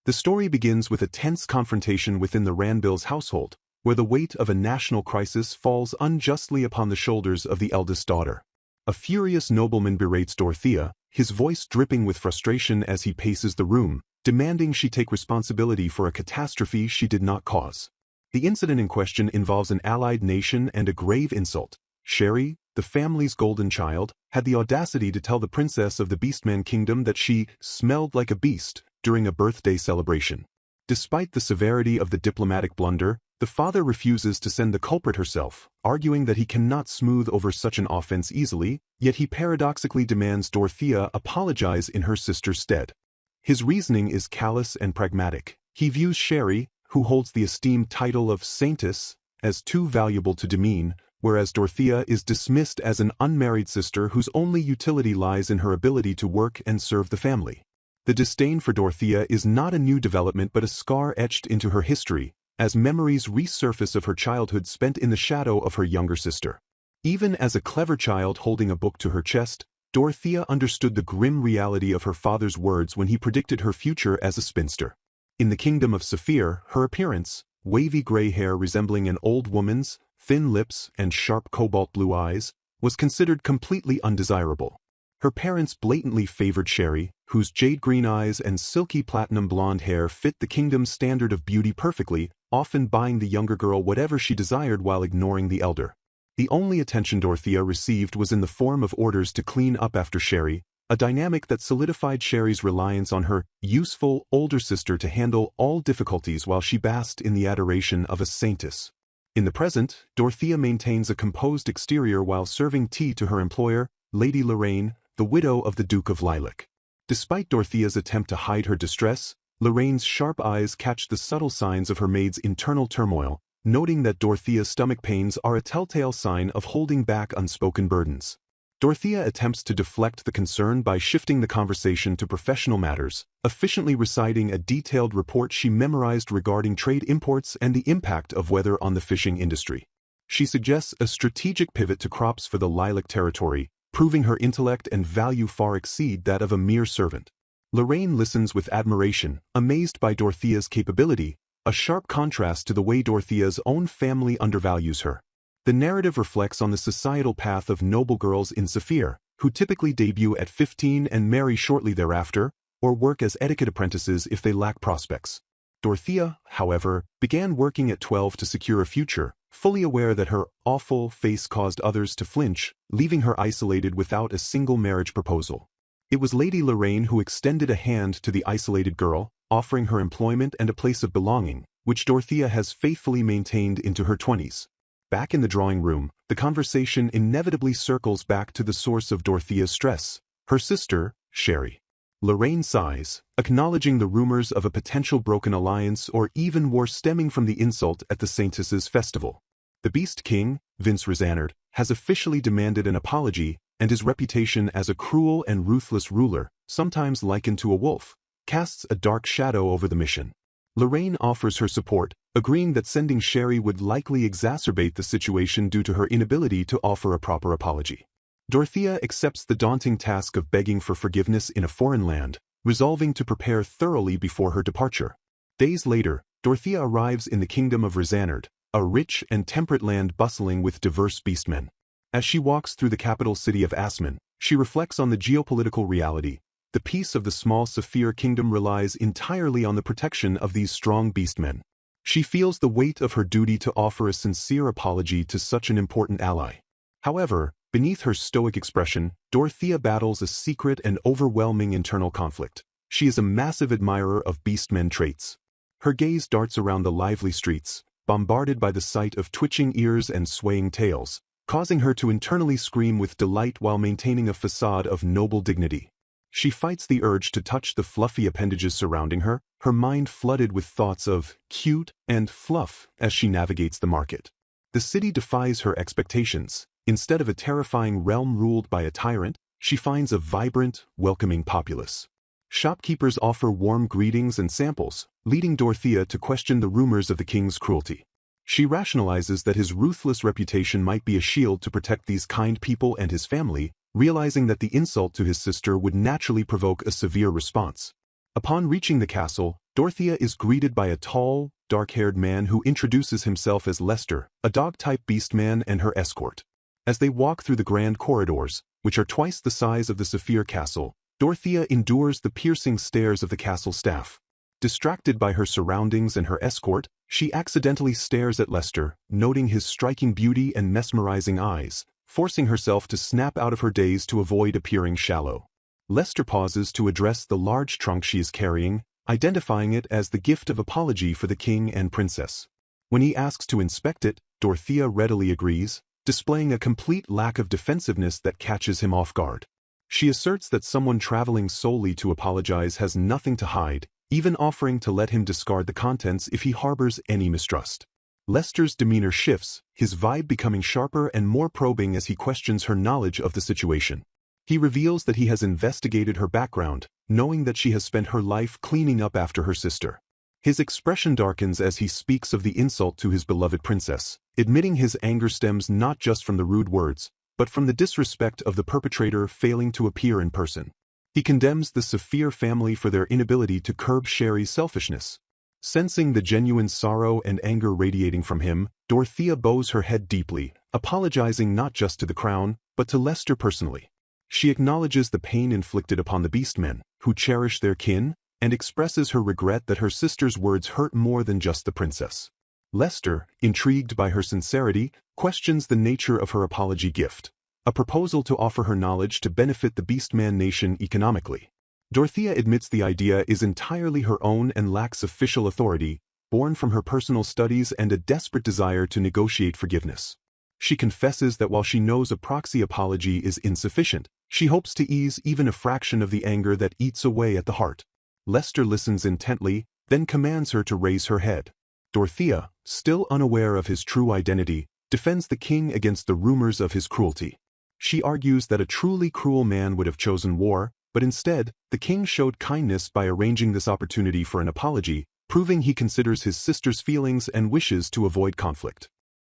The story begins with a tense confrontation within the Ranbil's household, where the weight of a national crisis falls unjustly upon the shoulders of the eldest daughter. A furious nobleman berates Dorothea, his voice dripping with frustration as he paces the room, demanding she take responsibility for a catastrophe she did not cause. The incident in question involves an allied nation and a grave insult. Sherry, the family's golden child, had the audacity to tell the princess of the Beastman kingdom that she smelled like a beast during a birthday celebration. Despite the severity of the diplomatic blunder, the father refuses to send the culprit herself, arguing that he cannot smooth over such an offense easily, yet he paradoxically demands Dorothea apologize in her sister's stead. His reasoning is callous and pragmatic. He views Sherry, who holds the esteemed title of Saintess, as too valuable to demean, whereas Dorothea is dismissed as an unmarried sister whose only utility lies in her ability to work and serve the family. The disdain for Dorothea is not a new development but a scar etched into her history, as memories resurface of her childhood spent in the shadow of her younger sister. Even as a clever child holding a book to her chest, Dorothea understood the grim reality of her father's words when he predicted her future as a spinster. In the kingdom of Saphir, her appearance, wavy gray hair resembling an old woman's, thin lips and sharp cobalt blue eyes, was considered completely undesirable. Her parents blatantly favored Sherry, whose jade green eyes and silky platinum blonde hair fit the kingdom's standard of beauty perfectly, often buying the younger girl whatever she desired while ignoring the elder. The only attention Dorothea received was in the form of orders to clean up after Sherry, a dynamic that solidified Sherry's reliance on her useful older sister to handle all difficulties while she basked in the adoration of a saintess. In the present, Dorothea maintains a composed exterior while serving tea to her employer, Lady Lorraine, the widow of the Duke of Lilac. Despite Dorothea's attempt to hide her distress, Lorraine's sharp eyes catch the subtle signs of her maid's internal turmoil, noting that Dorothea's stomach pains are a telltale sign of holding back unspoken burdens. Dorothea attempts to deflect the concern by shifting the conversation to professional matters, efficiently reciting a detailed report she memorized regarding trade imports and the impact of weather on the fishing industry. She suggests a strategic pivot to crops for the lilac territory, proving her intellect and value far exceed that of a mere servant. Lorraine listens with admiration, amazed by Dorothea's capability, a sharp contrast to the way Dorothea's own family undervalues her. The narrative reflects on the societal path of noble girls in Saphir, who typically debut at 15 and marry shortly thereafter, or work as etiquette apprentices if they lack prospects. Dorothea, however, began working at 12 to secure a future, fully aware that her awful face caused others to flinch, leaving her isolated without a single marriage proposal. It was Lady Lorraine who extended a hand to the isolated girl, offering her employment and a place of belonging, which Dorothea has faithfully maintained into her 20s. Back in the drawing room, the conversation inevitably circles back to the source of Dorothea's stress, her sister, Sherry. Lorraine sighs, acknowledging the rumors of a potential broken alliance or even war stemming from the insult at the Saintess's festival. The Beast King, Vince Rezanard, has officially demanded an apology, and his reputation as a cruel and ruthless ruler, sometimes likened to a wolf, casts a dark shadow over the mission. Lorraine offers her support, agreeing that sending Sherry would likely exacerbate the situation due to her inability to offer a proper apology. Dorothea accepts the daunting task of begging for forgiveness in a foreign land, resolving to prepare thoroughly before her departure. Days later, Dorothea arrives in the kingdom of Rezanard, a rich and temperate land bustling with diverse beastmen. As she walks through the capital city of Asman, she reflects on the geopolitical reality. The peace of the small Saphir kingdom relies entirely on the protection of these strong beastmen. She feels the weight of her duty to offer a sincere apology to such an important ally. However, beneath her stoic expression, Dorothea battles a secret and overwhelming internal conflict. She is a massive admirer of beastmen traits. Her gaze darts around the lively streets, bombarded by the sight of twitching ears and swaying tails, causing her to internally scream with delight while maintaining a facade of noble dignity. She fights the urge to touch the fluffy appendages surrounding her, her mind flooded with thoughts of cute and fluff as she navigates the market. The city defies her expectations. Instead of a terrifying realm ruled by a tyrant, she finds a vibrant, welcoming populace. Shopkeepers offer warm greetings and samples, leading Dorothea to question the rumors of the king's cruelty. She rationalizes that his ruthless reputation might be a shield to protect these kind people and his family, realizing that the insult to his sister would naturally provoke a severe response. Upon reaching the castle, Dorothea is greeted by a tall, dark-haired man who introduces himself as Lester, a dog-type beastman and her escort. As they walk through the grand corridors, which are twice the size of the Saphir Castle, Dorothea endures the piercing stares of the castle staff. Distracted by her surroundings and her escort, she accidentally stares at Lester, noting his striking beauty and mesmerizing eyes, forcing herself to snap out of her daze to avoid appearing shallow. Lester pauses to address the large trunk she is carrying, identifying it as the gift of apology for the king and princess. When he asks to inspect it, Dorothea readily agrees, displaying a complete lack of defensiveness that catches him off guard. She asserts that someone traveling solely to apologize has nothing to hide, even offering to let him discard the contents if he harbors any mistrust. Lester's demeanor shifts, his vibe becoming sharper and more probing as he questions her knowledge of the situation. He reveals that he has investigated her background, knowing that she has spent her life cleaning up after her sister. His expression darkens as he speaks of the insult to his beloved princess, admitting his anger stems not just from the rude words, but from the disrespect of the perpetrator failing to appear in person. He condemns the Saphir family for their inability to curb Sherry's selfishness. Sensing the genuine sorrow and anger radiating from him, Dorothea bows her head deeply, apologizing not just to the crown, but to Lester personally. She acknowledges the pain inflicted upon the beastmen, who cherish their kin, and expresses her regret that her sister's words hurt more than just the princess. Lester, intrigued by her sincerity, questions the nature of her apology gift, a proposal to offer her knowledge to benefit the Beastman nation economically. Dorothea admits the idea is entirely her own and lacks official authority, born from her personal studies and a desperate desire to negotiate forgiveness. She confesses that while she knows a proxy apology is insufficient, she hopes to ease even a fraction of the anger that eats away at the heart. Lester listens intently, then commands her to raise her head. Dorothea, still unaware of his true identity, defends the king against the rumors of his cruelty. She argues that a truly cruel man would have chosen war, but instead, the king showed kindness by arranging this opportunity for an apology, proving he considers his sister's feelings and wishes to avoid conflict.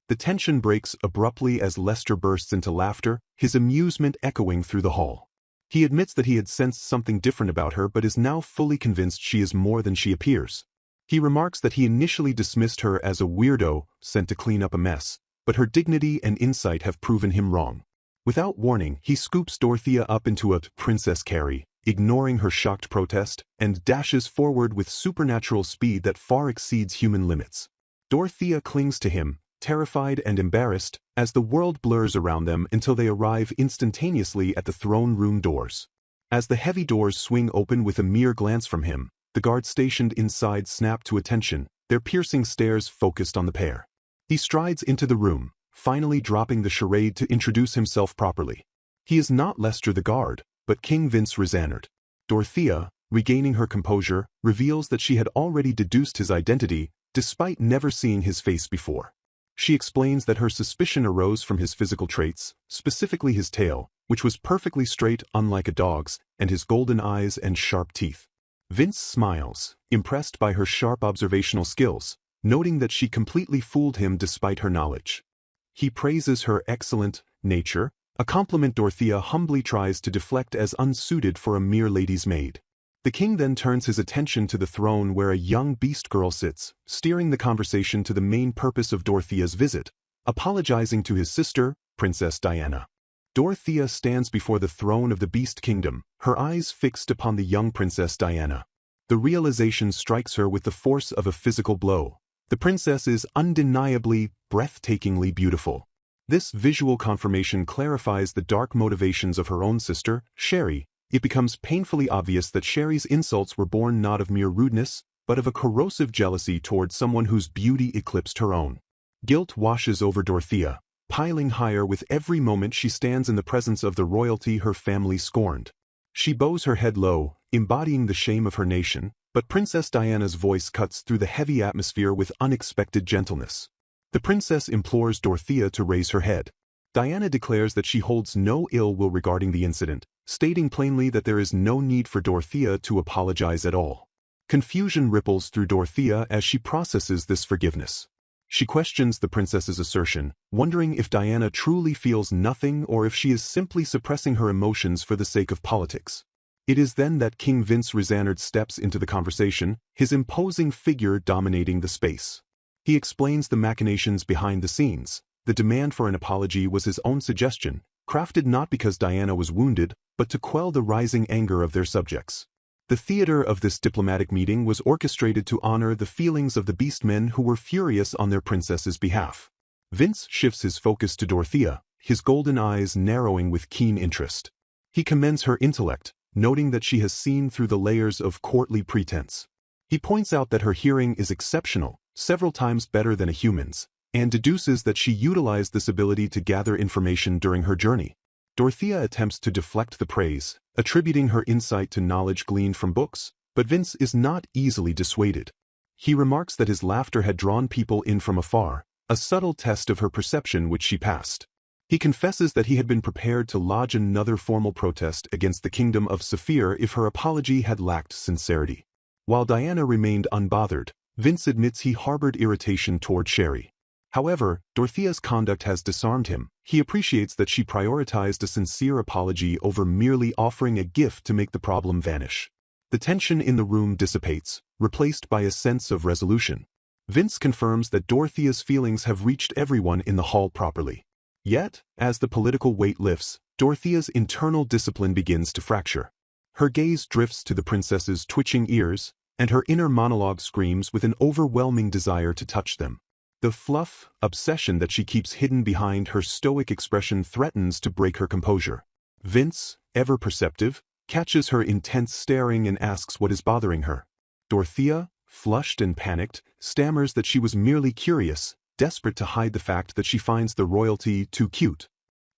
The tension breaks abruptly as Lester bursts into laughter, his amusement echoing through the hall. He admits that he had sensed something different about her but is now fully convinced she is more than she appears. He remarks that he initially dismissed her as a weirdo sent to clean up a mess, but her dignity and insight have proven him wrong. Without warning, he scoops Dorothea up into a princess carry, ignoring her shocked protest, and dashes forward with supernatural speed that far exceeds human limits. Dorothea clings to him, terrified and embarrassed, as the world blurs around them until they arrive instantaneously at the throne room doors. As the heavy doors swing open with a mere glance from him, the guards stationed inside snap to attention, their piercing stares focused on the pair. He strides into the room, finally dropping the charade to introduce himself properly. He is not Lester the guard, but King Vince Rezanard. Dorothea, regaining her composure, reveals that she had already deduced his identity, despite never seeing his face before. She explains that her suspicion arose from his physical traits, specifically his tail, which was perfectly straight unlike a dog's, and his golden eyes and sharp teeth. Vince smiles, impressed by her sharp observational skills, noting that she completely fooled him despite her knowledge. He praises her excellent nature, a compliment Dorothea humbly tries to deflect as unsuited for a mere lady's maid. The king then turns his attention to the throne where a young beast girl sits, steering the conversation to the main purpose of Dorothea's visit, apologizing to his sister, Princess Diana. Dorothea stands before the throne of the Beast Kingdom, her eyes fixed upon the young Princess Diana. The realization strikes her with the force of a physical blow. The princess is undeniably, breathtakingly beautiful. This visual confirmation clarifies the dark motivations of her own sister, Sherry. It becomes painfully obvious that Sherry's insults were born not of mere rudeness, but of a corrosive jealousy toward someone whose beauty eclipsed her own. Guilt washes over Dorothea, piling higher with every moment she stands in the presence of the royalty her family scorned. She bows her head low, embodying the shame of her nation, but Princess Diana's voice cuts through the heavy atmosphere with unexpected gentleness. The princess implores Dorothea to raise her head. Diana declares that she holds no ill will regarding the incident, stating plainly that there is no need for Dorothea to apologize at all. Confusion ripples through Dorothea as she processes this forgiveness. She questions the princess's assertion, wondering if Diana truly feels nothing or if she is simply suppressing her emotions for the sake of politics. It is then that King Vince Rezanard steps into the conversation, his imposing figure dominating the space. He explains the machinations behind the scenes. The demand for an apology was his own suggestion, crafted not because Diana was wounded, but to quell the rising anger of their subjects. The theater of this diplomatic meeting was orchestrated to honor the feelings of the beastmen who were furious on their princess's behalf. Vince shifts his focus to Dorothea, his golden eyes narrowing with keen interest. He commends her intellect, noting that she has seen through the layers of courtly pretense. He points out that her hearing is exceptional, several times better than a human's, and deduces that she utilized this ability to gather information during her journey. Dorothea attempts to deflect the praise, attributing her insight to knowledge gleaned from books, but Vince is not easily dissuaded. He remarks that his laughter had drawn people in from afar, a subtle test of her perception which she passed. He confesses that he had been prepared to lodge another formal protest against the kingdom of Saphir if her apology had lacked sincerity. While Diana remained unbothered, Vince admits he harbored irritation toward Sherry. However, Dorothea's conduct has disarmed him. He appreciates that she prioritized a sincere apology over merely offering a gift to make the problem vanish. The tension in the room dissipates, replaced by a sense of resolution. Vince confirms that Dorothea's feelings have reached everyone in the hall properly. Yet, as the political weight lifts, Dorothea's internal discipline begins to fracture. Her gaze drifts to the princess's twitching ears, and her inner monologue screams with an overwhelming desire to touch them. The fluff, obsession that she keeps hidden behind her stoic expression threatens to break her composure. Vince, ever perceptive, catches her intense staring and asks what is bothering her. Dorothea, flushed and panicked, stammers that she was merely curious, desperate to hide the fact that she finds the royalty too cute.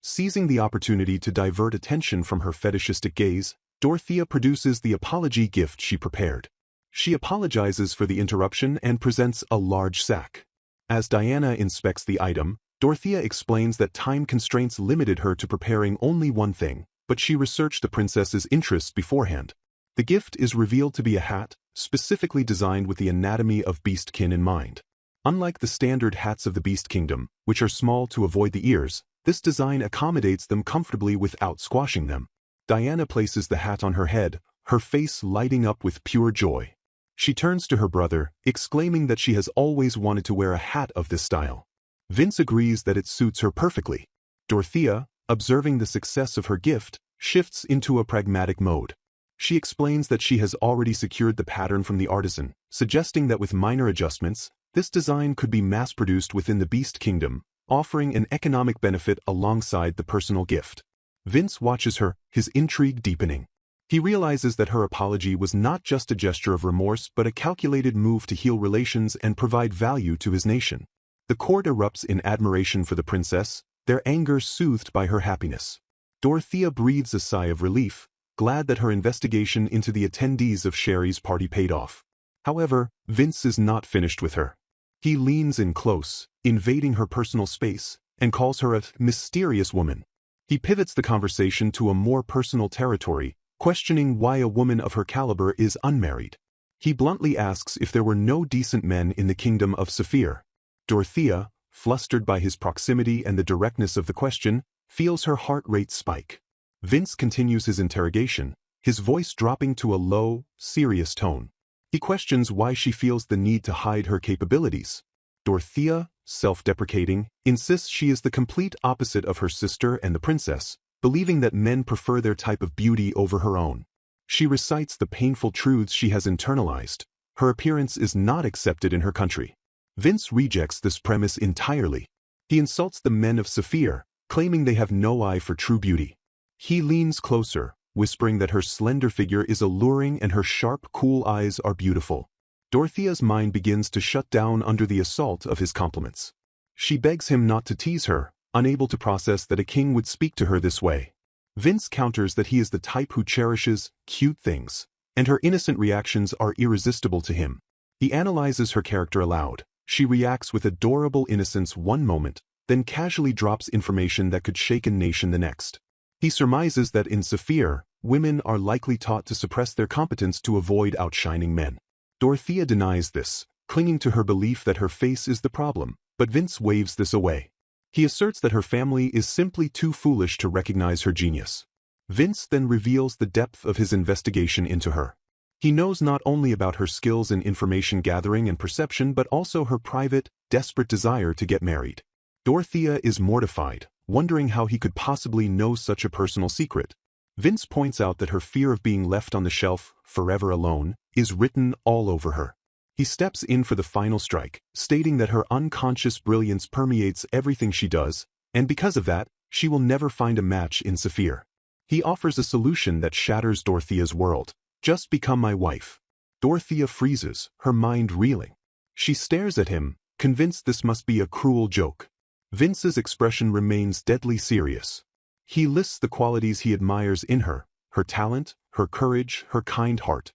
Seizing the opportunity to divert attention from her fetishistic gaze, Dorothea produces the apology gift she prepared. She apologizes for the interruption and presents a large sack. As Diana inspects the item, Dorothea explains that time constraints limited her to preparing only one thing, but she researched the princess's interests beforehand. The gift is revealed to be a hat, specifically designed with the anatomy of beastkin in mind. Unlike the standard hats of the Beast Kingdom, which are small to avoid the ears, this design accommodates them comfortably without squashing them. Diana places the hat on her head, her face lighting up with pure joy. She turns to her brother, exclaiming that she has always wanted to wear a hat of this style. Vince agrees that it suits her perfectly. Dorothea, observing the success of her gift, shifts into a pragmatic mode. She explains that she has already secured the pattern from the artisan, suggesting that with minor adjustments, this design could be mass-produced within the Beast Kingdom, offering an economic benefit alongside the personal gift. Vince watches her, his intrigue deepening. He realizes that her apology was not just a gesture of remorse but a calculated move to heal relations and provide value to his nation. The court erupts in admiration for the princess, their anger soothed by her happiness. Dorothea breathes a sigh of relief, glad that her investigation into the attendees of Sherry's party paid off. However, Vince is not finished with her. He leans in close, invading her personal space, and calls her a mysterious woman. He pivots the conversation to a more personal territory, questioning why a woman of her caliber is unmarried. He bluntly asks if there were no decent men in the kingdom of Saphir. Dorothea, flustered by his proximity and the directness of the question, feels her heart rate spike. Vince continues his interrogation, his voice dropping to a low, serious tone. He questions why she feels the need to hide her capabilities. Dorothea, self-deprecating, insists she is the complete opposite of her sister and the princess, believing that men prefer their type of beauty over her own. She recites the painful truths she has internalized. Her appearance is not accepted in her country. Vince rejects this premise entirely. He insults the men of Saphir, claiming they have no eye for true beauty. He leans closer, whispering that her slender figure is alluring and her sharp, cool eyes are beautiful. Dorothea's mind begins to shut down under the assault of his compliments. She begs him not to tease her, unable to process that a king would speak to her this way. Vince counters that he is the type who cherishes cute things, and her innocent reactions are irresistible to him. He analyzes her character aloud. She reacts with adorable innocence one moment, then casually drops information that could shake a nation the next. He surmises that in Saphir, women are likely taught to suppress their competence to avoid outshining men. Dorothea denies this, clinging to her belief that her face is the problem, but Vince waves this away. He asserts that her family is simply too foolish to recognize her genius. Vince then reveals the depth of his investigation into her. He knows not only about her skills in information gathering and perception but also her private, desperate desire to get married. Dorothea is mortified, wondering how he could possibly know such a personal secret. Vince points out that her fear of being left on the shelf, forever alone, is written all over her. He steps in for the final strike, stating that her unconscious brilliance permeates everything she does, and because of that, she will never find a match in Saphir. He offers a solution that shatters Dorothea's world. Just become my wife. Dorothea freezes, her mind reeling. She stares at him, convinced this must be a cruel joke. Vince's expression remains deadly serious. He lists the qualities he admires in her: her talent, her courage, her kind heart.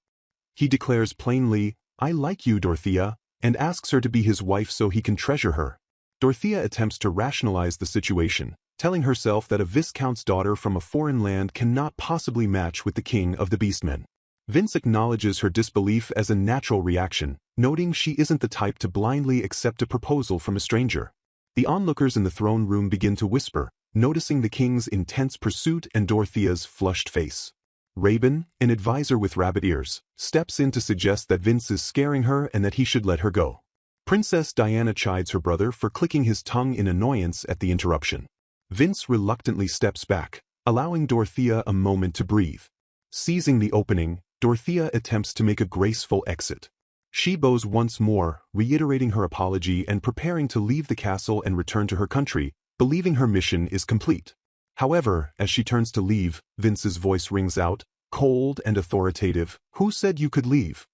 He declares plainly, "I like you, Dorothea," and asks her to be his wife so he can treasure her. Dorothea attempts to rationalize the situation, telling herself that a viscount's daughter from a foreign land cannot possibly match with the king of the beastmen. Vince acknowledges her disbelief as a natural reaction, noting she isn't the type to blindly accept a proposal from a stranger. The onlookers in the throne room begin to whisper, noticing the king's intense pursuit and Dorothea's flushed face. Raven, an advisor with rabbit ears, steps in to suggest that Vince is scaring her and that he should let her go. Princess Diana chides her brother for clicking his tongue in annoyance at the interruption. Vince reluctantly steps back, allowing Dorothea a moment to breathe. Seizing the opening, Dorothea attempts to make a graceful exit. She bows once more, reiterating her apology and preparing to leave the castle and return to her country, believing her mission is complete. However, as she turns to leave, Vince's voice rings out, cold and authoritative, "Who said you could leave?"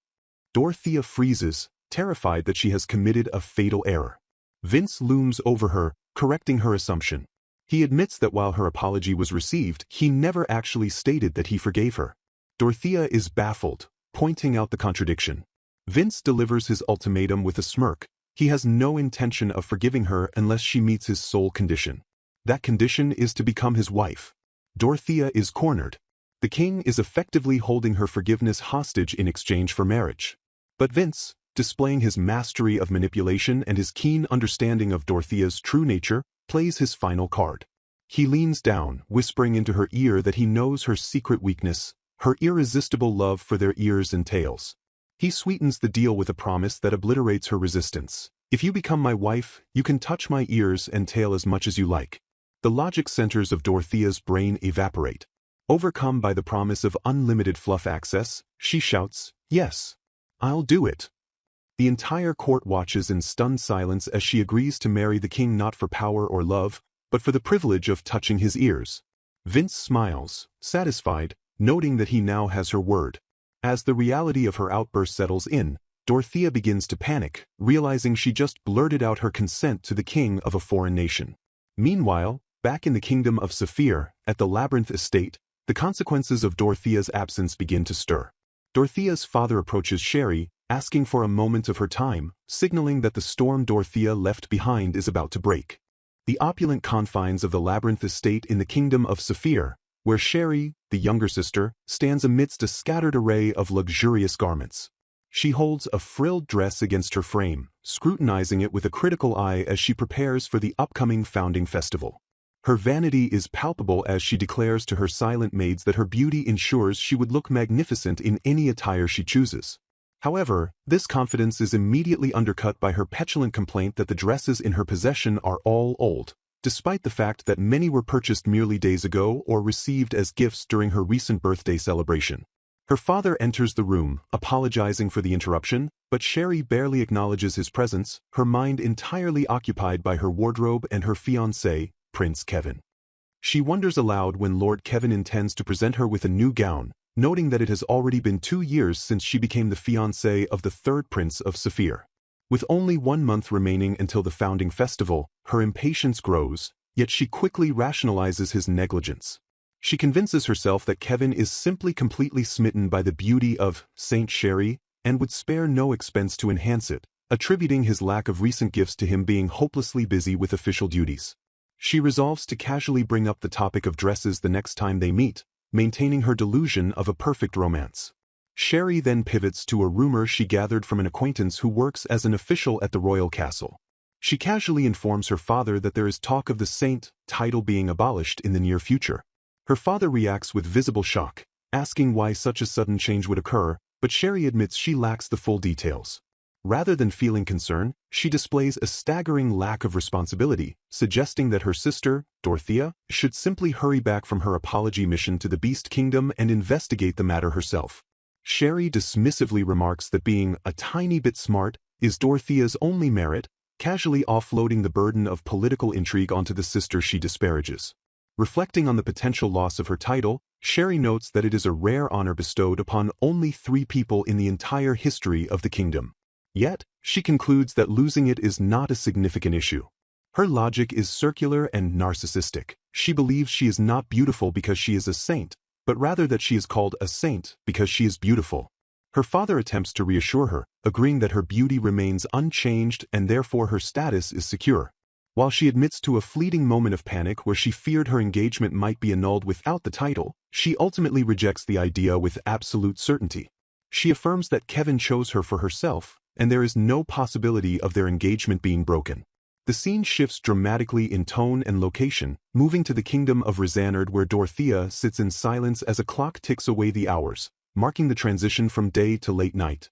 Dorothea freezes, terrified that she has committed a fatal error. Vince looms over her, correcting her assumption. He admits that while her apology was received, he never actually stated that he forgave her. Dorothea is baffled, pointing out the contradiction. Vince delivers his ultimatum with a smirk. He has no intention of forgiving her unless she meets his sole condition. That condition is to become his wife. Dorothea is cornered. The king is effectively holding her forgiveness hostage in exchange for marriage. But Vince, displaying his mastery of manipulation and his keen understanding of Dorothea's true nature, plays his final card. He leans down, whispering into her ear that he knows her secret weakness, her irresistible love for their ears and tails. He sweetens the deal with a promise that obliterates her resistance. "If you become my wife, you can touch my ears and tail as much as you like." The logic centers of Dorothea's brain evaporate. Overcome by the promise of unlimited fluff access, she shouts, "Yes, I'll do it." The entire court watches in stunned silence as she agrees to marry the king not for power or love, but for the privilege of touching his ears. Vince smiles, satisfied, noting that he now has her word. As the reality of her outburst settles in, Dorothea begins to panic, realizing she just blurted out her consent to the king of a foreign nation. Meanwhile, back in the kingdom of Saphir, at the Labyrinth estate, the consequences of Dorothea's absence begin to stir. Dorothea's father approaches Sherry, asking for a moment of her time, signaling that the storm Dorothea left behind is about to break. The opulent confines of the Labyrinth estate in the kingdom of Saphir, where Sherry, the younger sister, stands amidst a scattered array of luxurious garments. She holds a frilled dress against her frame, scrutinizing it with a critical eye as she prepares for the upcoming founding festival. Her vanity is palpable as she declares to her silent maids that her beauty ensures she would look magnificent in any attire she chooses. However, this confidence is immediately undercut by her petulant complaint that the dresses in her possession are all old, despite the fact that many were purchased merely days ago or received as gifts during her recent birthday celebration. Her father enters the room, apologizing for the interruption, but Sherry barely acknowledges his presence, her mind entirely occupied by her wardrobe and her fiancé, Prince Kevin. She wonders aloud when Lord Kevin intends to present her with a new gown, noting that it has already been 2 years since she became the fiancé of the third prince of Saphir. With only 1 month remaining until the founding festival, her impatience grows, yet she quickly rationalizes his negligence. She convinces herself that Kevin is simply completely smitten by the beauty of Saint Sherry and would spare no expense to enhance it, attributing his lack of recent gifts to him being hopelessly busy with official duties. She resolves to casually bring up the topic of dresses the next time they meet, maintaining her delusion of a perfect romance. Sherry then pivots to a rumor she gathered from an acquaintance who works as an official at the royal castle. She casually informs her father that there is talk of the saint title being abolished in the near future. Her father reacts with visible shock, asking why such a sudden change would occur, but Sherry admits she lacks the full details. Rather than feeling concern, she displays a staggering lack of responsibility, suggesting that her sister, Dorothea, should simply hurry back from her apology mission to the Beast Kingdom and investigate the matter herself. Sherry dismissively remarks that being a tiny bit smart is Dorothea's only merit, casually offloading the burden of political intrigue onto the sister she disparages. Reflecting on the potential loss of her title, Sherry notes that it is a rare honor bestowed upon only 3 people in the entire history of the kingdom. Yet, she concludes that losing it is not a significant issue. Her logic is circular and narcissistic. She believes she is not beautiful because she is a saint, but rather that she is called a saint because she is beautiful. Her father attempts to reassure her, agreeing that her beauty remains unchanged and therefore her status is secure. While she admits to a fleeting moment of panic where she feared her engagement might be annulled without the title, she ultimately rejects the idea with absolute certainty. She affirms that Kevin chose her for herself, and there is no possibility of their engagement being broken. The scene shifts dramatically in tone and location, moving to the kingdom of Rezanard where Dorothea sits in silence as a clock ticks away the hours, marking the transition from day to late night.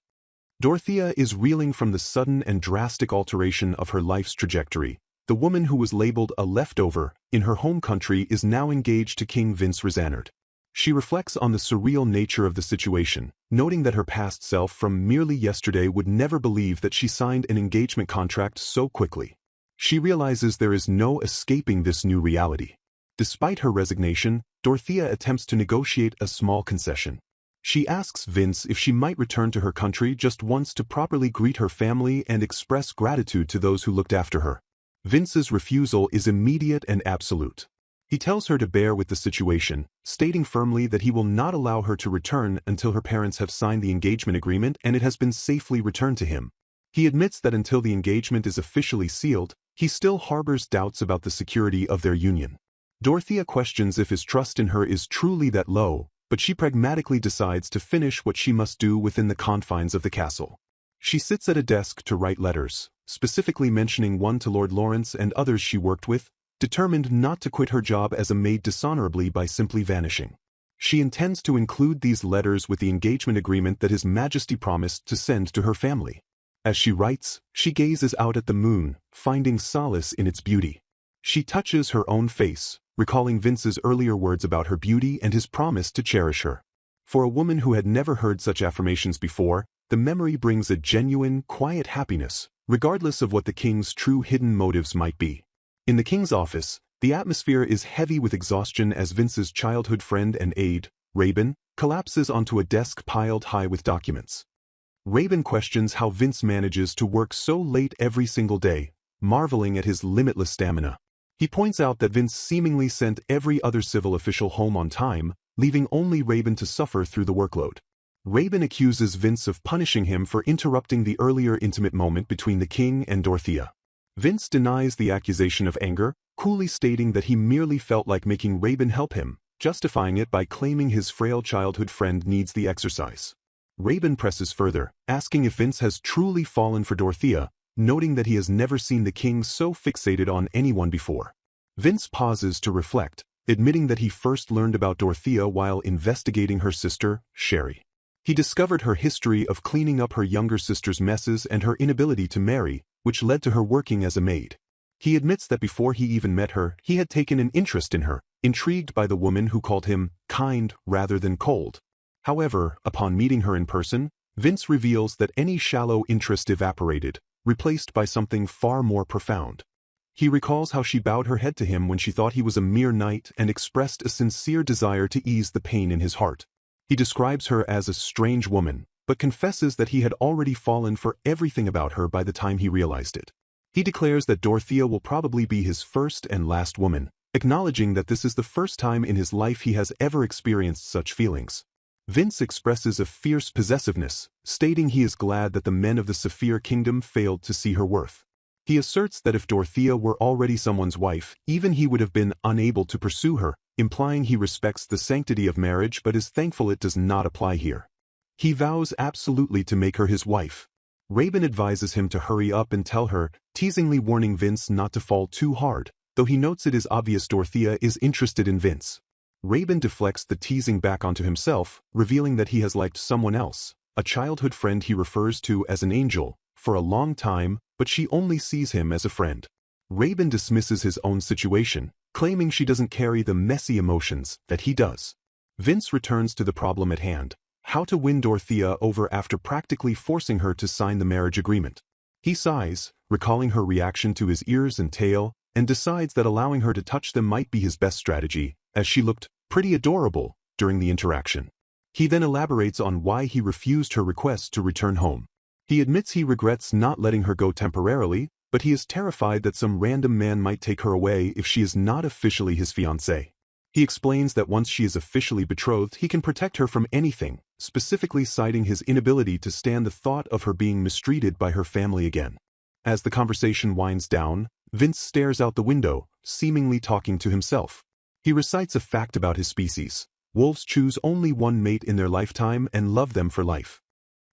Dorothea is reeling from the sudden and drastic alteration of her life's trajectory. The woman who was labeled a leftover in her home country is now engaged to King Vince Rezanard. She reflects on the surreal nature of the situation, noting that her past self from merely yesterday would never believe that she signed an engagement contract so quickly. She realizes there is no escaping this new reality. Despite her resignation, Dorothea attempts to negotiate a small concession. She asks Vince if she might return to her country just once to properly greet her family and express gratitude to those who looked after her. Vince's refusal is immediate and absolute. He tells her to bear with the situation, stating firmly that he will not allow her to return until her parents have signed the engagement agreement and it has been safely returned to him. He admits that until the engagement is officially sealed, he still harbors doubts about the security of their union. Dorothea questions if his trust in her is truly that low, but she pragmatically decides to finish what she must do within the confines of the castle. She sits at a desk to write letters, specifically mentioning one to Lord Lawrence and others she worked with, determined not to quit her job as a maid dishonorably by simply vanishing. She intends to include these letters with the engagement agreement that His Majesty promised to send to her family. As she writes, she gazes out at the moon, finding solace in its beauty. She touches her own face, recalling Vince's earlier words about her beauty and his promise to cherish her. For a woman who had never heard such affirmations before, the memory brings a genuine, quiet happiness, regardless of what the king's true hidden motives might be. In the king's office, the atmosphere is heavy with exhaustion as Vince's childhood friend and aide, Rabin, collapses onto a desk piled high with documents. Rabin questions how Vince manages to work so late every single day, marveling at his limitless stamina. He points out that Vince seemingly sent every other civil official home on time, leaving only Rabin to suffer through the workload. Rabin accuses Vince of punishing him for interrupting the earlier intimate moment between the king and Dorothea. Vince denies the accusation of anger, coolly stating that he merely felt like making Rabin help him, justifying it by claiming his frail childhood friend needs the exercise. Rabin presses further, asking if Vince has truly fallen for Dorothea, noting that he has never seen the king so fixated on anyone before. Vince pauses to reflect, admitting that he first learned about Dorothea while investigating her sister, Sherry. He discovered her history of cleaning up her younger sister's messes and her inability to marry, which led to her working as a maid. He admits that before he even met her, he had taken an interest in her, intrigued by the woman who called him kind rather than cold. However, upon meeting her in person, Vince reveals that any shallow interest evaporated, replaced by something far more profound. He recalls how she bowed her head to him when she thought he was a mere knight and expressed a sincere desire to ease the pain in his heart. He describes her as a strange woman, but confesses that he had already fallen for everything about her by the time he realized it. He declares that Dorothea will probably be his first and last woman, acknowledging that this is the first time in his life he has ever experienced such feelings. Vince expresses a fierce possessiveness, stating he is glad that the men of the Saphir Kingdom failed to see her worth. He asserts that if Dorothea were already someone's wife, even he would have been unable to pursue her, implying he respects the sanctity of marriage but is thankful it does not apply here. He vows absolutely to make her his wife. Rabin advises him to hurry up and tell her, teasingly warning Vince not to fall too hard, though he notes it is obvious Dorothea is interested in Vince. Raven deflects the teasing back onto himself, revealing that he has liked someone else, a childhood friend he refers to as an angel, for a long time, but she only sees him as a friend. Raven dismisses his own situation, claiming she doesn't carry the messy emotions that he does. Vince returns to the problem at hand: how to win Dorothea over after practically forcing her to sign the marriage agreement. He sighs, recalling her reaction to his ears and tail, and decides that allowing her to touch them might be his best strategy, as she looked pretty adorable during the interaction. He then elaborates on why he refused her request to return home. He admits he regrets not letting her go temporarily, but he is terrified that some random man might take her away if she is not officially his fiancée. He explains that once she is officially betrothed, he can protect her from anything, specifically citing his inability to stand the thought of her being mistreated by her family again. As the conversation winds down, Vince stares out the window, seemingly talking to himself. He recites a fact about his species: wolves choose only one mate in their lifetime and love them for life.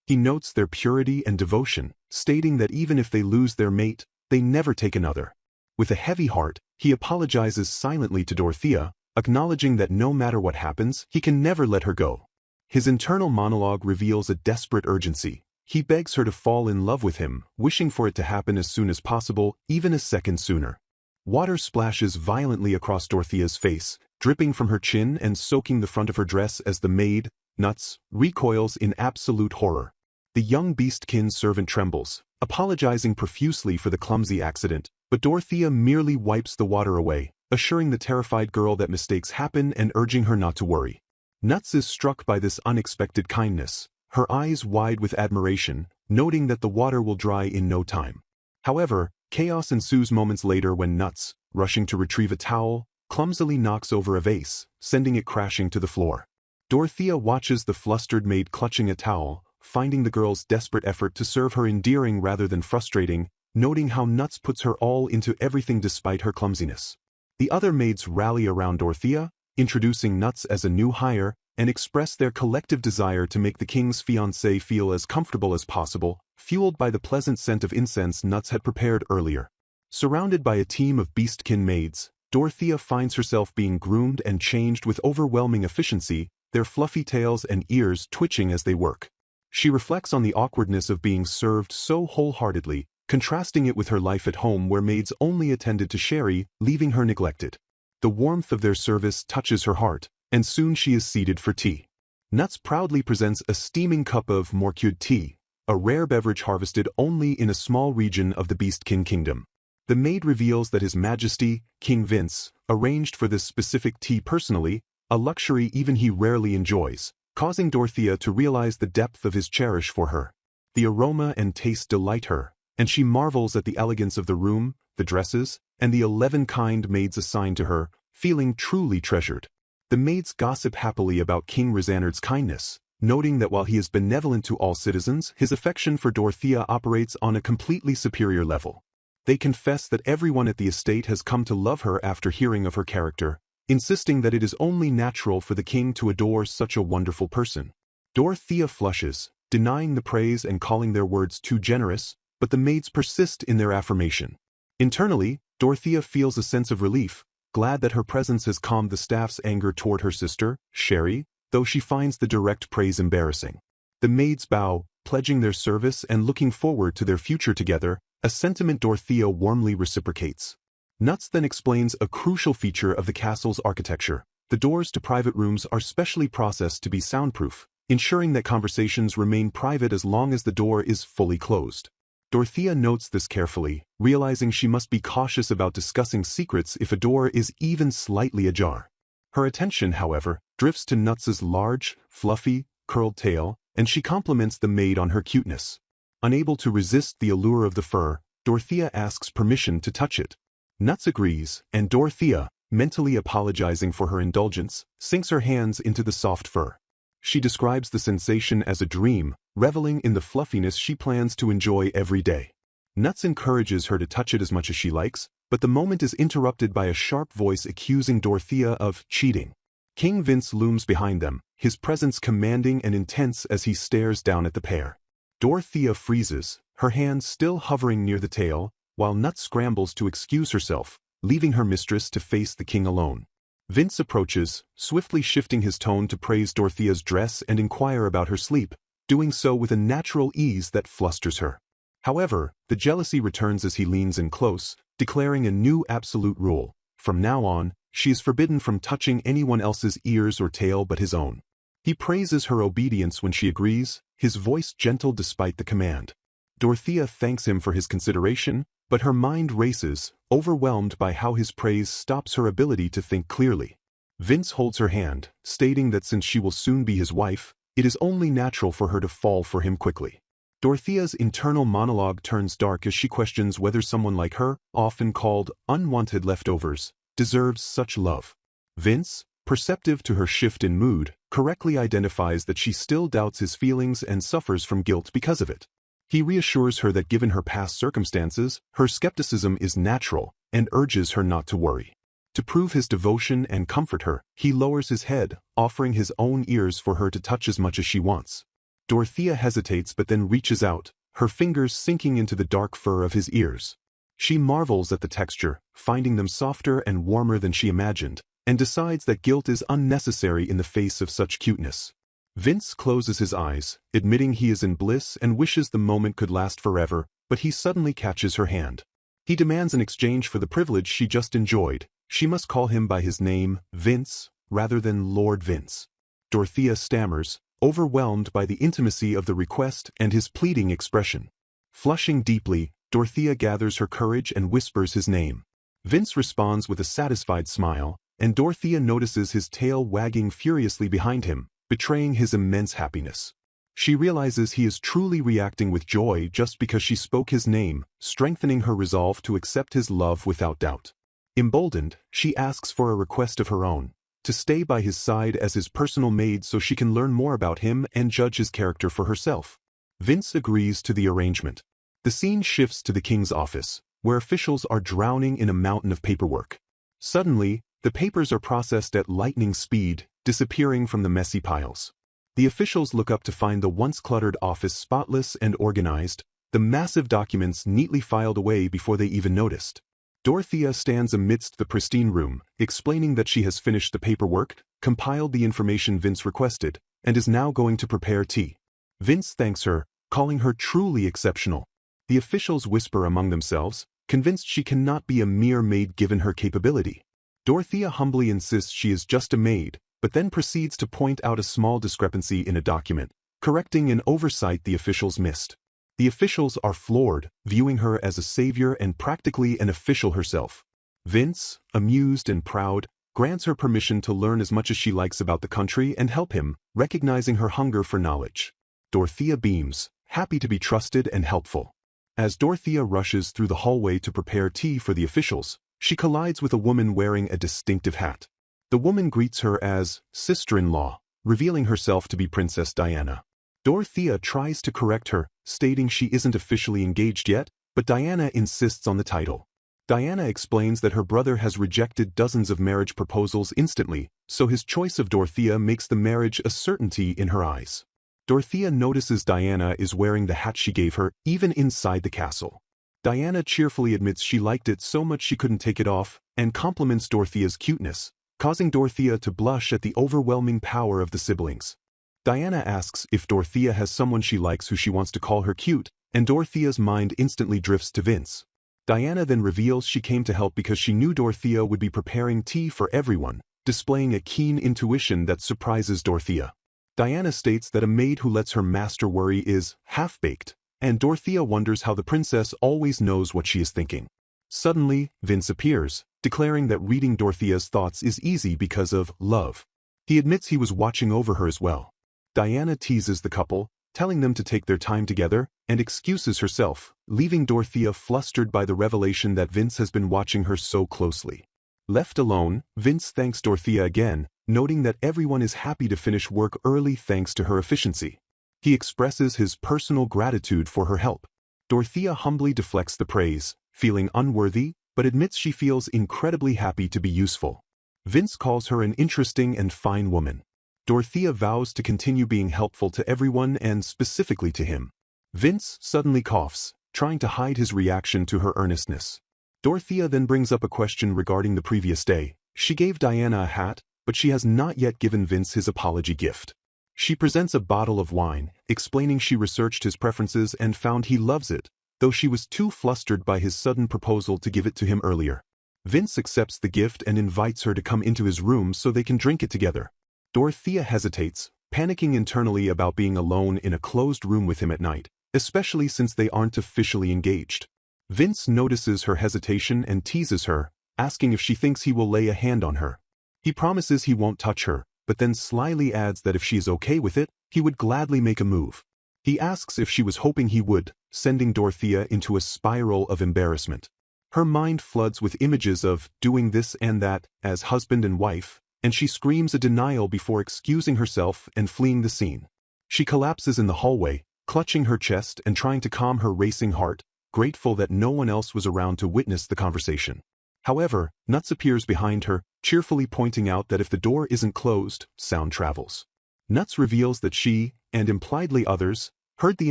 He notes their purity and devotion, stating that even if they lose their mate, they never take another. With a heavy heart, he apologizes silently to Dorothea, acknowledging that no matter what happens, he can never let her go. His internal monologue reveals a desperate urgency. He begs her to fall in love with him, wishing for it to happen as soon as possible, even a second sooner. Water splashes violently across Dorothea's face, dripping from her chin and soaking the front of her dress as the maid, Nuts, recoils in absolute horror. The young beastkin servant trembles, apologizing profusely for the clumsy accident, but Dorothea merely wipes the water away, assuring the terrified girl that mistakes happen and urging her not to worry. Nuts is struck by this unexpected kindness, her eyes wide with admiration, noting that the water will dry in no time. However, chaos ensues moments later when Nuts, rushing to retrieve a towel, clumsily knocks over a vase, sending it crashing to the floor. Dorothea watches the flustered maid clutching a towel, finding the girl's desperate effort to serve her endearing rather than frustrating, noting how Nuts puts her all into everything despite her clumsiness. The other maids rally around Dorothea, introducing Nuts as a new hire, and express their collective desire to make the king's fiancée feel as comfortable as possible, fueled by the pleasant scent of incense Nuts had prepared earlier. Surrounded by a team of beastkin maids, Dorothea finds herself being groomed and changed with overwhelming efficiency, their fluffy tails and ears twitching as they work. She reflects on the awkwardness of being served so wholeheartedly, contrasting it with her life at home where maids only attended to Sherry, leaving her neglected. The warmth of their service touches her heart, and soon she is seated for tea. Nuts proudly presents a steaming cup of morcued tea, a rare beverage harvested only in a small region of the Beastkin Kingdom. The maid reveals that His Majesty, King Vince, arranged for this specific tea personally, a luxury even he rarely enjoys, causing Dorothea to realize the depth of his cherish for her. The aroma and taste delight her, and she marvels at the elegance of the room, the dresses, and the 11 kind maids assigned to her, feeling truly treasured. The maids gossip happily about King Rizanard's kindness, noting that while he is benevolent to all citizens, his affection for Dorothea operates on a completely superior level. They confess that everyone at the estate has come to love her after hearing of her character, insisting that it is only natural for the king to adore such a wonderful person. Dorothea flushes, denying the praise and calling their words too generous, but the maids persist in their affirmation. Internally, Dorothea feels a sense of relief, glad that her presence has calmed the staff's anger toward her sister, Sherry, though she finds the direct praise embarrassing. The maids bow, pledging their service and looking forward to their future together, a sentiment Dorothea warmly reciprocates. Nuts then explains a crucial feature of the castle's architecture. The doors to private rooms are specially processed to be soundproof, ensuring that conversations remain private as long as the door is fully closed. Dorothea notes this carefully, realizing she must be cautious about discussing secrets if a door is even slightly ajar. Her attention, however, drifts to Nuts's large, fluffy, curled tail, and she compliments the maid on her cuteness. Unable to resist the allure of the fur, Dorothea asks permission to touch it. Nuts agrees, and Dorothea, mentally apologizing for her indulgence, sinks her hands into the soft fur. She describes the sensation as a dream, reveling in the fluffiness she plans to enjoy every day. Nuts encourages her to touch it as much as she likes, but the moment is interrupted by a sharp voice accusing Dorothea of cheating. King Vince looms behind them, his presence commanding and intense as he stares down at the pair. Dorothea freezes, her hands still hovering near the tail, while Nuts scrambles to excuse herself, leaving her mistress to face the king alone. Vince approaches, swiftly shifting his tone to praise Dorothea's dress and inquire about her sleep, doing so with a natural ease that flusters her. However, the jealousy returns as he leans in close, declaring a new absolute rule. From now on, she is forbidden from touching anyone else's ears or tail but his own. He praises her obedience when she agrees, his voice gentle despite the command. Dorothea thanks him for his consideration, but her mind races, overwhelmed by how his praise stops her ability to think clearly. Vince holds her hand, stating that since she will soon be his wife, it is only natural for her to fall for him quickly. Dorothea's internal monologue turns dark as she questions whether someone like her, often called unwanted leftovers, deserves such love. Vince, perceptive to her shift in mood, correctly identifies that she still doubts his feelings and suffers from guilt because of it. He reassures her that given her past circumstances, her skepticism is natural, and urges her not to worry. To prove his devotion and comfort her, he lowers his head, offering his own ears for her to touch as much as she wants. Dorothea hesitates but then reaches out, her fingers sinking into the dark fur of his ears. She marvels at the texture, finding them softer and warmer than she imagined, and decides that guilt is unnecessary in the face of such cuteness. Vince closes his eyes, admitting he is in bliss and wishes the moment could last forever, but he suddenly catches her hand. He demands an exchange for the privilege she just enjoyed. She must call him by his name, Vince, rather than Lord Vince. Dorothea stammers, overwhelmed by the intimacy of the request and his pleading expression. Flushing deeply, Dorothea gathers her courage and whispers his name. Vince responds with a satisfied smile, and Dorothea notices his tail wagging furiously behind him, betraying his immense happiness. She realizes he is truly reacting with joy just because she spoke his name, strengthening her resolve to accept his love without doubt. Emboldened, she asks for a request of her own, to stay by his side as his personal maid so she can learn more about him and judge his character for herself. Vince agrees to the arrangement. The scene shifts to the king's office, where officials are drowning in a mountain of paperwork. Suddenly, the papers are processed at lightning speed, disappearing from the messy piles. The officials look up to find the once cluttered office spotless and organized, the massive documents neatly filed away before they even noticed. Dorothea stands amidst the pristine room, explaining that she has finished the paperwork, compiled the information Vince requested, and is now going to prepare tea. Vince thanks her, calling her truly exceptional. The officials whisper among themselves, convinced she cannot be a mere maid given her capability. Dorothea humbly insists she is just a maid, but then proceeds to point out a small discrepancy in a document, correcting an oversight the officials missed. The officials are floored, viewing her as a savior and practically an official herself. Vince, amused and proud, grants her permission to learn as much as she likes about the country and help him, recognizing her hunger for knowledge. Dorothea beams, happy to be trusted and helpful. As Dorothea rushes through the hallway to prepare tea for the officials, she collides with a woman wearing a distinctive hat. The woman greets her as sister-in-law, revealing herself to be Princess Diana. Dorothea tries to correct her, stating she isn't officially engaged yet, but Diana insists on the title. Diana explains that her brother has rejected dozens of marriage proposals instantly, so his choice of Dorothea makes the marriage a certainty in her eyes. Dorothea notices Diana is wearing the hat she gave her, even inside the castle. Diana cheerfully admits she liked it so much she couldn't take it off, and compliments Dorothea's cuteness, causing Dorothea to blush at the overwhelming power of the siblings. Diana asks if Dorothea has someone she likes who she wants to call her cute, and Dorothea's mind instantly drifts to Vince. Diana then reveals she came to help because she knew Dorothea would be preparing tea for everyone, displaying a keen intuition that surprises Dorothea. Diana states that a maid who lets her master worry is half-baked, and Dorothea wonders how the princess always knows what she is thinking. Suddenly, Vince appears, declaring that reading Dorothea's thoughts is easy because of love. He admits he was watching over her as well. Diana teases the couple, telling them to take their time together, and excuses herself, leaving Dorothea flustered by the revelation that Vince has been watching her so closely. Left alone, Vince thanks Dorothea again, noting that everyone is happy to finish work early thanks to her efficiency. He expresses his personal gratitude for her help. Dorothea humbly deflects the praise, feeling unworthy, but admits she feels incredibly happy to be useful. Vince calls her an interesting and fine woman. Dorothea vows to continue being helpful to everyone and specifically to him. Vince suddenly coughs, trying to hide his reaction to her earnestness. Dorothea then brings up a question regarding the previous day, She gave Diana a hat, but she has not yet given Vince his apology gift. She presents a bottle of wine, explaining she researched his preferences and found he loves it, though she was too flustered by his sudden proposal to give it to him earlier. Vince accepts the gift and invites her to come into his room so they can drink it together. Dorothea hesitates, panicking internally about being alone in a closed room with him at night, especially since they aren't officially engaged. Vince notices her hesitation and teases her, asking if she thinks he will lay a hand on her. He promises he won't touch her, but then slyly adds that if she is okay with it, he would gladly make a move. He asks if she was hoping he would, sending Dorothea into a spiral of embarrassment. Her mind floods with images of doing this and that as husband and wife, and she screams a denial before excusing herself and fleeing the scene. She collapses in the hallway, clutching her chest and trying to calm her racing heart, grateful that no one else was around to witness the conversation. However, Nuts appears behind her, cheerfully pointing out that if the door isn't closed, sound travels. Nuts reveals that she, and impliedly others, heard the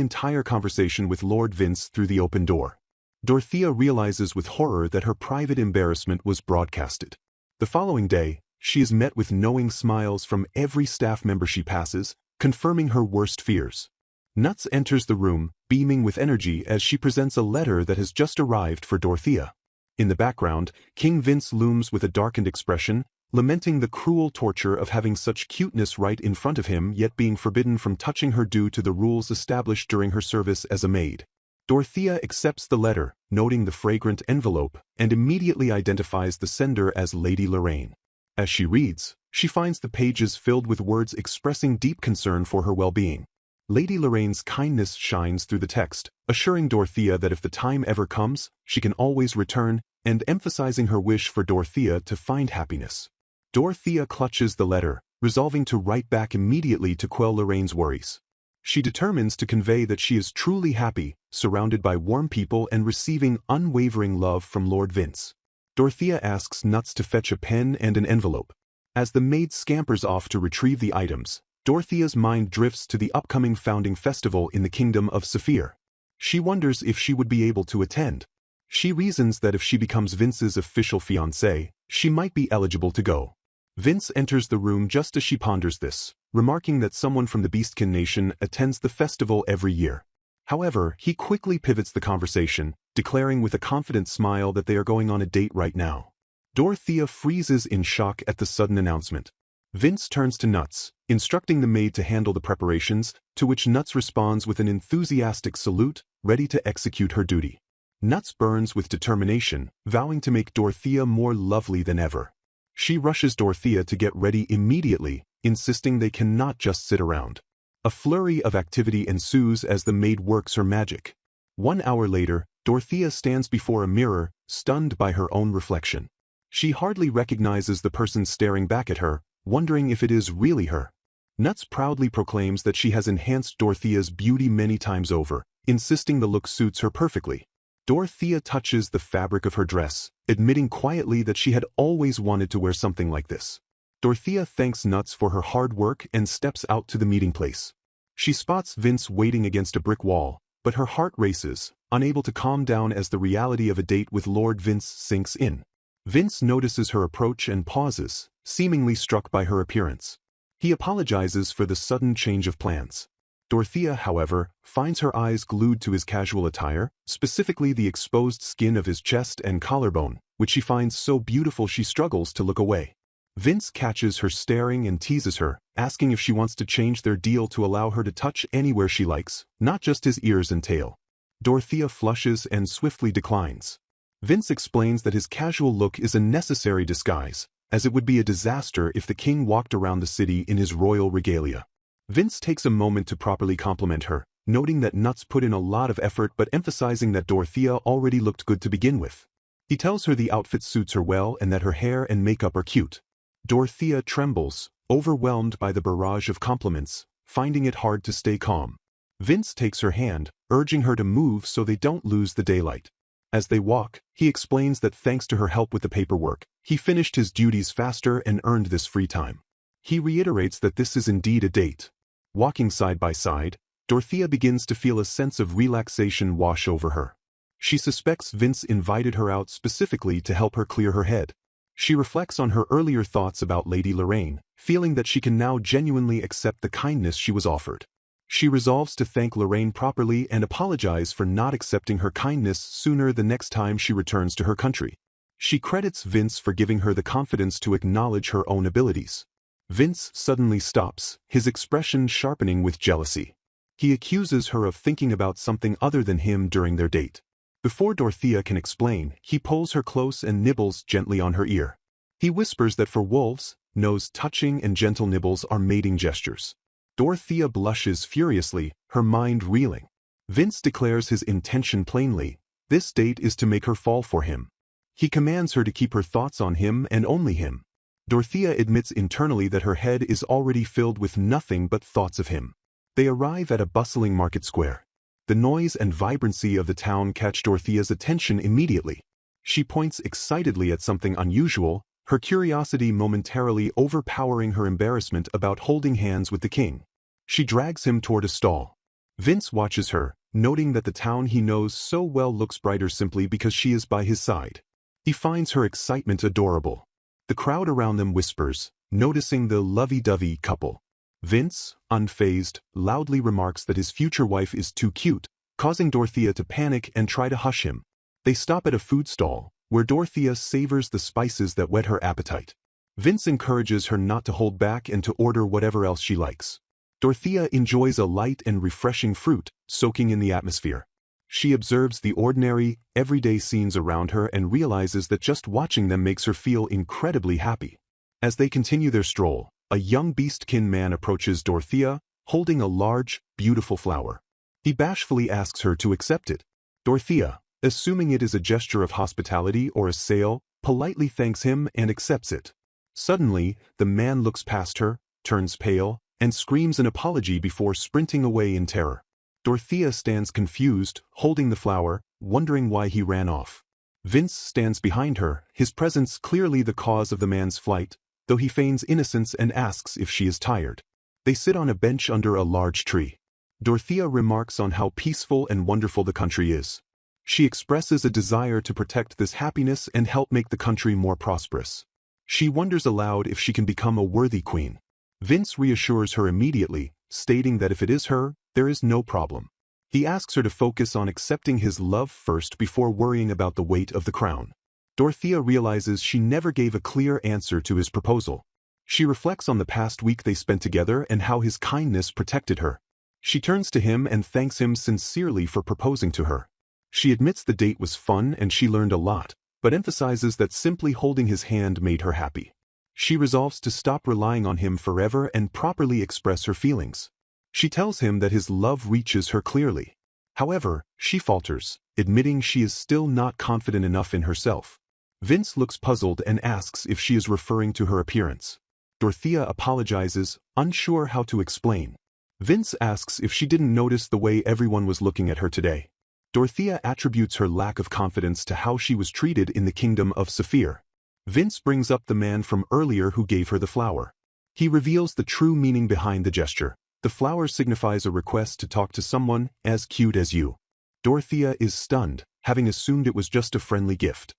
entire conversation with Lord Vince through the open door. Dorothea realizes with horror that her private embarrassment was broadcasted. The following day, she is met with knowing smiles from every staff member she passes, confirming her worst fears. Nuts enters the room, beaming with energy as she presents a letter that has just arrived for Dorothea. In the background, King Vince looms with a darkened expression, lamenting the cruel torture of having such cuteness right in front of him yet being forbidden from touching her due to the rules established during her service as a maid. Dorothea accepts the letter, noting the fragrant envelope, and immediately identifies the sender as Lady Lorraine. As she reads, she finds the pages filled with words expressing deep concern for her well-being. Lady Lorraine's kindness shines through the text, assuring Dorothea that if the time ever comes, she can always return, and emphasizing her wish for Dorothea to find happiness. Dorothea clutches the letter, resolving to write back immediately to quell Lorraine's worries. She determines to convey that she is truly happy, surrounded by warm people and receiving unwavering love from Lord Vince. Dorothea asks Nuts to fetch a pen and an envelope. As the maid scampers off to retrieve the items, Dorothea's mind drifts to the upcoming founding festival in the kingdom of Saphir. She wonders if she would be able to attend. She reasons that if she becomes Vince's official fiancée, she might be eligible to go. Vince enters the room just as she ponders this, remarking that someone from the Beastkin Nation attends the festival every year. However, he quickly pivots the conversation, declaring with a confident smile that they are going on a date right now. Dorothea freezes in shock at the sudden announcement. Vince turns to Nuts, instructing the maid to handle the preparations, to which Nuts responds with an enthusiastic salute, ready to execute her duty. Nuts burns with determination, vowing to make Dorothea more lovely than ever. She rushes Dorothea to get ready immediately, insisting they cannot just sit around. A flurry of activity ensues as the maid works her magic. 1 hour later, Dorothea stands before a mirror, stunned by her own reflection. She hardly recognizes the person staring back at her, wondering if it is really her. Nuts proudly proclaims that she has enhanced Dorothea's beauty many times over, insisting the look suits her perfectly. Dorothea touches the fabric of her dress, admitting quietly that she had always wanted to wear something like this. Dorothea thanks Nuts for her hard work and steps out to the meeting place. She spots Vince waiting against a brick wall, but her heart races, unable to calm down as the reality of a date with Lord Vince sinks in. Vince notices her approach and pauses, seemingly struck by her appearance. He apologizes for the sudden change of plans. Dorothea, however, finds her eyes glued to his casual attire, specifically the exposed skin of his chest and collarbone, which she finds so beautiful she struggles to look away. Vince catches her staring and teases her, asking if she wants to change their deal to allow her to touch anywhere she likes, not just his ears and tail. Dorothea flushes and swiftly declines. Vince explains that his casual look is a necessary disguise, as it would be a disaster if the king walked around the city in his royal regalia. Vince takes a moment to properly compliment her, noting that Nuts put in a lot of effort but emphasizing that Dorothea already looked good to begin with. He tells her the outfit suits her well and that her hair and makeup are cute. Dorothea trembles, overwhelmed by the barrage of compliments, finding it hard to stay calm. Vince takes her hand, urging her to move so they don't lose the daylight. As they walk, he explains that thanks to her help with the paperwork, he finished his duties faster and earned this free time. He reiterates that this is indeed a date. Walking side by side, Dorothea begins to feel a sense of relaxation wash over her. She suspects Vince invited her out specifically to help her clear her head. She reflects on her earlier thoughts about Lady Lorraine, feeling that she can now genuinely accept the kindness she was offered. She resolves to thank Lorraine properly and apologize for not accepting her kindness sooner the next time she returns to her country. She credits Vince for giving her the confidence to acknowledge her own abilities. Vince suddenly stops, his expression sharpening with jealousy. He accuses her of thinking about something other than him during their date. Before Dorothea can explain, he pulls her close and nibbles gently on her ear. He whispers that for wolves, nose touching and gentle nibbles are mating gestures. Dorothea blushes furiously, her mind reeling. Vince declares his intention plainly. This date is to make her fall for him. He commands her to keep her thoughts on him and only him. Dorothea admits internally that her head is already filled with nothing but thoughts of him. They arrive at a bustling market square. The noise and vibrancy of the town catch Dorothea's attention immediately. She points excitedly at something unusual, her curiosity momentarily overpowering her embarrassment about holding hands with the king. She drags him toward a stall. Vince watches her, noting that the town he knows so well looks brighter simply because she is by his side. He finds her excitement adorable. The crowd around them whispers, noticing the lovey-dovey couple. Vince, unfazed, loudly remarks that his future wife is too cute, causing Dorothea to panic and try to hush him. They stop at a food stall, where Dorothea savors the spices that whet her appetite. Vince encourages her not to hold back and to order whatever else she likes. Dorothea enjoys a light and refreshing fruit, soaking in the atmosphere. She observes the ordinary, everyday scenes around her and realizes that just watching them makes her feel incredibly happy. As they continue their stroll, a young beastkin man approaches Dorothea, holding a large, beautiful flower. He bashfully asks her to accept it. Dorothea, assuming it is a gesture of hospitality or a sale, politely thanks him and accepts it. Suddenly, the man looks past her, turns pale, and screams an apology before sprinting away in terror. Dorothea stands confused, holding the flower, wondering why he ran off. Vince stands behind her, his presence clearly the cause of the man's flight, though he feigns innocence and asks if she is tired. They sit on a bench under a large tree. Dorothea remarks on how peaceful and wonderful the country is. She expresses a desire to protect this happiness and help make the country more prosperous. She wonders aloud if she can become a worthy queen. Vince reassures her immediately, stating that if it is her, there is no problem. He asks her to focus on accepting his love first before worrying about the weight of the crown. Dorothea realizes she never gave a clear answer to his proposal. She reflects on the past week they spent together and how his kindness protected her. She turns to him and thanks him sincerely for proposing to her. She admits the date was fun and she learned a lot, but emphasizes that simply holding his hand made her happy. She resolves to stop relying on him forever and properly express her feelings. She tells him that his love reaches her clearly. However, she falters, admitting she is still not confident enough in herself. Vince looks puzzled and asks if she is referring to her appearance. Dorothea apologizes, unsure how to explain. Vince asks if she didn't notice the way everyone was looking at her today. Dorothea attributes her lack of confidence to how she was treated in the kingdom of Saphir. Vince brings up the man from earlier who gave her the flower. He reveals the true meaning behind the gesture. The flower signifies a request to talk to someone as cute as you. Dorothea is stunned, having assumed it was just a friendly gift.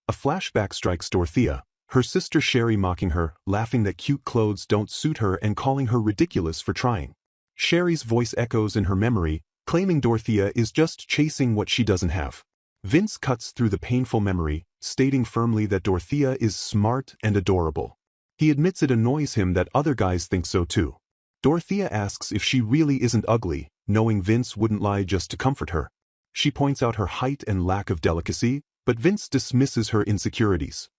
A flashback strikes Dorothea, her sister Sherry mocking her, laughing that cute clothes don't suit her and calling her ridiculous for trying. Sherry's voice echoes in her memory, claiming Dorothea is just chasing what she doesn't have. Vince cuts through the painful memory, stating firmly that Dorothea is smart and adorable. He admits it annoys him that other guys think so too. Dorothea asks if she really isn't ugly, knowing Vince wouldn't lie just to comfort her. She points out her height and lack of delicacy, but Vince dismisses her insecurities.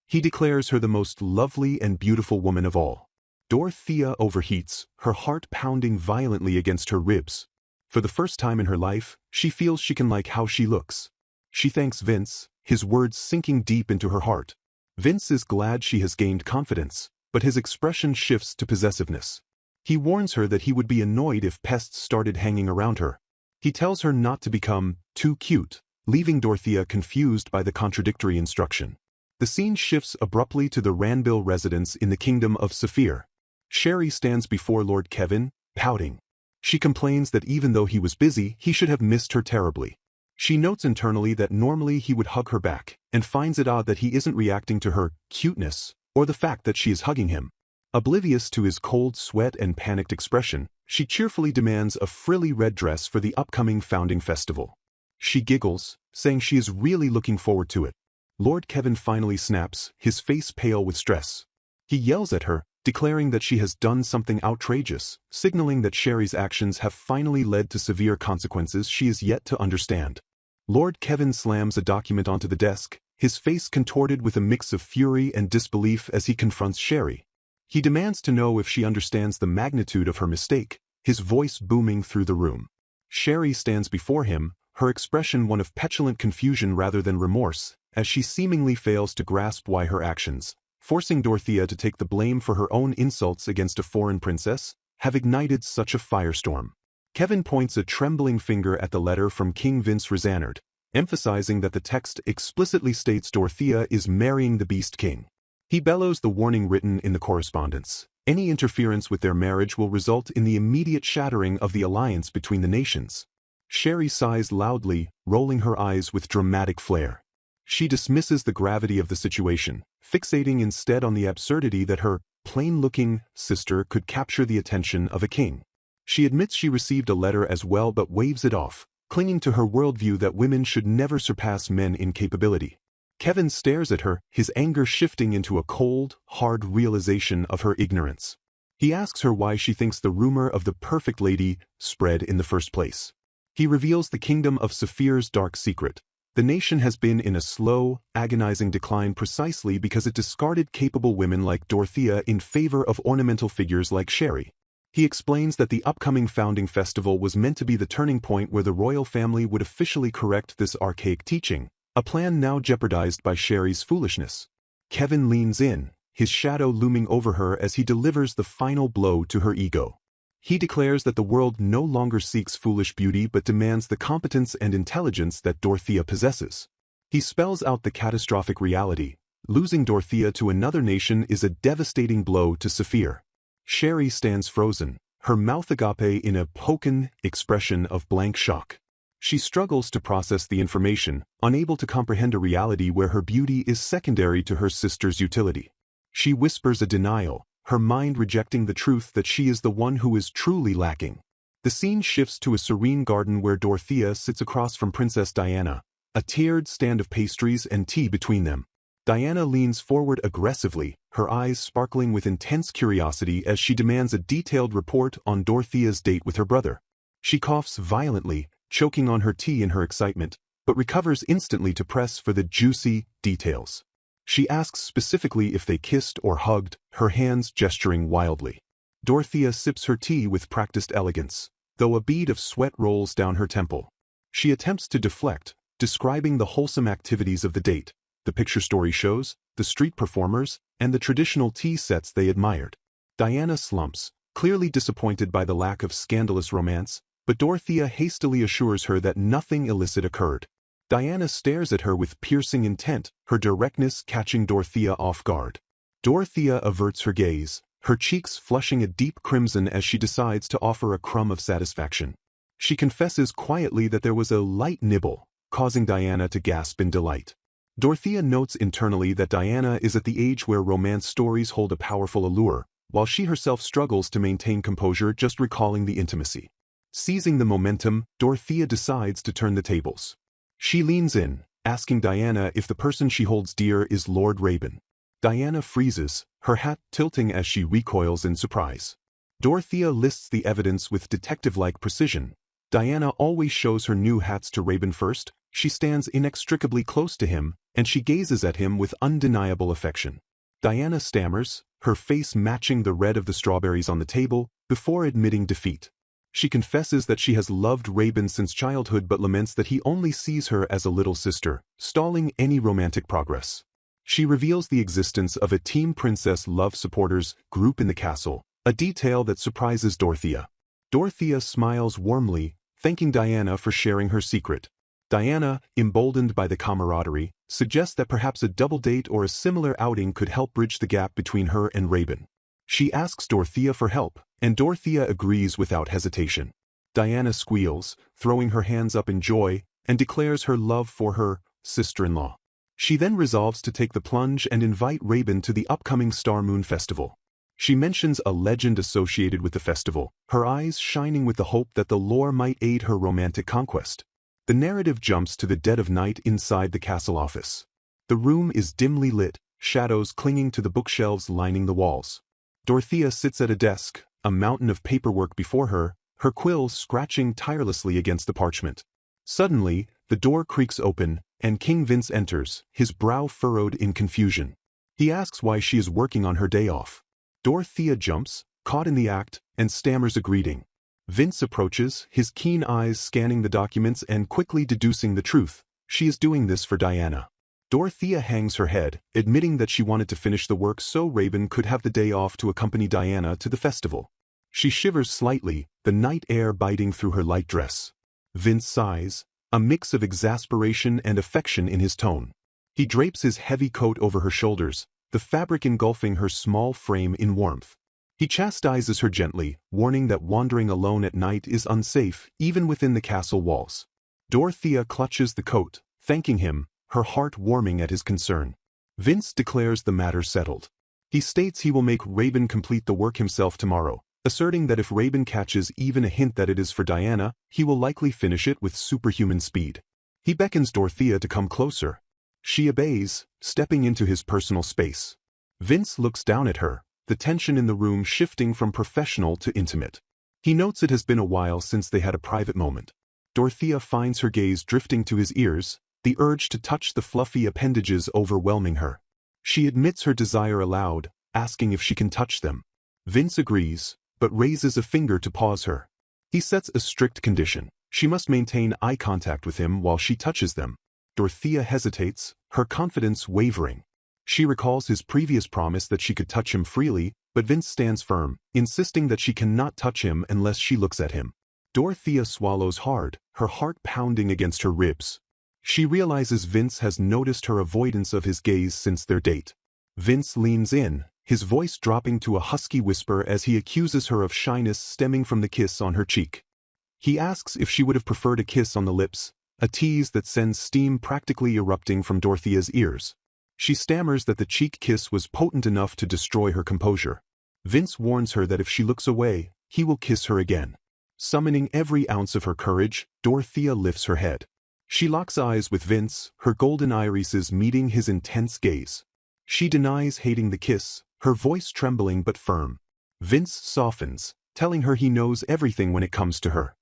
He declares her the most lovely and beautiful woman of all. Dorothea overheats, her heart pounding violently against her ribs. For the first time in her life, she feels she can like how she looks. She thanks Vince, his words sinking deep into her heart. Vince is glad she has gained confidence, but his expression shifts to possessiveness. He warns her that he would be annoyed if pests started hanging around her. He tells her not to become too cute, leaving Dorothea confused by the contradictory instruction. The scene shifts abruptly to the Ranville residence in the kingdom of Saphir. Sherry stands before Lord Kevin, pouting. She complains that even though he was busy, he should have missed her terribly. She notes internally that normally he would hug her back, and finds it odd that he isn't reacting to her cuteness or the fact that she is hugging him. Oblivious to his cold sweat and panicked expression, she cheerfully demands a frilly red dress for the upcoming founding festival. She giggles, saying she is really looking forward to it. Lord Kevin finally snaps, his face pale with stress. He yells at her, declaring that she has done something outrageous, signaling that Sherry's actions have finally led to severe consequences she is yet to understand. Lord Kevin slams a document onto the desk, his face contorted with a mix of fury and disbelief as he confronts Sherry. He demands to know if she understands the magnitude of her mistake, his voice booming through the room. Sherry stands before him, her expression one of petulant confusion rather than remorse, as she seemingly fails to grasp why her actions, forcing Dorothea to take the blame for her own insults against a foreign princess, have ignited such a firestorm. Kevin points a trembling finger at the letter from King Vince Rezanard, emphasizing that the text explicitly states Dorothea is marrying the Beast King. He bellows the warning written in the correspondence. Any interference with their marriage will result in the immediate shattering of the alliance between the nations. Sherry sighs loudly, rolling her eyes with dramatic flair. She dismisses the gravity of the situation, fixating instead on the absurdity that her plain-looking sister could capture the attention of a king. She admits she received a letter as well but waves it off, clinging to her worldview that women should never surpass men in capability. Kevin stares at her, his anger shifting into a cold, hard realization of her ignorance. He asks her why she thinks the rumor of the perfect lady spread in the first place. He reveals the kingdom of Saphir's dark secret. The nation has been in a slow, agonizing decline precisely because it discarded capable women like Dorothea in favor of ornamental figures like Sherry. He explains that the upcoming founding festival was meant to be the turning point where the royal family would officially correct this archaic teaching, a plan now jeopardized by Sherry's foolishness. Kevin leans in, his shadow looming over her as he delivers the final blow to her ego. He declares that the world no longer seeks foolish beauty but demands the competence and intelligence that Dorothea possesses. He spells out the catastrophic reality. Losing Dorothea to another nation is a devastating blow to Saphir. Sherry stands frozen, her mouth agape in a poken expression of blank shock. She struggles to process the information, unable to comprehend a reality where her beauty is secondary to her sister's utility. She whispers a denial, her mind rejecting the truth that she is the one who is truly lacking. The scene shifts to a serene garden where Dorothea sits across from Princess Diana, a tiered stand of pastries and tea between them. Diana leans forward aggressively, her eyes sparkling with intense curiosity as she demands a detailed report on Dorothea's date with her brother. She coughs violently, choking on her tea in her excitement, but recovers instantly to press for the juicy details. She asks specifically if they kissed or hugged, her hands gesturing wildly. Dorothea sips her tea with practiced elegance, though a bead of sweat rolls down her temple. She attempts to deflect, describing the wholesome activities of the date, the picture story shows, the street performers, and the traditional tea sets they admired. Diana slumps, clearly disappointed by the lack of scandalous romance, but Dorothea hastily assures her that nothing illicit occurred. Diana stares at her with piercing intent, her directness catching Dorothea off guard. Dorothea averts her gaze, her cheeks flushing a deep crimson as she decides to offer a crumb of satisfaction. She confesses quietly that there was a light nibble, causing Diana to gasp in delight. Dorothea notes internally that Diana is at the age where romance stories hold a powerful allure, while she herself struggles to maintain composure just recalling the intimacy. Seizing the momentum, Dorothea decides to turn the tables. She leans in, asking Diana if the person she holds dear is Lord Raben. Diana freezes, her hat tilting as she recoils in surprise. Dorothea lists the evidence with detective-like precision. Diana always shows her new hats to Raben first, she stands inextricably close to him, and she gazes at him with undeniable affection. Diana stammers, her face matching the red of the strawberries on the table, before admitting defeat. She confesses that she has loved Raben since childhood but laments that he only sees her as a little sister, stalling any romantic progress. She reveals the existence of a Team Princess Love supporters group in the castle, a detail that surprises Dorothea. Dorothea smiles warmly, thanking Diana for sharing her secret. Diana, emboldened by the camaraderie, suggests that perhaps a double date or a similar outing could help bridge the gap between her and Raben. She asks Dorothea for help, and Dorothea agrees without hesitation. Diana squeals, throwing her hands up in joy, and declares her love for her sister-in-law. She then resolves to take the plunge and invite Raven to the upcoming Star Moon Festival. She mentions a legend associated with the festival, her eyes shining with the hope that the lore might aid her romantic conquest. The narrative jumps to the dead of night inside the castle office. The room is dimly lit, shadows clinging to the bookshelves lining the walls. Dorothea sits at a desk, a mountain of paperwork before her, her quill scratching tirelessly against the parchment. Suddenly, the door creaks open, and King Vince enters, his brow furrowed in confusion. He asks why she is working on her day off. Dorothea jumps, caught in the act, and stammers a greeting. Vince approaches, his keen eyes scanning the documents and quickly deducing the truth. She is doing this for Diana. Dorothea hangs her head, admitting that she wanted to finish the work so Raven could have the day off to accompany Diana to the festival. She shivers slightly, the night air biting through her light dress. Vince sighs, a mix of exasperation and affection in his tone. He drapes his heavy coat over her shoulders, the fabric engulfing her small frame in warmth. He chastises her gently, warning that wandering alone at night is unsafe, even within the castle walls. Dorothea clutches the coat, thanking him, her heart warming at his concern. Vince declares the matter settled. He states he will make Raven complete the work himself tomorrow, asserting that if Raven catches even a hint that it is for Diana, he will likely finish it with superhuman speed. He beckons Dorothea to come closer. She obeys, stepping into his personal space. Vince looks down at her, the tension in the room shifting from professional to intimate. He notes it has been a while since they had a private moment. Dorothea finds her gaze drifting to his ears, the urge to touch the fluffy appendages overwhelming her. She admits her desire aloud, asking if she can touch them. Vince agrees, but raises a finger to pause her. He sets a strict condition. She must maintain eye contact with him while she touches them. Dorothea hesitates, her confidence wavering. She recalls his previous promise that she could touch him freely, but Vince stands firm, insisting that she cannot touch him unless she looks at him. Dorothea swallows hard, her heart pounding against her ribs. She realizes Vince has noticed her avoidance of his gaze since their date. Vince leans in, his voice dropping to a husky whisper as he accuses her of shyness stemming from the kiss on her cheek. He asks if she would have preferred a kiss on the lips, a tease that sends steam practically erupting from Dorothea's ears. She stammers that the cheek kiss was potent enough to destroy her composure. Vince warns her that if she looks away, he will kiss her again. Summoning every ounce of her courage, Dorothea lifts her head. She locks eyes with Vince, her golden irises meeting his intense gaze. She denies hating the kiss, her voice trembling but firm. Vince softens, telling her he knows everything when it comes to her.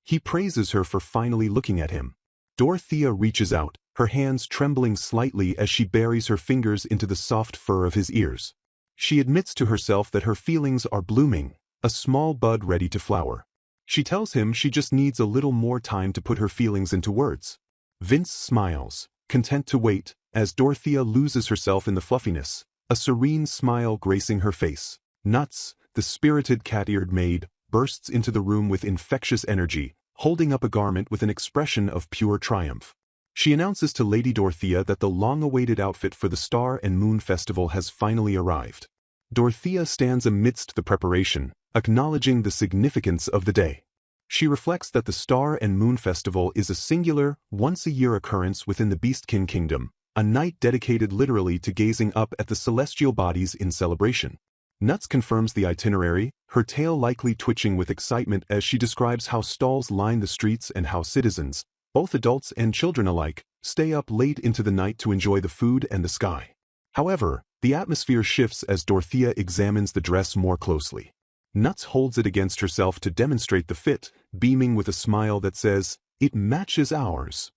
He praises her for finally looking at him. Dorothea reaches out, her hands trembling slightly as she buries her fingers into the soft fur of his ears. She admits to herself that her feelings are blooming, a small bud ready to flower. She tells him she just needs a little more time to put her feelings into words. Vince smiles, content to wait, as Dorothea loses herself in the fluffiness, a serene smile gracing her face. Nuts, the spirited cat-eared maid, bursts into the room with infectious energy, holding up a garment with an expression of pure triumph. She announces to Lady Dorothea that the long-awaited outfit for the Star and Moon Festival has finally arrived. Dorothea stands amidst the preparation, acknowledging the significance of the day. She reflects that the Star and Moon Festival is a singular, once-a-year occurrence within the Beastkin Kingdom, a night dedicated literally to gazing up at the celestial bodies in celebration. Nuts confirms the itinerary, her tail likely twitching with excitement as she describes how stalls line the streets and how citizens, both adults and children alike, stay up late into the night to enjoy the food and the sky. However, the atmosphere shifts as Dorothea examines the dress more closely. Nuts holds it against herself to demonstrate the fit, beaming with a smile that says, "It matches ours."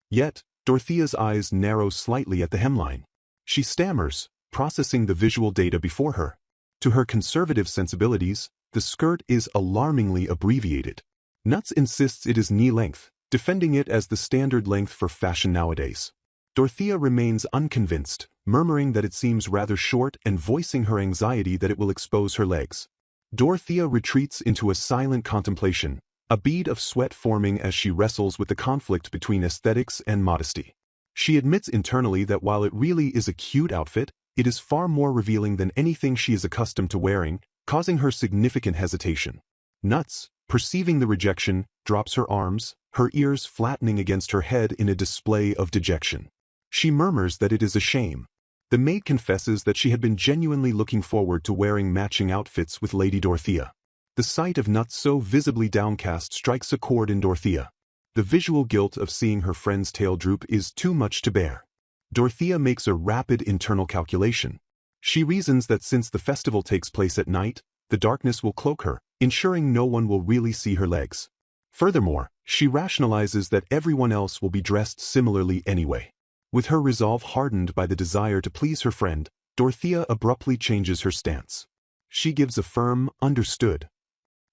Yet, Dorothea's eyes narrow slightly at the hemline. She stammers, processing the visual data before her. To her conservative sensibilities, the skirt is alarmingly abbreviated. Nuts insists it is knee-length, defending it as the standard length for fashion nowadays. Dorothea remains unconvinced, murmuring that it seems rather short and voicing her anxiety that it will expose her legs. Dorothea retreats into a silent contemplation, a bead of sweat forming as she wrestles with the conflict between aesthetics and modesty. She admits internally that while it really is a cute outfit, it is far more revealing than anything she is accustomed to wearing, causing her significant hesitation. Nuts, perceiving the rejection, drops her arms, her ears flattening against her head in a display of dejection. She murmurs that it is a shame. The maid confesses that she had been genuinely looking forward to wearing matching outfits with Lady Dorothea. The sight of Nuts so visibly downcast strikes a chord in Dorothea. The visual guilt of seeing her friend's tail droop is too much to bear. Dorothea makes a rapid internal calculation. She reasons that since the festival takes place at night, the darkness will cloak her, ensuring no one will really see her legs. Furthermore, she rationalizes that everyone else will be dressed similarly anyway. With her resolve hardened by the desire to please her friend, Dorothea abruptly changes her stance. She gives a firm, "Understood."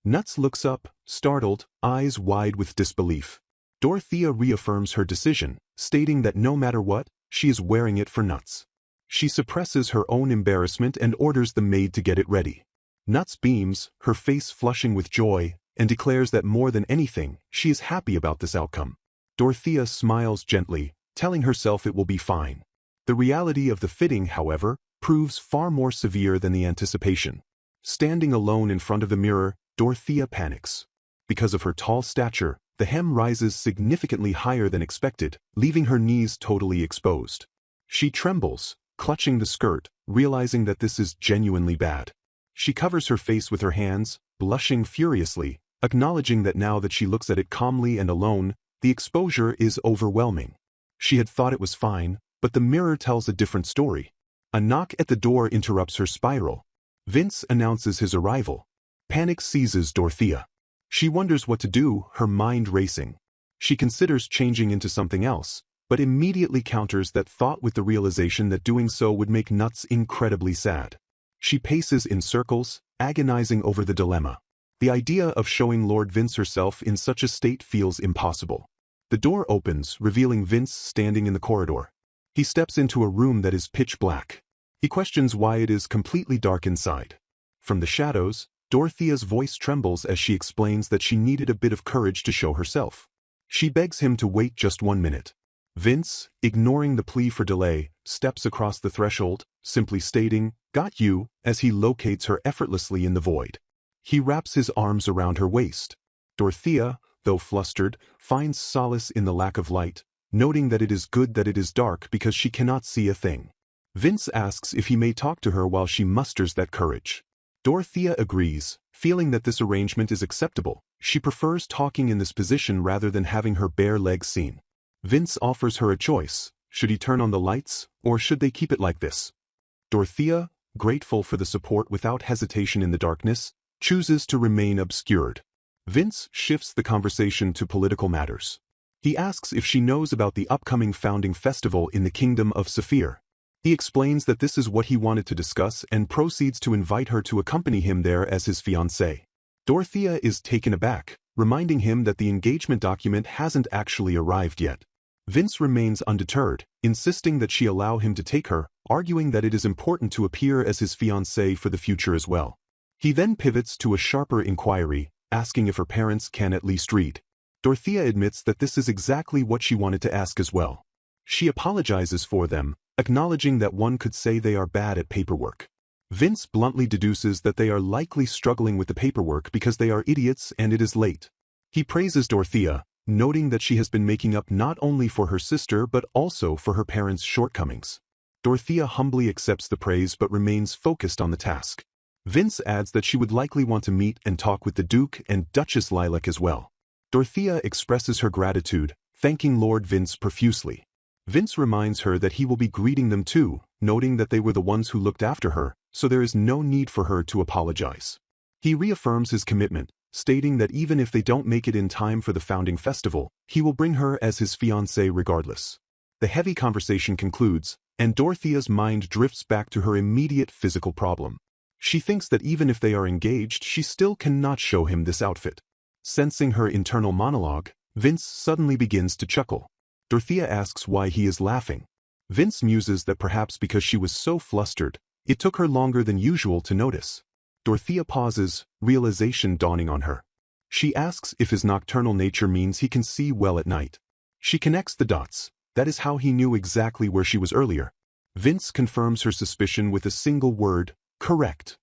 Nuts looks up, startled, eyes wide with disbelief. Dorothea reaffirms her decision, stating that no matter what, she is wearing it for Nuts. She suppresses her own embarrassment and orders the maid to get it ready. Nuts beams, her face flushing with joy, and declares that more than anything, she is happy about this outcome. Dorothea smiles gently, telling herself it will be fine. The reality of the fitting, however, proves far more severe than the anticipation. Standing alone in front of the mirror, Dorothea panics. Because of her tall stature, the hem rises significantly higher than expected, leaving her knees totally exposed. She trembles, clutching the skirt, realizing that this is genuinely bad. She covers her face with her hands, blushing furiously, acknowledging that now that she looks at it calmly and alone, the exposure is overwhelming. She had thought it was fine, but the mirror tells a different story. A knock at the door interrupts her spiral. Vince announces his arrival. Panic seizes Dorothea. She wonders what to do, her mind racing. She considers changing into something else, but immediately counters that thought with the realization that doing so would make Nuts incredibly sad. She paces in circles, agonizing over the dilemma. The idea of showing Lord Vince herself in such a state feels impossible. The door opens, revealing Vince standing in the corridor. He steps into a room that is pitch black. He questions why it is completely dark inside. From the shadows, Dorothea's voice trembles as she explains that she needed a bit of courage to show herself. She begs him to wait just 1 minute. Vince, ignoring the plea for delay, steps across the threshold, simply stating, "Got you," as he locates her effortlessly in the void. He wraps his arms around her waist. Dorothea, though flustered, finds solace in the lack of light, noting that it is good that it is dark because she cannot see a thing. Vince asks if he may talk to her while she musters that courage. Dorothea agrees, feeling that this arrangement is acceptable. She prefers talking in this position rather than having her bare legs seen. Vince offers her a choice. Should he turn on the lights, or should they keep it like this? Dorothea, grateful for the support without hesitation in the darkness, chooses to remain obscured. Vince shifts the conversation to political matters. He asks if she knows about the upcoming founding festival in the Kingdom of Saphir. He explains that this is what he wanted to discuss and proceeds to invite her to accompany him there as his fiancée. Dorothea is taken aback, reminding him that the engagement document hasn't actually arrived yet. Vince remains undeterred, insisting that she allow him to take her, arguing that it is important to appear as his fiancée for the future as well. He then pivots to a sharper inquiry, asking if her parents can at least read. Dorothea admits that this is exactly what she wanted to ask as well. She apologizes for them, acknowledging that one could say they are bad at paperwork. Vince bluntly deduces that they are likely struggling with the paperwork because they are idiots and it is late. He praises Dorothea, noting that she has been making up not only for her sister but also for her parents' shortcomings. Dorothea humbly accepts the praise but remains focused on the task. Vince adds that she would likely want to meet and talk with the Duke and Duchess Lilac as well. Dorothea expresses her gratitude, thanking Lord Vince profusely. Vince reminds her that he will be greeting them too, noting that they were the ones who looked after her, so there is no need for her to apologize. He reaffirms his commitment, stating that even if they don't make it in time for the founding festival, he will bring her as his fiancée regardless. The heavy conversation concludes, and Dorothea's mind drifts back to her immediate physical problem. She thinks that even if they are engaged, she still cannot show him this outfit. Sensing her internal monologue, Vince suddenly begins to chuckle. Dorothea asks why he is laughing. Vince muses that perhaps because she was so flustered, it took her longer than usual to notice. Dorothea pauses, realization dawning on her. She asks if his nocturnal nature means he can see well at night. She connects the dots. That is how he knew exactly where she was earlier. Vince confirms her suspicion with a single word, correct.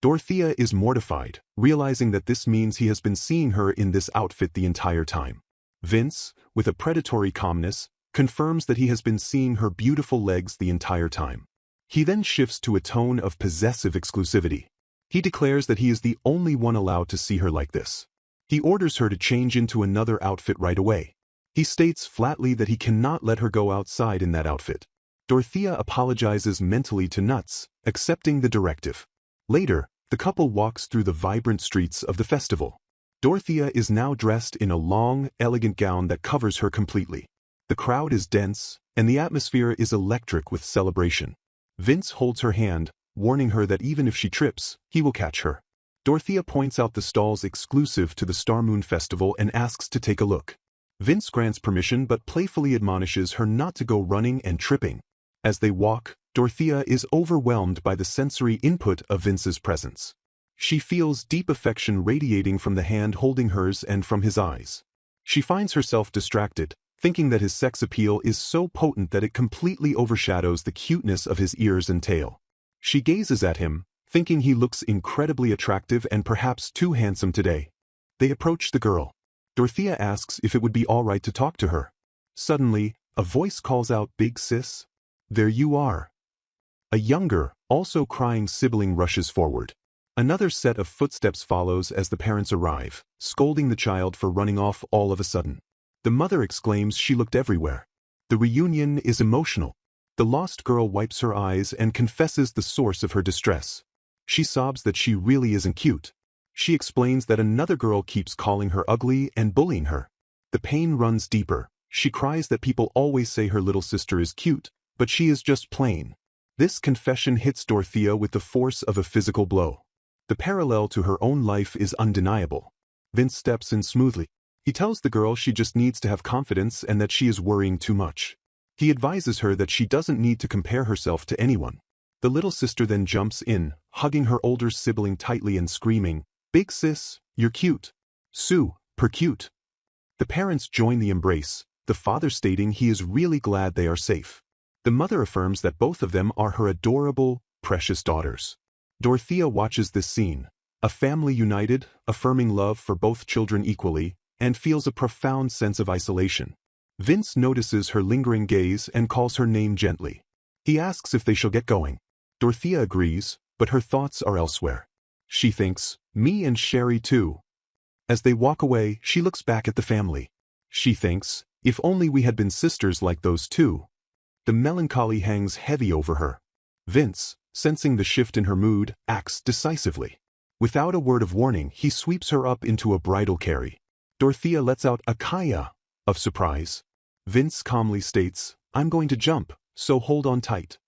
Dorothea is mortified, realizing that this means he has been seeing her in this outfit the entire time. Vince, with a predatory calmness, confirms that he has been seeing her beautiful legs the entire time. He then shifts to a tone of possessive exclusivity. He declares that he is the only one allowed to see her like this. He orders her to change into another outfit right away. He states flatly that he cannot let her go outside in that outfit. Dorothea apologizes mentally to Nuts, accepting the directive. Later, the couple walks through the vibrant streets of the festival. Dorothea is now dressed in a long, elegant gown that covers her completely. The crowd is dense, and the atmosphere is electric with celebration. Vince holds her hand, warning her that even if she trips, he will catch her. Dorothea points out the stalls exclusive to the Star Moon Festival and asks to take a look. Vince grants permission but playfully admonishes her not to go running and tripping. As they walk, Dorothea is overwhelmed by the sensory input of Vince's presence. She feels deep affection radiating from the hand holding hers and from his eyes. She finds herself distracted, thinking that his sex appeal is so potent that it completely overshadows the cuteness of his ears and tail. She gazes at him, thinking he looks incredibly attractive and perhaps too handsome today. They approach the girl. Dorothea asks if it would be all right to talk to her. Suddenly, a voice calls out, "Big sis? There you are." A younger, also crying sibling rushes forward. Another set of footsteps follows as the parents arrive, scolding the child for running off all of a sudden. The mother exclaims she looked everywhere. The reunion is emotional. The lost girl wipes her eyes and confesses the source of her distress. She sobs that she really isn't cute. She explains that another girl keeps calling her ugly and bullying her. The pain runs deeper. She cries that people always say her little sister is cute, but she is just plain. This confession hits Dorothea with the force of a physical blow. The parallel to her own life is undeniable. Vince steps in smoothly. He tells the girl she just needs to have confidence and that she is worrying too much. He advises her that she doesn't need to compare herself to anyone. The little sister then jumps in, hugging her older sibling tightly and screaming, "Big sis, you're cute. Super cute." The parents join the embrace, the father stating he is really glad they are safe. The mother affirms that both of them are her adorable, precious daughters. Dorothea watches this scene, a family united, affirming love for both children equally, and feels a profound sense of isolation. Vince notices her lingering gaze and calls her name gently. He asks if they shall get going. Dorothea agrees, but her thoughts are elsewhere. She thinks, "Me and Sherry too." As they walk away, she looks back at the family. She thinks, "If only we had been sisters like those two." The melancholy hangs heavy over her. Vince, sensing the shift in her mood, acts decisively. Without a word of warning, he sweeps her up into a bridal carry. Dorothea lets out a "Kaya" of surprise. Vince calmly states, "I'm going to jump, so hold on tight."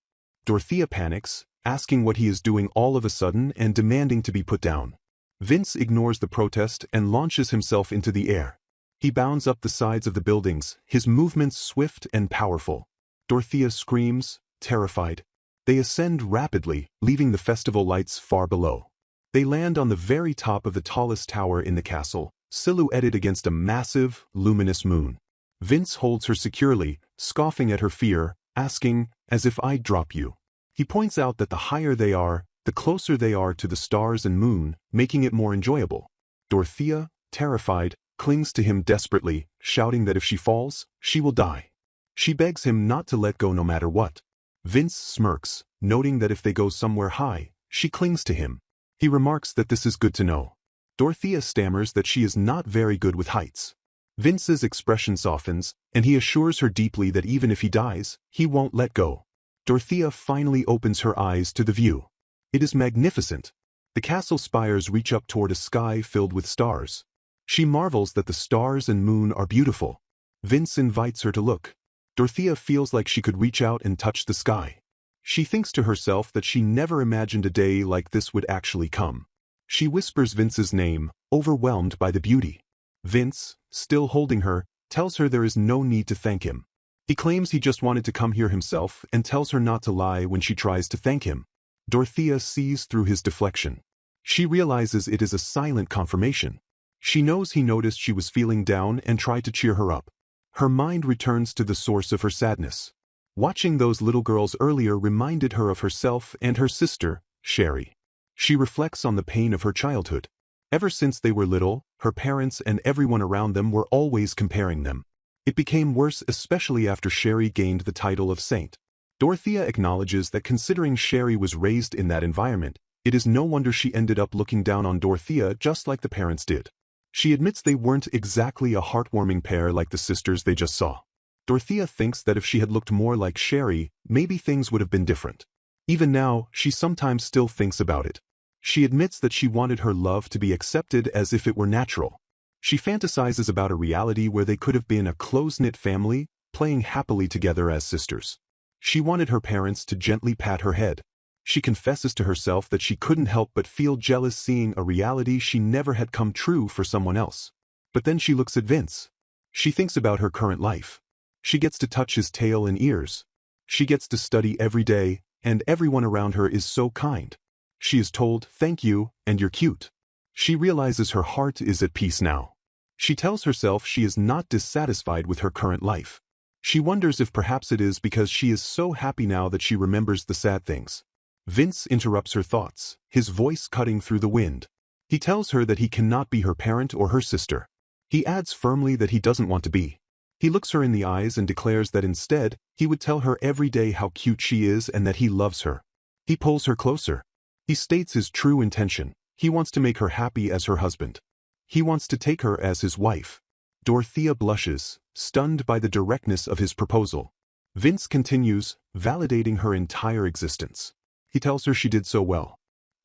Dorothea panics, asking what he is doing all of a sudden and demanding to be put down. Vince ignores the protest and launches himself into the air. He bounds up the sides of the buildings, his movements swift and powerful. Dorothea screams, terrified. They ascend rapidly, leaving the festival lights far below. They land on the very top of the tallest tower in the castle, silhouetted against a massive, luminous moon. Vince holds her securely, scoffing at her fear, asking, "As if I'd drop you." He points out that the higher they are, the closer they are to the stars and moon, making it more enjoyable. Dorothea, terrified, clings to him desperately, shouting that if she falls, she will die. She begs him not to let go no matter what. Vince smirks, noting that if they go somewhere high, she clings to him. He remarks that this is good to know. Dorothea stammers that she is not very good with heights. Vince's expression softens, and he assures her deeply that even if he dies, he won't let go. Dorothea finally opens her eyes to the view. It is magnificent. The castle spires reach up toward a sky filled with stars. She marvels that the stars and moon are beautiful. Vince invites her to look. Dorothea feels like she could reach out and touch the sky. She thinks to herself that she never imagined a day like this would actually come. She whispers Vince's name, overwhelmed by the beauty. Vince, still holding her, tells her there is no need to thank him. He claims he just wanted to come here himself and tells her not to lie when she tries to thank him. Dorothea sees through his deflection. She realizes it is a silent confirmation. She knows he noticed she was feeling down and tried to cheer her up. Her mind returns to the source of her sadness. Watching those little girls earlier reminded her of herself and her sister, Sherry. She reflects on the pain of her childhood. Ever since they were little, her parents and everyone around them were always comparing them. It became worse, especially after Sherry gained the title of saint. Dorothea acknowledges that considering Sherry was raised in that environment, it is no wonder she ended up looking down on Dorothea just like the parents did. She admits they weren't exactly a heartwarming pair like the sisters they just saw. Dorothea thinks that if she had looked more like Sherry, maybe things would have been different. Even now, she sometimes still thinks about it. She admits that she wanted her love to be accepted as if it were natural. She fantasizes about a reality where they could have been a close-knit family, playing happily together as sisters. She wanted her parents to gently pat her head. She confesses to herself that she couldn't help but feel jealous seeing a reality she never had come true for someone else. But then she looks at Vince. She thinks about her current life. She gets to touch his tail and ears. She gets to study every day, and everyone around her is so kind. She is told, "Thank you, and you're cute." She realizes her heart is at peace now. She tells herself she is not dissatisfied with her current life. She wonders if perhaps it is because she is so happy now that she remembers the sad things. Vince interrupts her thoughts, his voice cutting through the wind. He tells her that he cannot be her parent or her sister. He adds firmly that he doesn't want to be. He looks her in the eyes and declares that instead, he would tell her every day how cute she is and that he loves her. He pulls her closer. He states his true intention. He wants to make her happy as her husband. He wants to take her as his wife. Dorothea blushes, stunned by the directness of his proposal. Vince continues, validating her entire existence. He tells her she did so well.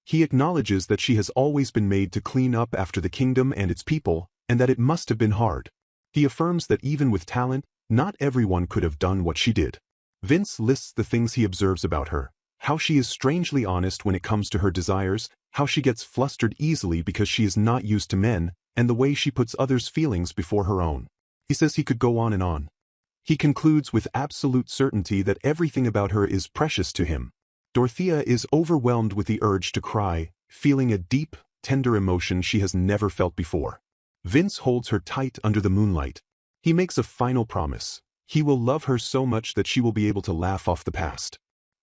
He acknowledges that she has always been made to clean up after the kingdom and its people, and that it must have been hard. He affirms that even with talent, not everyone could have done what she did. Vince lists the things he observes about her. How she is strangely honest when it comes to her desires, how she gets flustered easily because she is not used to men, and the way she puts others' feelings before her own. He says he could go on and on. He concludes with absolute certainty that everything about her is precious to him. Dorothea is overwhelmed with the urge to cry, feeling a deep, tender emotion she has never felt before. Vince holds her tight under the moonlight. He makes a final promise. He will love her so much that she will be able to laugh off the past.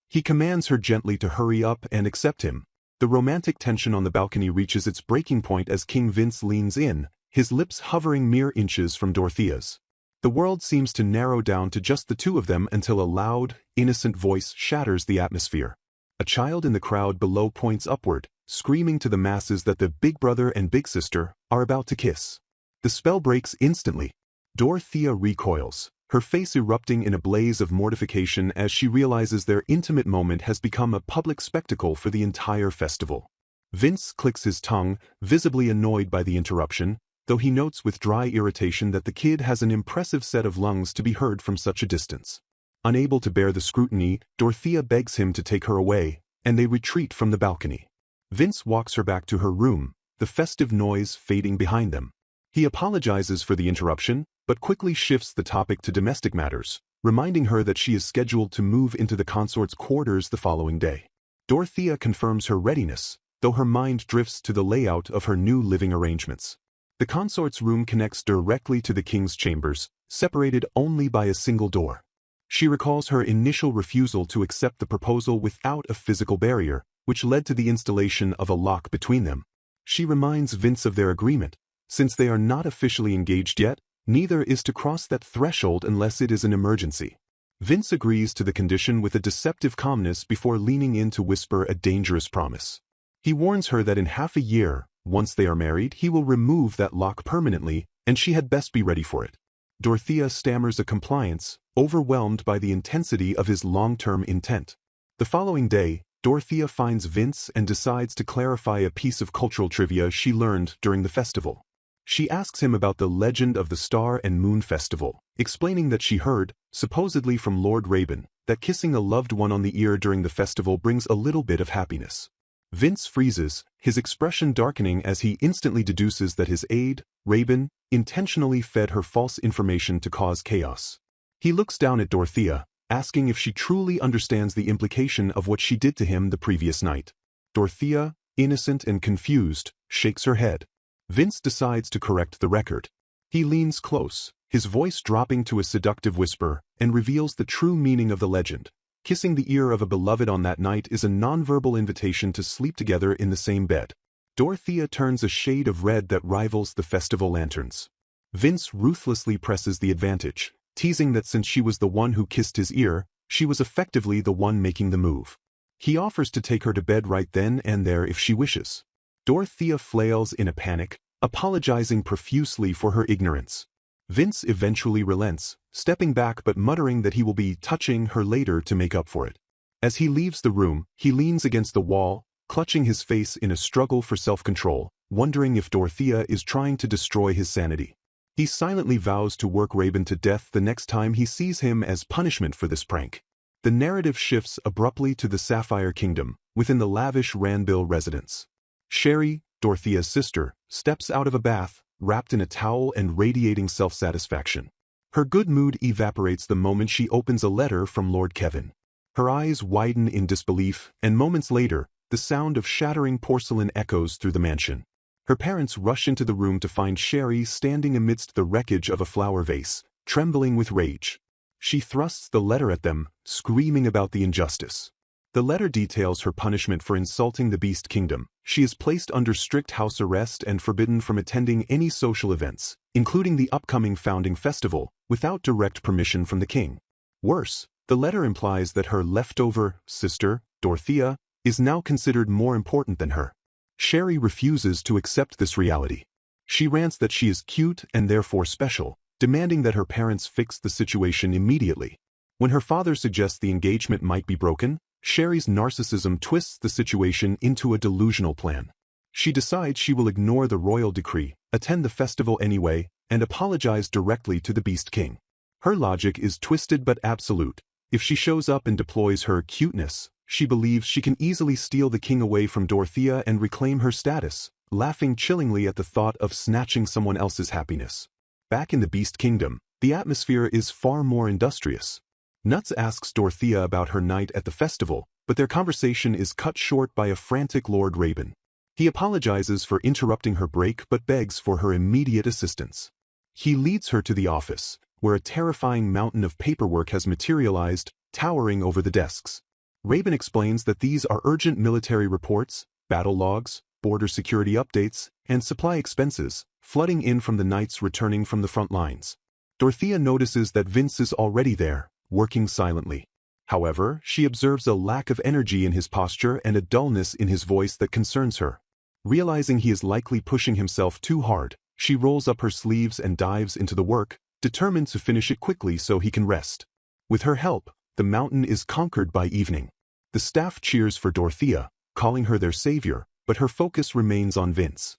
He commands her gently to hurry up and accept him. The romantic tension on the balcony reaches its breaking point as King Vince leans in, his lips hovering mere inches from Dorothea's. The world seems to narrow down to just the two of them until a loud, innocent voice shatters the atmosphere. A child in the crowd below points upward, screaming to the masses that the big brother and big sister are about to kiss. The spell breaks instantly. Dorothea recoils, her face erupting in a blaze of mortification as she realizes their intimate moment has become a public spectacle for the entire festival. Vince clicks his tongue, visibly annoyed by the interruption, though he notes with dry irritation that the kid has an impressive set of lungs to be heard from such a distance. Unable to bear the scrutiny, Dorothea begs him to take her away, and they retreat from the balcony. Vince walks her back to her room, the festive noise fading behind them. He apologizes for the interruption, but quickly shifts the topic to domestic matters, reminding her that she is scheduled to move into the consort's quarters the following day. Dorothea confirms her readiness, though her mind drifts to the layout of her new living arrangements. The consort's room connects directly to the king's chambers, separated only by a single door. She recalls her initial refusal to accept the proposal without a physical barrier, which led to the installation of a lock between them. She reminds Vince of their agreement. Since they are not officially engaged yet, neither is to cross that threshold unless it is an emergency. Vince agrees to the condition with a deceptive calmness before leaning in to whisper a dangerous promise. He warns her that in half a year, once they are married, he will remove that lock permanently, and she had best be ready for it. Dorothea stammers a compliance, overwhelmed by the intensity of his long-term intent. The following day, Dorothea finds Vince and decides to clarify a piece of cultural trivia she learned during the festival. She asks him about the legend of the Star and Moon Festival, explaining that she heard, supposedly from Lord Raven, that kissing a loved one on the ear during the festival brings a little bit of happiness. Vince freezes, his expression darkening as he instantly deduces that his aide, Raven, intentionally fed her false information to cause chaos. He looks down at Dorothea, asking if she truly understands the implication of what she did to him the previous night. Dorothea, innocent and confused, shakes her head. Vince decides to correct the record. He leans close, his voice dropping to a seductive whisper, and reveals the true meaning of the legend. Kissing the ear of a beloved on that night is a nonverbal invitation to sleep together in the same bed. Dorothea turns a shade of red that rivals the festival lanterns. Vince ruthlessly presses the advantage, teasing that since she was the one who kissed his ear, she was effectively the one making the move. He offers to take her to bed right then and there if she wishes. Dorothea flails in a panic, apologizing profusely for her ignorance. Vince eventually relents, stepping back but muttering that he will be touching her later to make up for it. As he leaves the room, he leans against the wall, clutching his face in a struggle for self-control, wondering if Dorothea is trying to destroy his sanity. He silently vows to work Raben to death the next time he sees him as punishment for this prank. The narrative shifts abruptly to the Sapphire Kingdom, within the lavish Ranville residence. Sherry, Dorothea's sister, steps out of a bath, wrapped in a towel and radiating self-satisfaction. Her good mood evaporates the moment she opens a letter from Lord Kevin. Her eyes widen in disbelief, and moments later, the sound of shattering porcelain echoes through the mansion. Her parents rush into the room to find Sherry standing amidst the wreckage of a flower vase, trembling with rage. She thrusts the letter at them, screaming about the injustice. The letter details her punishment for insulting the Beast Kingdom. She is placed under strict house arrest and forbidden from attending any social events, including the upcoming founding festival, without direct permission from the king. Worse, the letter implies that her leftover sister, Dorothea, is now considered more important than her. Sherry refuses to accept this reality. She rants that she is cute and therefore special, demanding that her parents fix the situation immediately. When her father suggests the engagement might be broken, Sherry's narcissism twists the situation into a delusional plan. She decides she will ignore the royal decree, attend the festival anyway, and apologize directly to the Beast King. Her logic is twisted but absolute. If she shows up and deploys her cuteness, she believes she can easily steal the king away from Dorothea and reclaim her status, laughing chillingly at the thought of snatching someone else's happiness. Back in the Beast Kingdom, the atmosphere is far more industrious. Nuts asks Dorothea about her night at the festival, but their conversation is cut short by a frantic Lord Raben. He apologizes for interrupting her break but begs for her immediate assistance. He leads her to the office, where a terrifying mountain of paperwork has materialized, towering over the desks. Raben explains that these are urgent military reports, battle logs, border security updates, and supply expenses, flooding in from the knights returning from the front lines. Dorothea notices that Vince is already there, working silently. However, she observes a lack of energy in his posture and a dullness in his voice that concerns her. Realizing he is likely pushing himself too hard, she rolls up her sleeves and dives into the work, determined to finish it quickly so he can rest. With her help, the mountain is conquered by evening. The staff cheers for Dorothea, calling her their savior, but her focus remains on Vince.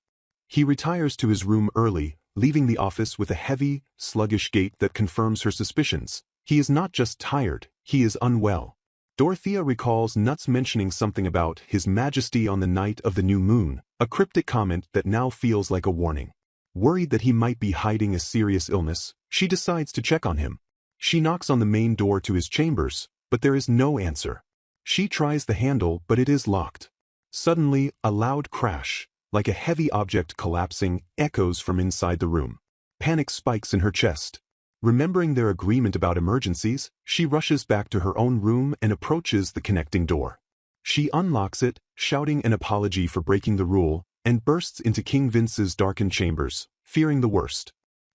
He retires to his room early, leaving the office with a heavy, sluggish gait that confirms her suspicions. He is not just tired, he is unwell. Dorothea recalls Nuts mentioning something about His Majesty on the night of the new moon, a cryptic comment that now feels like a warning. Worried that he might be hiding a serious illness, she decides to check on him. She knocks on the main door to his chambers, but there is no answer. She tries the handle, but it is locked. Suddenly, a loud crash, like a heavy object collapsing, echoes from inside the room. Panic spikes in her chest. Remembering their agreement about emergencies, she rushes back to her own room and approaches the connecting door. She unlocks it, shouting an apology for breaking the rule, and bursts into King Vince's darkened chambers, fearing the worst.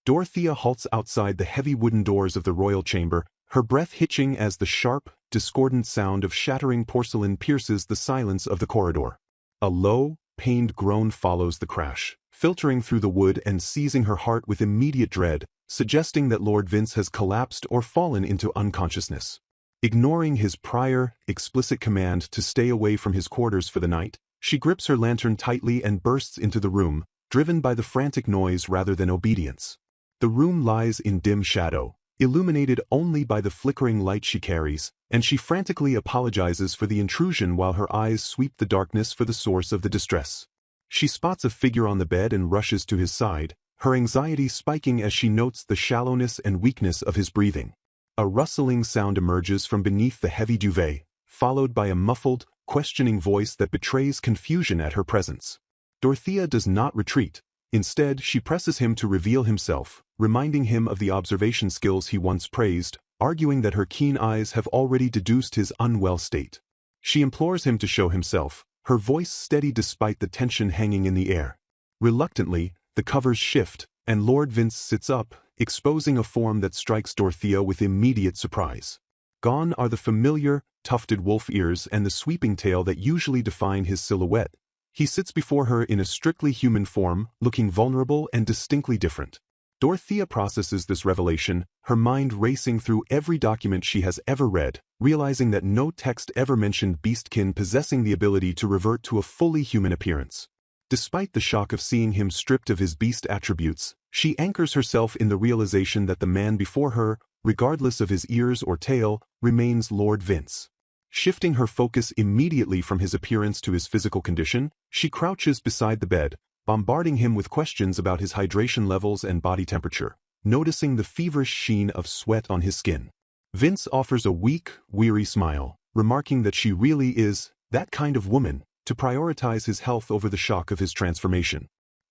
Dorothea halts outside the heavy wooden doors of the royal chamber, her breath hitching as the sharp, discordant sound of shattering porcelain pierces the silence of the corridor. A low, pained groan follows the crash, filtering through the wood and seizing her heart with immediate dread, suggesting that Lord Vince has collapsed or fallen into unconsciousness. Ignoring his prior, explicit command to stay away from his quarters for the night, she grips her lantern tightly and bursts into the room, driven by the frantic noise rather than obedience. The room lies in dim shadow, illuminated only by the flickering light she carries, and she frantically apologizes for the intrusion while her eyes sweep the darkness for the source of the distress. She spots a figure on the bed and rushes to his side, her anxiety spiking as she notes the shallowness and weakness of his breathing. A rustling sound emerges from beneath the heavy duvet, followed by a muffled, questioning voice that betrays confusion at her presence. Dorothea does not retreat. Instead, she presses him to reveal himself, reminding him of the observation skills he once praised, arguing that her keen eyes have already deduced his unwell state. She implores him to show himself, her voice steady despite the tension hanging in the air. Reluctantly, the covers shift, and Lord Vince sits up, exposing a form that strikes Dorothea with immediate surprise. Gone are the familiar, tufted wolf ears and the sweeping tail that usually define his silhouette. He sits before her in a strictly human form, looking vulnerable and distinctly different. Dorothea processes this revelation, her mind racing through every document she has ever read, realizing that no text ever mentioned beastkin possessing the ability to revert to a fully human appearance. Despite the shock of seeing him stripped of his beast attributes, she anchors herself in the realization that the man before her, regardless of his ears or tail, remains Lord Vince. Shifting her focus immediately from his appearance to his physical condition, she crouches beside the bed, bombarding him with questions about his hydration levels and body temperature, noticing the feverish sheen of sweat on his skin. Vince offers a weak, weary smile, remarking that she really is that kind of woman, to prioritize his health over the shock of his transformation.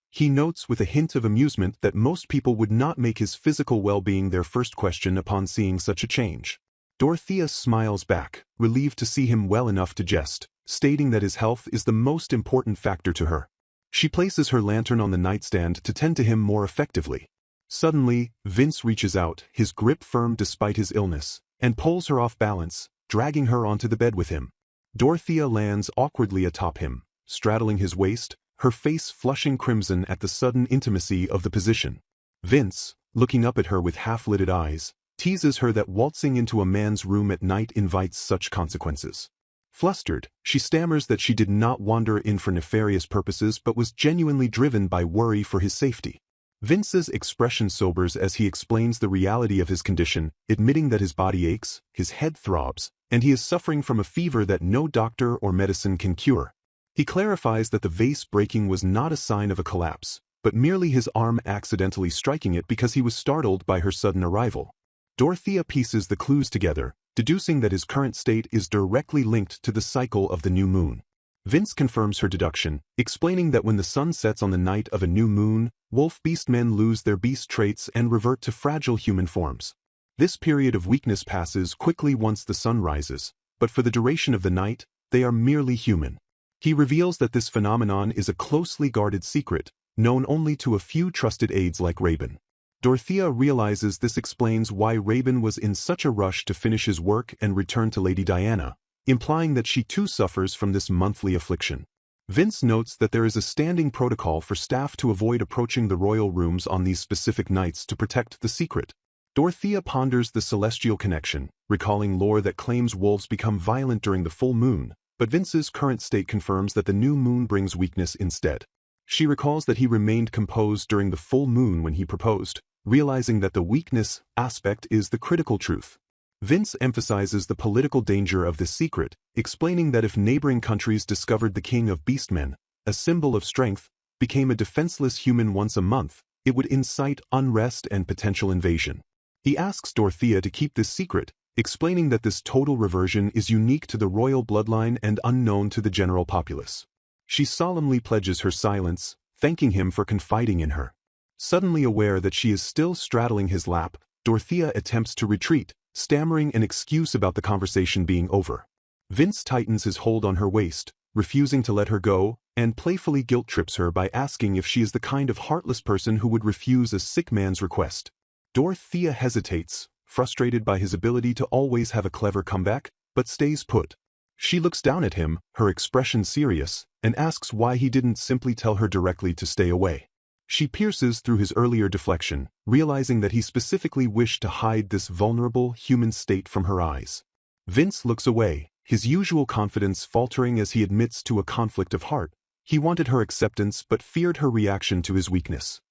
He notes with a hint of amusement that most people would not make his physical well-being their first question upon seeing such a change. Dorothea smiles back, relieved to see him well enough to jest, stating that his health is the most important factor to her. She places her lantern on the nightstand to tend to him more effectively. Suddenly, Vince reaches out, his grip firm despite his illness, and pulls her off balance, dragging her onto the bed with him. Dorothea lands awkwardly atop him, straddling his waist, her face flushing crimson at the sudden intimacy of the position. Vince, looking up at her with half-lidded eyes, teases her that waltzing into a man's room at night invites such consequences. Flustered, she stammers that she did not wander in for nefarious purposes but was genuinely driven by worry for his safety. Vince's expression sobers as he explains the reality of his condition, admitting that his body aches, his head throbs, and he is suffering from a fever that no doctor or medicine can cure. He clarifies that the vase breaking was not a sign of a collapse, but merely his arm accidentally striking it because he was startled by her sudden arrival. Dorothea pieces the clues together, deducing that his current state is directly linked to the cycle of the new moon. Vince confirms her deduction, explaining that when the sun sets on the night of a new moon, wolf-beast men lose their beast traits and revert to fragile human forms. This period of weakness passes quickly once the sun rises, but for the duration of the night, they are merely human. He reveals that this phenomenon is a closely guarded secret, known only to a few trusted aides like Raben. Dorothea realizes this explains why Raben was in such a rush to finish his work and return to Lady Diana, implying that she too suffers from this monthly affliction. Vince notes that there is a standing protocol for staff to avoid approaching the royal rooms on these specific nights to protect the secret. Dorothea ponders the celestial connection, recalling lore that claims wolves become violent during the full moon, but Vince's current state confirms that the new moon brings weakness instead. She recalls that he remained composed during the full moon when he proposed, realizing that the weakness aspect is the critical truth. Vince emphasizes the political danger of this secret, explaining that if neighboring countries discovered the king of beastmen, a symbol of strength, became a defenseless human once a month, it would incite unrest and potential invasion. He asks Dorothea to keep this secret, explaining that this total reversion is unique to the royal bloodline and unknown to the general populace. She solemnly pledges her silence, thanking him for confiding in her. Suddenly aware that she is still straddling his lap, Dorothea attempts to retreat, stammering an excuse about the conversation being over. Vince tightens his hold on her waist, refusing to let her go, and playfully guilt-trips her by asking if she is the kind of heartless person who would refuse a sick man's request. Dorothea hesitates, frustrated by his ability to always have a clever comeback, but stays put. She looks down at him, her expression serious, and asks why he didn't simply tell her directly to stay away. She pierces through his earlier deflection, realizing that he specifically wished to hide this vulnerable human state from her eyes. Vince looks away, his usual confidence faltering as he admits to a conflict of heart. He wanted her acceptance but feared her reaction to his weakness.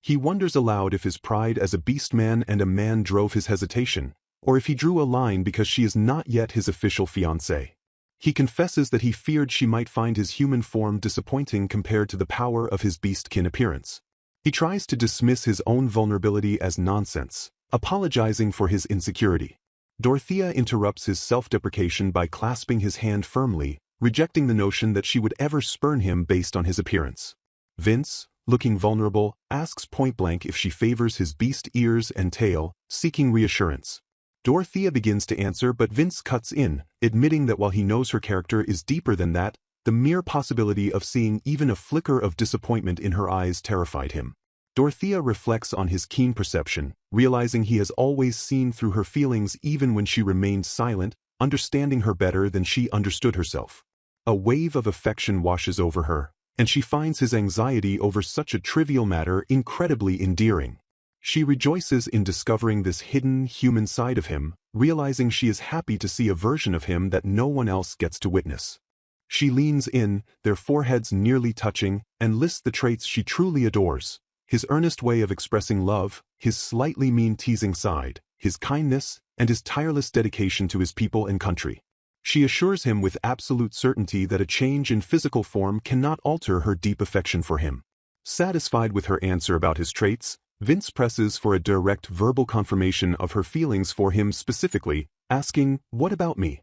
He wonders aloud if his pride as a beastman and a man drove his hesitation, or if he drew a line because she is not yet his official fiancée. He confesses that he feared she might find his human form disappointing compared to the power of his beastkin appearance. He tries to dismiss his own vulnerability as nonsense, apologizing for his insecurity. Dorothea interrupts his self-deprecation by clasping his hand firmly, rejecting the notion that she would ever spurn him based on his appearance. Vince, looking vulnerable, asks point-blank if she favors his beast ears and tail, seeking reassurance. Dorothea begins to answer but Vince cuts in, admitting that while he knows her character is deeper than that, the mere possibility of seeing even a flicker of disappointment in her eyes terrified him. Dorothea reflects on his keen perception, realizing he has always seen through her feelings even when she remained silent, understanding her better than she understood herself. A wave of affection washes over her, and she finds his anxiety over such a trivial matter incredibly endearing. She rejoices in discovering this hidden, human side of him, realizing she is happy to see a version of him that no one else gets to witness. She leans in, their foreheads nearly touching, and lists the traits she truly adores: his earnest way of expressing love, his slightly mean teasing side, his kindness, and his tireless dedication to his people and country. She assures him with absolute certainty that a change in physical form cannot alter her deep affection for him. Satisfied with her answer about his traits, Vince presses for a direct verbal confirmation of her feelings for him, specifically asking, "What about me?"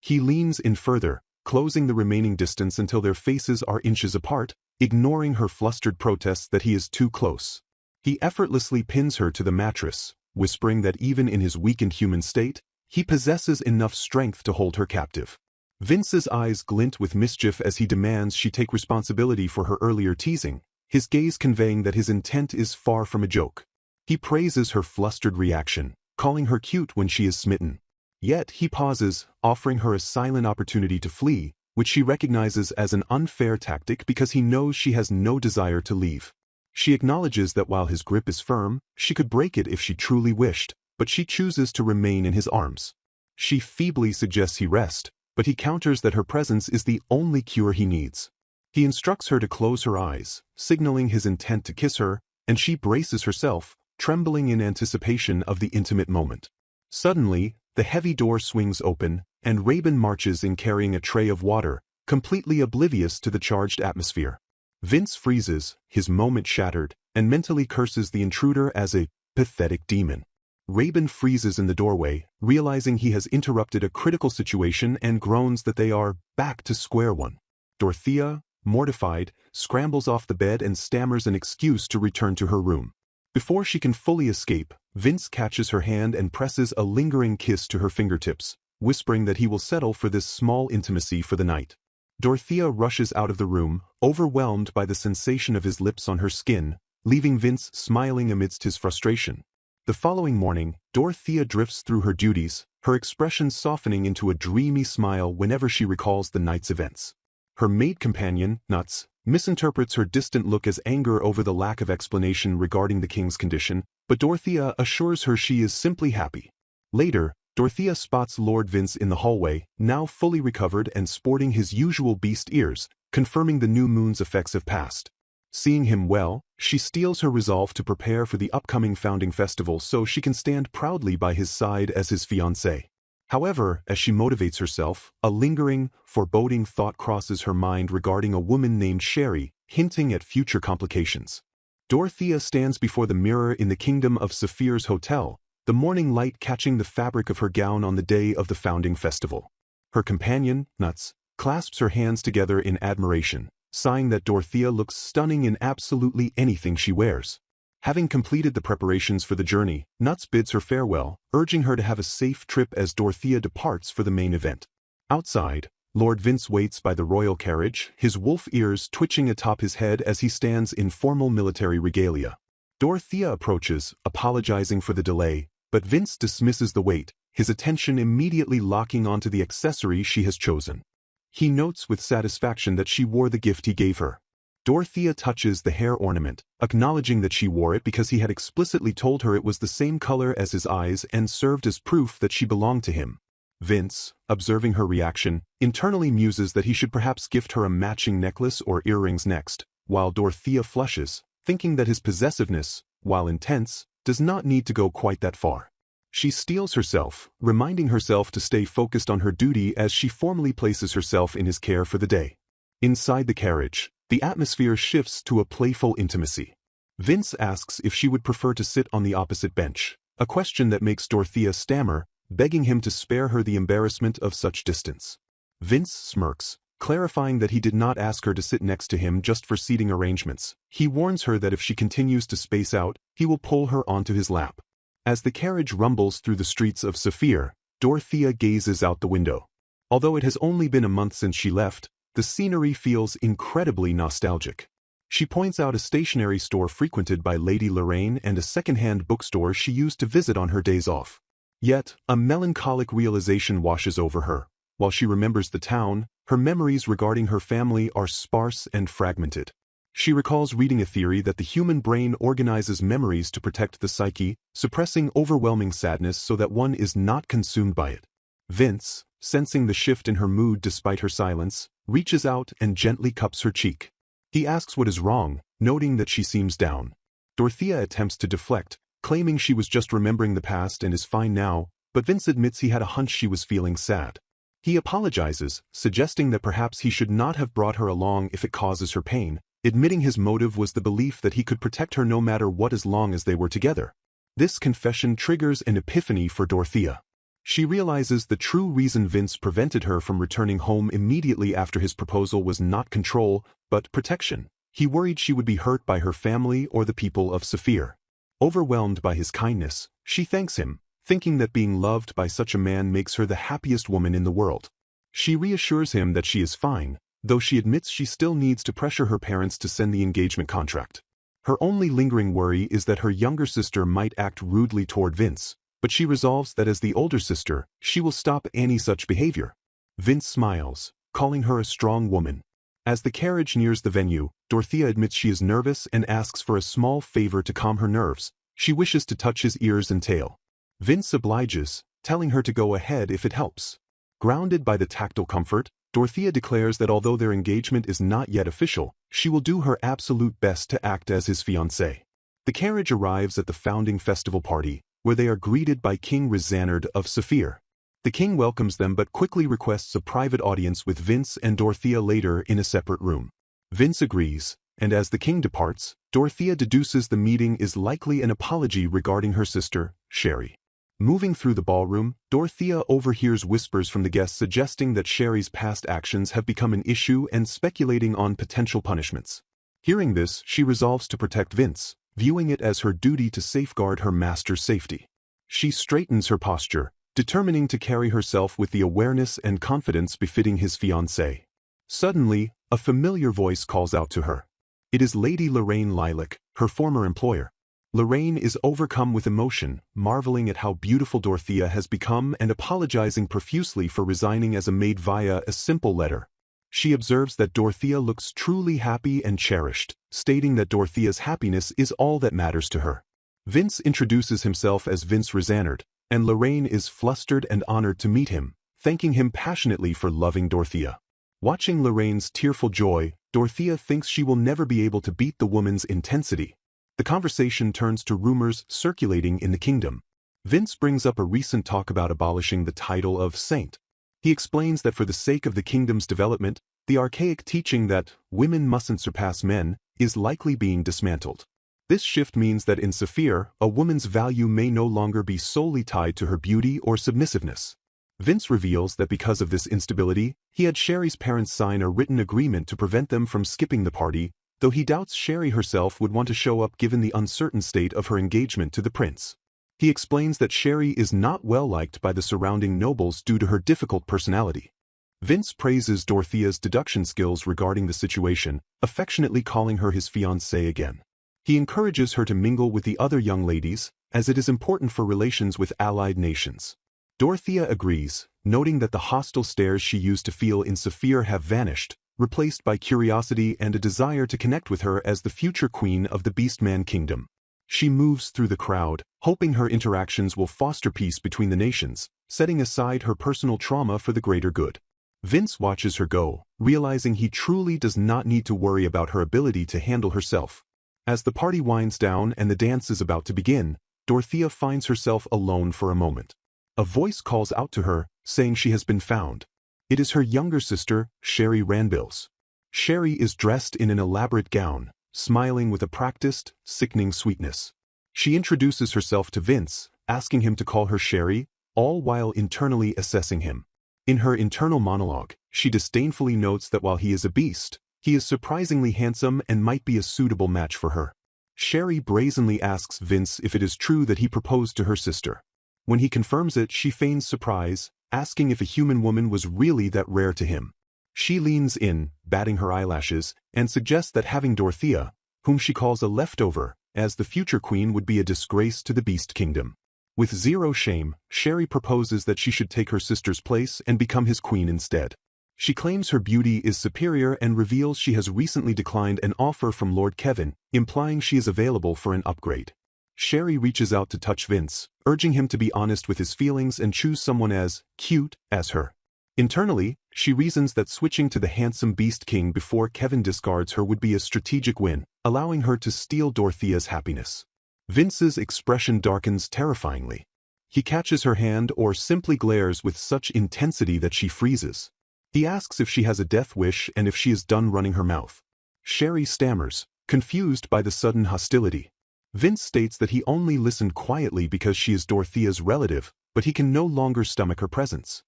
He leans in further, closing the remaining distance until their faces are inches apart, ignoring her flustered protests that he is too close. He effortlessly pins her to the mattress, whispering that even in his weakened human state, he possesses enough strength to hold her captive. Vince's eyes glint with mischief as he demands she take responsibility for her earlier teasing, his gaze conveying that his intent is far from a joke. He praises her flustered reaction, calling her cute when she is smitten. Yet he pauses, offering her a silent opportunity to flee, which she recognizes as an unfair tactic because he knows she has no desire to leave. She acknowledges that while his grip is firm, she could break it if she truly wished, but she chooses to remain in his arms. She feebly suggests he rest, but he counters that her presence is the only cure he needs. He instructs her to close her eyes, signaling his intent to kiss her, and she braces herself, trembling in anticipation of the intimate moment. Suddenly, the heavy door swings open, and Rabin marches in carrying a tray of water, completely oblivious to the charged atmosphere. Vince freezes, his moment shattered, and mentally curses the intruder as a pathetic demon. Rabin freezes in the doorway, realizing he has interrupted a critical situation, and groans that they are back to square one. Dorothea, mortified, scrambles off the bed and stammers an excuse to return to her room. Before she can fully escape, Vince catches her hand and presses a lingering kiss to her fingertips, whispering that he will settle for this small intimacy for the night. Dorothea rushes out of the room, overwhelmed by the sensation of his lips on her skin, leaving Vince smiling amidst his frustration. The following morning, Dorothea drifts through her duties, her expression softening into a dreamy smile whenever she recalls the night's events. Her maid companion, Nuts, misinterprets her distant look as anger over the lack of explanation regarding the king's condition, but Dorothea assures her she is simply happy. Later, Dorothea spots Lord Vince in the hallway, now fully recovered and sporting his usual beast ears, confirming the new moon's effects have passed. Seeing him well, she steels her resolve to prepare for the upcoming founding festival so she can stand proudly by his side as his fiancée. However, as she motivates herself, a lingering, foreboding thought crosses her mind regarding a woman named Sherry, hinting at future complications. Dorothea stands before the mirror in the kingdom of Saphir's hotel, the morning light catching the fabric of her gown on the day of the founding festival. Her companion, Nuts, clasps her hands together in admiration, sighing that Dorothea looks stunning in absolutely anything she wears. Having completed the preparations for the journey, Nuts bids her farewell, urging her to have a safe trip as Dorothea departs for the main event. Outside, Lord Vince waits by the royal carriage, his wolf ears twitching atop his head as he stands in formal military regalia. Dorothea approaches, apologizing for the delay, but Vince dismisses the wait, his attention immediately locking onto the accessory she has chosen. He notes with satisfaction that she wore the gift he gave her. Dorothea touches the hair ornament, acknowledging that she wore it because he had explicitly told her it was the same color as his eyes and served as proof that she belonged to him. Vince, observing her reaction, internally muses that he should perhaps gift her a matching necklace or earrings next, while Dorothea flushes, thinking that his possessiveness, while intense, does not need to go quite that far. She steels herself, reminding herself to stay focused on her duty as she formally places herself in his care for the day. Inside the carriage, the atmosphere shifts to a playful intimacy. Vince asks if she would prefer to sit on the opposite bench, a question that makes Dorothea stammer, begging him to spare her the embarrassment of such distance. Vince smirks, clarifying that he did not ask her to sit next to him just for seating arrangements. He warns her that if she continues to space out, he will pull her onto his lap. As the carriage rumbles through the streets of Saphir, Dorothea gazes out the window. Although it has only been a month since she left, the scenery feels incredibly nostalgic. She points out a stationery store frequented by Lady Lorraine and a second-hand bookstore she used to visit on her days off. Yet, a melancholic realization washes over her. While she remembers the town, her memories regarding her family are sparse and fragmented. She recalls reading a theory that the human brain organizes memories to protect the psyche, suppressing overwhelming sadness so that one is not consumed by it. Vince, sensing the shift in her mood despite her silence, reaches out and gently cups her cheek. He asks what is wrong, noting that she seems down. Dorothea attempts to deflect, claiming she was just remembering the past and is fine now, but Vince admits he had a hunch she was feeling sad. He apologizes, suggesting that perhaps he should not have brought her along if it causes her pain, admitting his motive was the belief that he could protect her no matter what as long as they were together. This confession triggers an epiphany for Dorothea. She realizes the true reason Vince prevented her from returning home immediately after his proposal was not control, but protection. He worried she would be hurt by her family or the people of Saphir. Overwhelmed by his kindness, she thanks him, thinking that being loved by such a man makes her the happiest woman in the world. She reassures him that she is fine, though she admits she still needs to pressure her parents to send the engagement contract. Her only lingering worry is that her younger sister might act rudely toward Vince, but she resolves that as the older sister, she will stop any such behavior. Vince smiles, calling her a strong woman. As the carriage nears the venue, Dorothea admits she is nervous and asks for a small favor to calm her nerves. She wishes to touch his ears and tail. Vince obliges, telling her to go ahead if it helps. Grounded by the tactile comfort, Dorothea declares that although their engagement is not yet official, she will do her absolute best to act as his fiancée. The carriage arrives at the founding festival party, where they are greeted by King Rizanard of Saphir. The king welcomes them but quickly requests a private audience with Vince and Dorothea later in a separate room. Vince agrees, and as the king departs, Dorothea deduces the meeting is likely an apology regarding her sister, Sherry. Moving through the ballroom, Dorothea overhears whispers from the guests suggesting that Sherry's past actions have become an issue and speculating on potential punishments. Hearing this, she resolves to protect Vince, viewing it as her duty to safeguard her master's safety. She straightens her posture, determining to carry herself with the awareness and confidence befitting his fiancée. Suddenly, a familiar voice calls out to her. It is Lady Lorraine Lilac, her former employer. Lorraine is overcome with emotion, marveling at how beautiful Dorothea has become and apologizing profusely for resigning as a maid via a simple letter. She observes that Dorothea looks truly happy and cherished, stating that Dorothea's happiness is all that matters to her. Vince introduces himself as Vince Rizanard, and Lorraine is flustered and honored to meet him, thanking him passionately for loving Dorothea. Watching Lorraine's tearful joy, Dorothea thinks she will never be able to beat the woman's intensity. The conversation turns to rumors circulating in the kingdom. Vince brings up a recent talk about abolishing the title of saint. He explains that for the sake of the kingdom's development, the archaic teaching that women mustn't surpass men is likely being dismantled. This shift means that in Saphir, a woman's value may no longer be solely tied to her beauty or submissiveness. Vince reveals that because of this instability, he had Sherry's parents sign a written agreement to prevent them from skipping the party, though he doubts Sherry herself would want to show up given the uncertain state of her engagement to the prince. He explains that Sherry is not well liked by the surrounding nobles due to her difficult personality. Vince praises Dorothea's deduction skills regarding the situation, affectionately calling her his fiancée again. He encourages her to mingle with the other young ladies, as it is important for relations with allied nations. Dorothea agrees, noting that the hostile stares she used to feel in Saphir have vanished, replaced by curiosity and a desire to connect with her as the future queen of the Beastman Kingdom. She moves through the crowd, hoping her interactions will foster peace between the nations, setting aside her personal trauma for the greater good. Vince watches her go, realizing he truly does not need to worry about her ability to handle herself. As the party winds down and the dance is about to begin, Dorothea finds herself alone for a moment. A voice calls out to her, saying she has been found. It is her younger sister, Sherry Ranbills. Sherry is dressed in an elaborate gown, smiling with a practiced, sickening sweetness. She introduces herself to Vince, asking him to call her Sherry, all while internally assessing him. In her internal monologue, she disdainfully notes that while he is a beast, he is surprisingly handsome and might be a suitable match for her. Sherry brazenly asks Vince if it is true that he proposed to her sister. When he confirms it, she feigns surprise, asking if a human woman was really that rare to him. She leans in, batting her eyelashes, and suggests that having Dorothea, whom she calls a leftover, as the future queen would be a disgrace to the Beast Kingdom. With zero shame, Sherry proposes that she should take her sister's place and become his queen instead. She claims her beauty is superior and reveals she has recently declined an offer from Lord Kevin, implying she is available for an upgrade. Sherry reaches out to touch Vince, urging him to be honest with his feelings and choose someone as cute as her. Internally, she reasons that switching to the handsome Beast King before Kevin discards her would be a strategic win, allowing her to steal Dorothea's happiness. Vince's expression darkens terrifyingly. He catches her hand or simply glares with such intensity that she freezes. He asks if she has a death wish and if she is done running her mouth. Sherry stammers, confused by the sudden hostility. Vince states that he only listened quietly because she is Dorothea's relative, but he can no longer stomach her presence.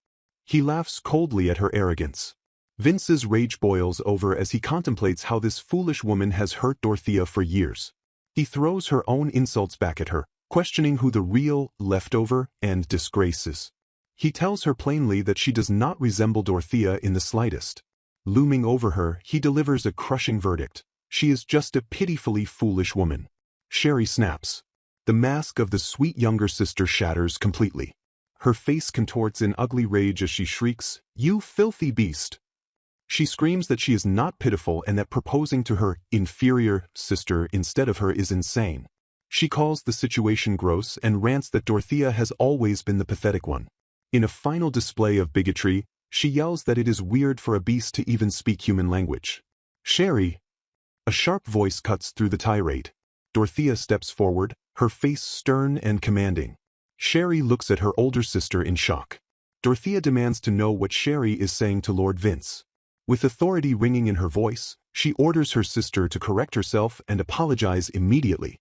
He laughs coldly at her arrogance. Vince's rage boils over as he contemplates how this foolish woman has hurt Dorothea for years. He throws her own insults back at her, questioning who the real leftover and disgrace is. He tells her plainly that she does not resemble Dorothea in the slightest. Looming over her, he delivers a crushing verdict. She is just a pitifully foolish woman. Sherry snaps. The mask of the sweet younger sister shatters completely. Her face contorts in ugly rage as she shrieks, "You filthy beast!" She screams that she is not pitiful and that proposing to her inferior sister instead of her is insane. She calls the situation gross and rants that Dorothea has always been the pathetic one. In a final display of bigotry, she yells that it is weird for a beast to even speak human language. "Sherry!" A sharp voice cuts through the tirade. Dorothea steps forward, her face stern and commanding. Sherry looks at her older sister in shock. Dorothea demands to know what Sherry is saying to Lord Vince. With authority ringing in her voice, she orders her sister to correct herself and apologize immediately.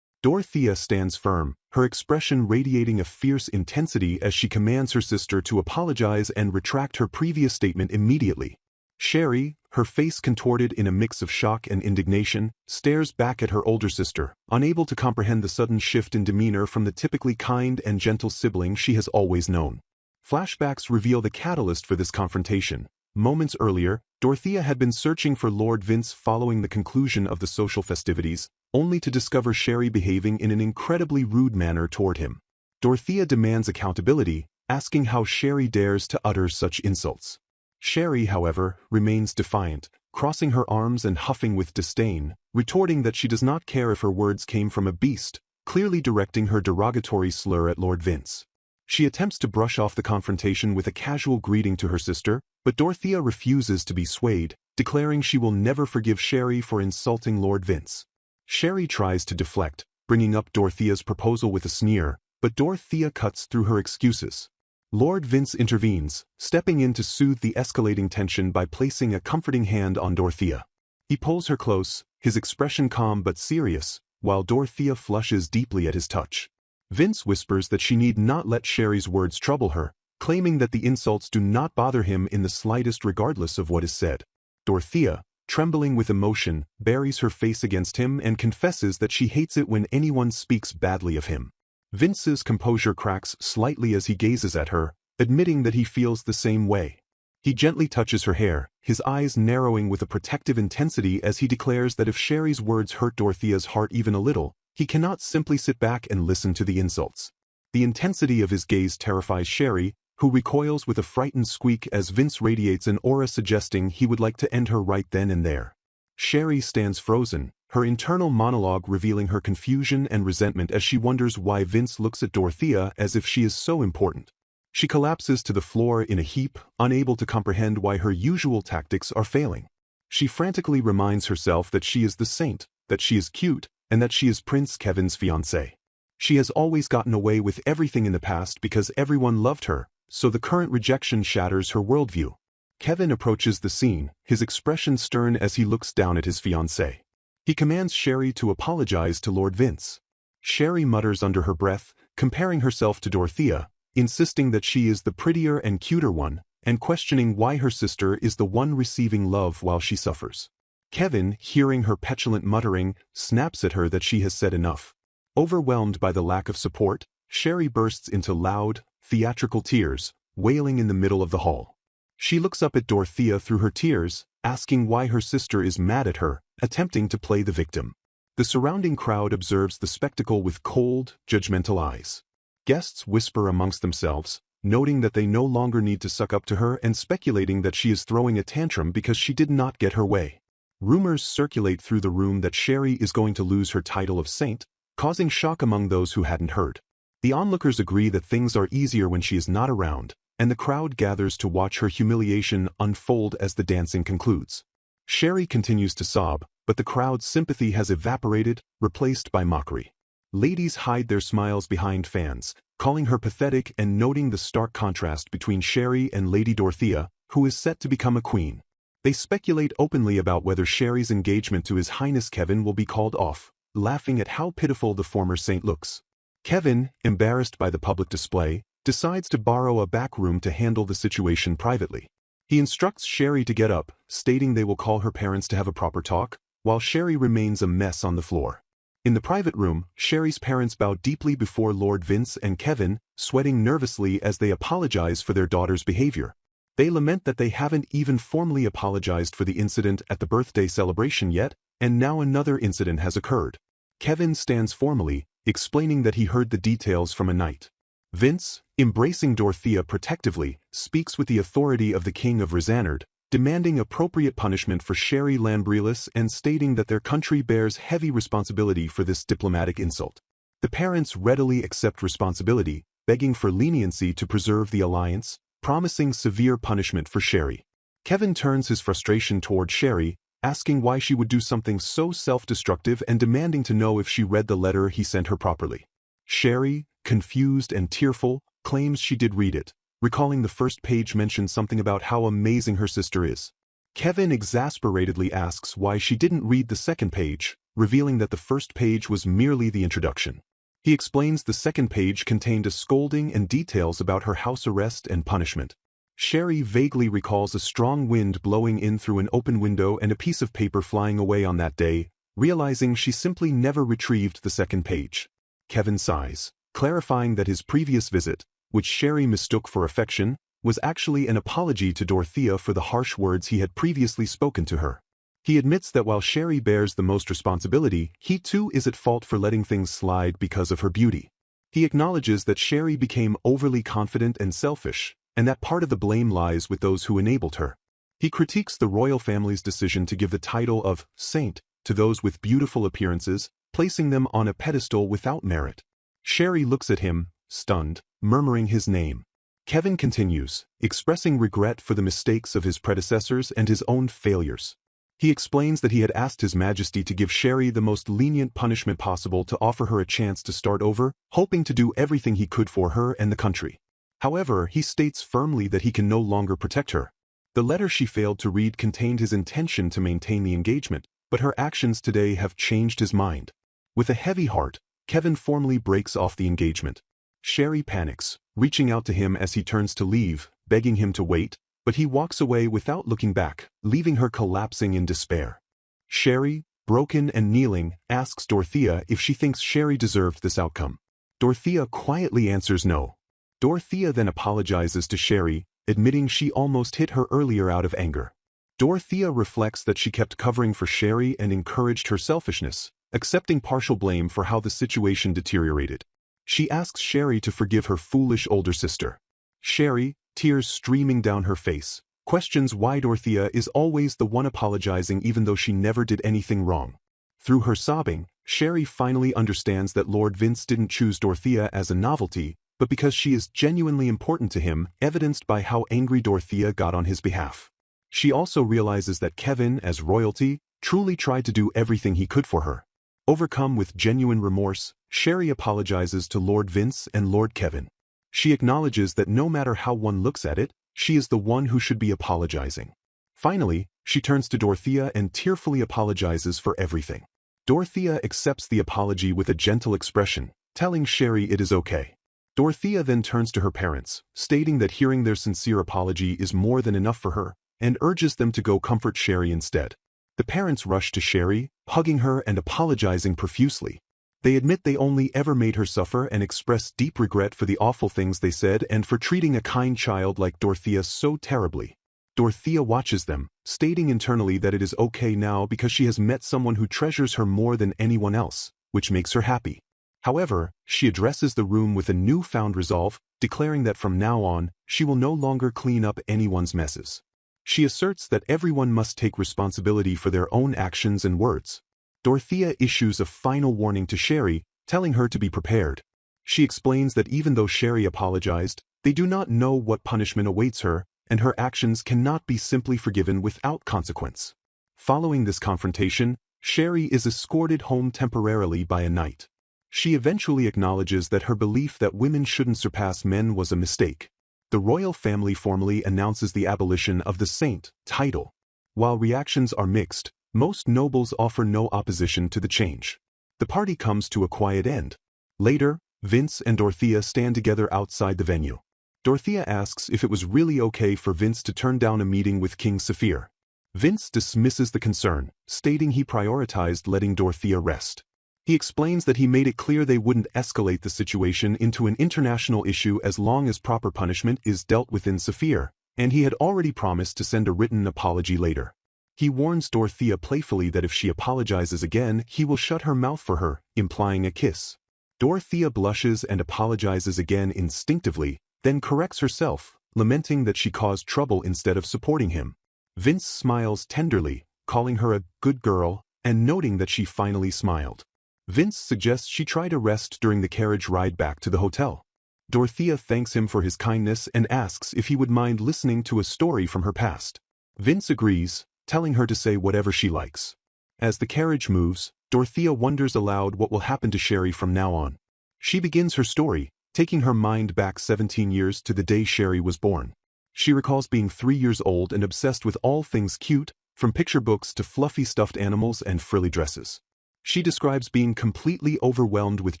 Dorothea stands firm, her expression radiating a fierce intensity as she commands her sister to apologize and retract her previous statement immediately. Sherry, her face contorted in a mix of shock and indignation, stares back at her older sister, unable to comprehend the sudden shift in demeanor from the typically kind and gentle sibling she has always known. Flashbacks reveal the catalyst for this confrontation. Moments earlier, Dorothea had been searching for Lord Vince following the conclusion of the social festivities, only to discover Sherry behaving in an incredibly rude manner toward him. Dorothea demands accountability, asking how Sherry dares to utter such insults. Sherry, however, remains defiant, crossing her arms and huffing with disdain, retorting that she does not care if her words came from a beast, clearly directing her derogatory slur at Lord Vince. She attempts to brush off the confrontation with a casual greeting to her sister, but Dorothea refuses to be swayed, declaring she will never forgive Sherry for insulting Lord Vince. Sherry tries to deflect, bringing up Dorothea's proposal with a sneer, but Dorothea cuts through her excuses. Lord Vince intervenes, stepping in to soothe the escalating tension by placing a comforting hand on Dorothea. He pulls her close, his expression calm but serious, while Dorothea flushes deeply at his touch. Vince whispers that she need not let Sherry's words trouble her, claiming that the insults do not bother him in the slightest regardless of what is said. Dorothea, trembling with emotion, buries her face against him and confesses that she hates it when anyone speaks badly of him. Vince's composure cracks slightly as he gazes at her, admitting that he feels the same way. He gently touches her hair, his eyes narrowing with a protective intensity as he declares that if Sherry's words hurt Dorothea's heart even a little, he cannot simply sit back and listen to the insults. The intensity of his gaze terrifies Sherry, who recoils with a frightened squeak as Vince radiates an aura suggesting he would like to end her right then and there. Sherry stands frozen, her internal monologue revealing her confusion and resentment as she wonders why Vince looks at Dorothea as if she is so important. She collapses to the floor in a heap, unable to comprehend why her usual tactics are failing. She frantically reminds herself that she is the saint, that she is cute, and that she is Prince Kevin's fiancée. She has always gotten away with everything in the past because everyone loved her, so the current rejection shatters her worldview. Kevin approaches the scene, his expression stern as he looks down at his fiancée. He commands Sherry to apologize to Lord Vince. Sherry mutters under her breath, comparing herself to Dorothea, insisting that she is the prettier and cuter one, and questioning why her sister is the one receiving love while she suffers. Kevin, hearing her petulant muttering, snaps at her that she has said enough. Overwhelmed by the lack of support, Sherry bursts into loud, theatrical tears, wailing in the middle of the hall. She looks up at Dorothea through her tears, asking why her sister is mad at her, attempting to play the victim. The surrounding crowd observes the spectacle with cold, judgmental eyes. Guests whisper amongst themselves, noting that they no longer need to suck up to her and speculating that she is throwing a tantrum because she did not get her way. Rumors circulate through the room that Sherry is going to lose her title of saint, causing shock among those who hadn't heard. The onlookers agree that things are easier when she is not around, and the crowd gathers to watch her humiliation unfold as the dancing concludes. Sherry continues to sob, but the crowd's sympathy has evaporated, replaced by mockery. Ladies hide their smiles behind fans, calling her pathetic and noting the stark contrast between Sherry and Lady Dorothea, who is set to become a queen. They speculate openly about whether Sherry's engagement to His Highness Kevin will be called off, laughing at how pitiful the former saint looks. Kevin, embarrassed by the public display, decides to borrow a back room to handle the situation privately. He instructs Sherry to get up, stating they will call her parents to have a proper talk, while Sherry remains a mess on the floor. In the private room, Sherry's parents bow deeply before Lord Vince and Kevin, sweating nervously as they apologize for their daughter's behavior. They lament that they haven't even formally apologized for the incident at the birthday celebration yet, and now another incident has occurred. Kevin stands formally, explaining that he heard the details from a night. Vince, embracing Dorothea protectively, speaks with the authority of the King of Rizanard, demanding appropriate punishment for Sherry Lambrilis and stating that their country bears heavy responsibility for this diplomatic insult. The parents readily accept responsibility, begging for leniency to preserve the alliance, promising severe punishment for Sherry. Kevin turns his frustration toward Sherry, asking why she would do something so self-destructive and demanding to know if she read the letter he sent her properly. Sherry, confused and tearful, claims she did read it, recalling the first page mentioned something about how amazing her sister is. Kevin exasperatedly asks why she didn't read the second page, revealing that the first page was merely the introduction. He explains the second page contained a scolding and details about her house arrest and punishment. Sherry vaguely recalls a strong wind blowing in through an open window and a piece of paper flying away on that day, realizing she simply never retrieved the second page. Kevin sighs, clarifying that his previous visit, which Sherry mistook for affection, was actually an apology to Dorothea for the harsh words he had previously spoken to her. He admits that while Sherry bears the most responsibility, he too is at fault for letting things slide because of her beauty. He acknowledges that Sherry became overly confident and selfish, and that part of the blame lies with those who enabled her. He critiques the royal family's decision to give the title of saint to those with beautiful appearances, placing them on a pedestal without merit. Sherry looks at him, stunned, murmuring his name. Kevin continues, expressing regret for the mistakes of his predecessors and his own failures. He explains that he had asked His Majesty to give Sherry the most lenient punishment possible to offer her a chance to start over, hoping to do everything he could for her and the country. However, he states firmly that he can no longer protect her. The letter she failed to read contained his intention to maintain the engagement, but her actions today have changed his mind. With a heavy heart, Kevin formally breaks off the engagement. Sherry panics, reaching out to him as he turns to leave, begging him to wait, but he walks away without looking back, leaving her collapsing in despair. Sherry, broken and kneeling, asks Dorothea if she thinks Sherry deserved this outcome. Dorothea quietly answers no. Dorothea then apologizes to Sherry, admitting she almost hit her earlier out of anger. Dorothea reflects that she kept covering for Sherry and encouraged her selfishness, accepting partial blame for how the situation deteriorated. She asks Sherry to forgive her foolish older sister. Sherry, tears streaming down her face, questions why Dorothea is always the one apologizing even though she never did anything wrong. Through her sobbing, Sherry finally understands that Lord Vince didn't choose Dorothea as a novelty, but because she is genuinely important to him, evidenced by how angry Dorothea got on his behalf. She also realizes that Kevin, as royalty, truly tried to do everything he could for her. Overcome with genuine remorse, Sherry apologizes to Lord Vince and Lord Kevin. She acknowledges that no matter how one looks at it, she is the one who should be apologizing. Finally, she turns to Dorothea and tearfully apologizes for everything. Dorothea accepts the apology with a gentle expression, telling Sherry it is okay. Dorothea then turns to her parents, stating that hearing their sincere apology is more than enough for her, and urges them to go comfort Sherry instead. The parents rush to Sherry, hugging her and apologizing profusely. They admit they only ever made her suffer and express deep regret for the awful things they said and for treating a kind child like Dorothea so terribly. Dorothea watches them, stating internally that it is okay now because she has met someone who treasures her more than anyone else, which makes her happy. However, she addresses the room with a newfound resolve, declaring that from now on, she will no longer clean up anyone's messes. She asserts that everyone must take responsibility for their own actions and words. Dorothea issues a final warning to Sherry, telling her to be prepared. She explains that even though Sherry apologized, they do not know what punishment awaits her, and her actions cannot be simply forgiven without consequence. Following this confrontation, Sherry is escorted home temporarily by a knight. She eventually acknowledges that her belief that women shouldn't surpass men was a mistake. The royal family formally announces the abolition of the Saint title. While reactions are mixed, most nobles offer no opposition to the change. The party comes to a quiet end. Later, Vince and Dorothea stand together outside the venue. Dorothea asks if it was really okay for Vince to turn down a meeting with King Saphir. Vince dismisses the concern, stating he prioritized letting Dorothea rest. He explains that he made it clear they wouldn't escalate the situation into an international issue as long as proper punishment is dealt within Saphir, and he had already promised to send a written apology later. He warns Dorothea playfully that if she apologizes again, he will shut her mouth for her, implying a kiss. Dorothea blushes and apologizes again instinctively, then corrects herself, lamenting that she caused trouble instead of supporting him. Vince smiles tenderly, calling her a good girl, and noting that she finally smiled. Vince suggests she try to rest during the carriage ride back to the hotel. Dorothea thanks him for his kindness and asks if he would mind listening to a story from her past. Vince agrees, telling her to say whatever she likes. As the carriage moves, Dorothea wonders aloud what will happen to Sherry from now on. She begins her story, taking her mind back 17 years to the day Sherry was born. She recalls being 3 years old and obsessed with all things cute, from picture books to fluffy stuffed animals and frilly dresses. She describes being completely overwhelmed with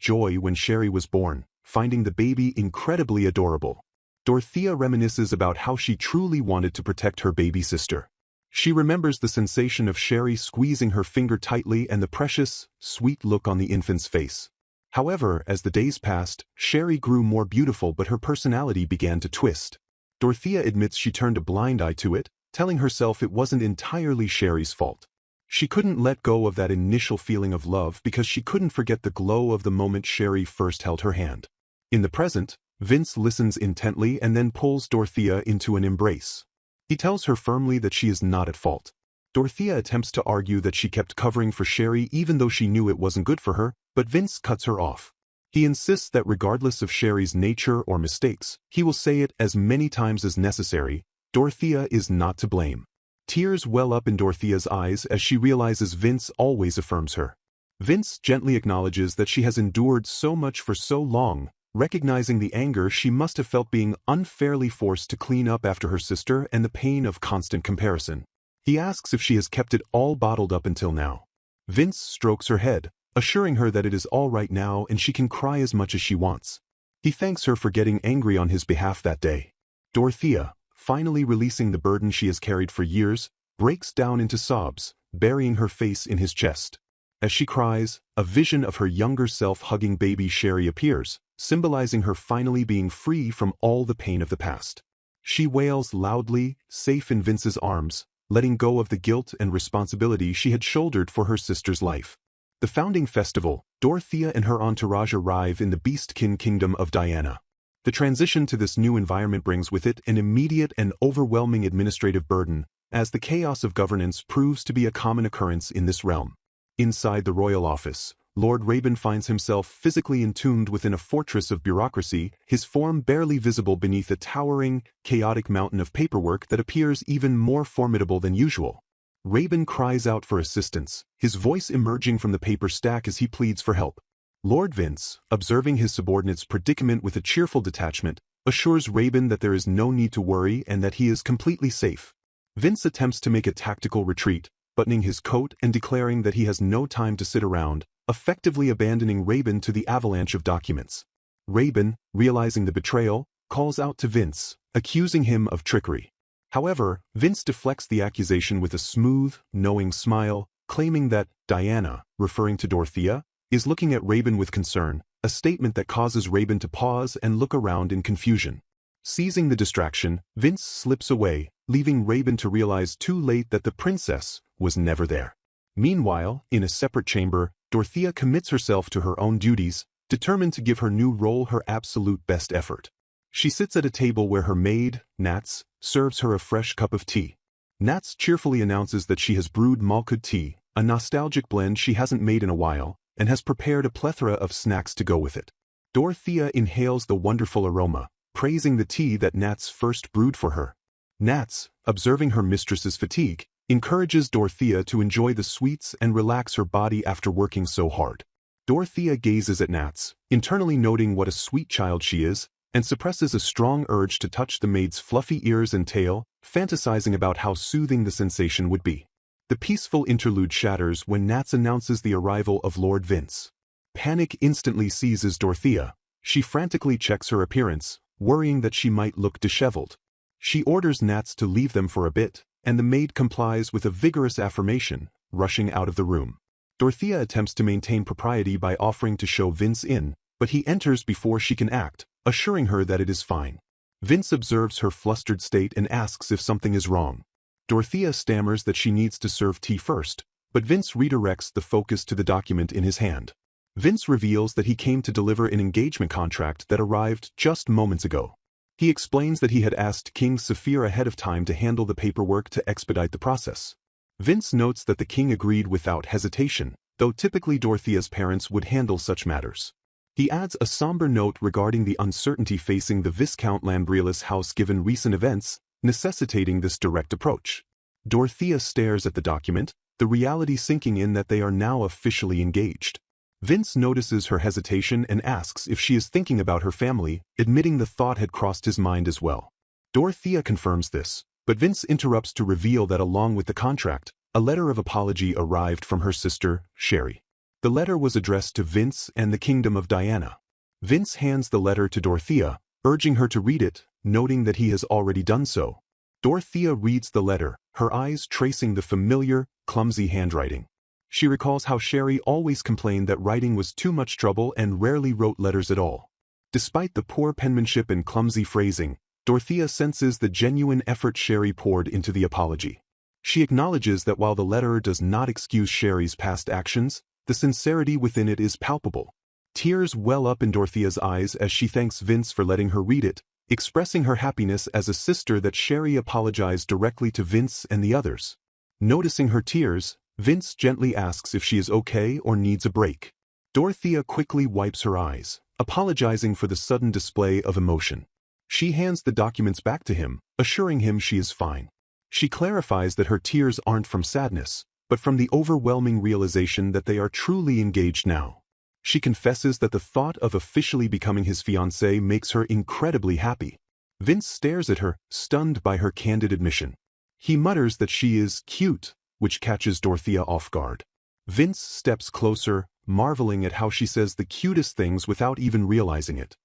joy when Sherry was born, finding the baby incredibly adorable. Dorothea reminisces about how she truly wanted to protect her baby sister. She remembers the sensation of Sherry squeezing her finger tightly and the precious, sweet look on the infant's face. However, as the days passed, Sherry grew more beautiful but her personality began to twist. Dorothea admits she turned a blind eye to it, telling herself it wasn't entirely Sherry's fault. She couldn't let go of that initial feeling of love because she couldn't forget the glow of the moment Sherry first held her hand. In the present, Vince listens intently and then pulls Dorothea into an embrace. He tells her firmly that she is not at fault. Dorothea attempts to argue that she kept covering for Sherry even though she knew it wasn't good for her, but Vince cuts her off. He insists that regardless of Sherry's nature or mistakes, he will say it as many times as necessary, Dorothea is not to blame. Tears well up in Dorothea's eyes as she realizes Vince always affirms her. Vince gently acknowledges that she has endured so much for so long, recognizing the anger she must have felt being unfairly forced to clean up after her sister and the pain of constant comparison. He asks if she has kept it all bottled up until now. Vince strokes her head, assuring her that it is all right now and she can cry as much as she wants. He thanks her for getting angry on his behalf that day. Dorothea, finally releasing the burden she has carried for years, breaks down into sobs, burying her face in his chest. As she cries, a vision of her younger self hugging baby Sherry appears, symbolizing her finally being free from all the pain of the past. She wails loudly, safe in Vince's arms, letting go of the guilt and responsibility she had shouldered for her sister's life. The founding festival, Dorothea and her entourage arrive in the Beastkin kingdom of Diana. The transition to this new environment brings with it an immediate and overwhelming administrative burden, as the chaos of governance proves to be a common occurrence in this realm. Inside the royal office, Lord Raben finds himself physically entombed within a fortress of bureaucracy, his form barely visible beneath a towering, chaotic mountain of paperwork that appears even more formidable than usual. Raben cries out for assistance, his voice emerging from the paper stack as he pleads for help. Lord Vince, observing his subordinate's predicament with a cheerful detachment, assures Raben that there is no need to worry and that he is completely safe. Vince attempts to make a tactical retreat, buttoning his coat and declaring that he has no time to sit around, effectively abandoning Raben to the avalanche of documents. Raben, realizing the betrayal, calls out to Vince, accusing him of trickery. However, Vince deflects the accusation with a smooth, knowing smile, claiming that Diana, referring to Dorothea, is looking at Raben with concern, a statement that causes Raben to pause and look around in confusion. Seizing the distraction, Vince slips away, leaving Raven to realize too late that the princess was never there. Meanwhile, in a separate chamber, Dorothea commits herself to her own duties, determined to give her new role her absolute best effort. She sits at a table where her maid, Nats, serves her a fresh cup of tea. Nats cheerfully announces that she has brewed malkud tea, a nostalgic blend she hasn't made in a while, and has prepared a plethora of snacks to go with it. Dorothea inhales the wonderful aroma, praising the tea that Nats first brewed for her. Nats, observing her mistress's fatigue, encourages Dorothea to enjoy the sweets and relax her body after working so hard. Dorothea gazes at Nats, internally noting what a sweet child she is, and suppresses a strong urge to touch the maid's fluffy ears and tail, fantasizing about how soothing the sensation would be. The peaceful interlude shatters when Nats announces the arrival of Lord Vince. Panic instantly seizes Dorothea. She frantically checks her appearance, worrying that she might look disheveled. She orders Nats to leave them for a bit, and the maid complies with a vigorous affirmation, rushing out of the room. Dorothea attempts to maintain propriety by offering to show Vince in, but he enters before she can act, assuring her that it is fine. Vince observes her flustered state and asks if something is wrong. Dorothea stammers that she needs to serve tea first, but Vince redirects the focus to the document in his hand. Vince reveals that he came to deliver an engagement contract that arrived just moments ago. He explains that he had asked King Saphir ahead of time to handle the paperwork to expedite the process. Vince notes that the king agreed without hesitation, though typically Dorothea's parents would handle such matters. He adds a somber note regarding the uncertainty facing the Viscount Lambrielus house given recent events, necessitating this direct approach. Dorothea stares at the document, the reality sinking in that they are now officially engaged. Vince notices her hesitation and asks if she is thinking about her family, admitting the thought had crossed his mind as well. Dorothea confirms this, but Vince interrupts to reveal that along with the contract, a letter of apology arrived from her sister, Sherry. The letter was addressed to Vince and the Kingdom of Diana. Vince hands the letter to Dorothea, urging her to read it, noting that he has already done so. Dorothea reads the letter, her eyes tracing the familiar, clumsy handwriting. She recalls how Sherry always complained that writing was too much trouble and rarely wrote letters at all. Despite the poor penmanship and clumsy phrasing, Dorothea senses the genuine effort Sherry poured into the apology. She acknowledges that while the letter does not excuse Sherry's past actions, the sincerity within it is palpable. Tears well up in Dorothea's eyes as she thanks Vince for letting her read it, expressing her happiness as a sister that Sherry apologized directly to Vince and the others. Noticing her tears, Vince gently asks if she is okay or needs a break. Dorothea quickly wipes her eyes, apologizing for the sudden display of emotion. She hands the documents back to him, assuring him she is fine. She clarifies that her tears aren't from sadness, but from the overwhelming realization that they are truly engaged now. She confesses that the thought of officially becoming his fiancée makes her incredibly happy. Vince stares at her, stunned by her candid admission. He mutters that she is cute, which catches Dorothea off guard. Vince steps closer, marveling at how she says the cutest things without even realizing it.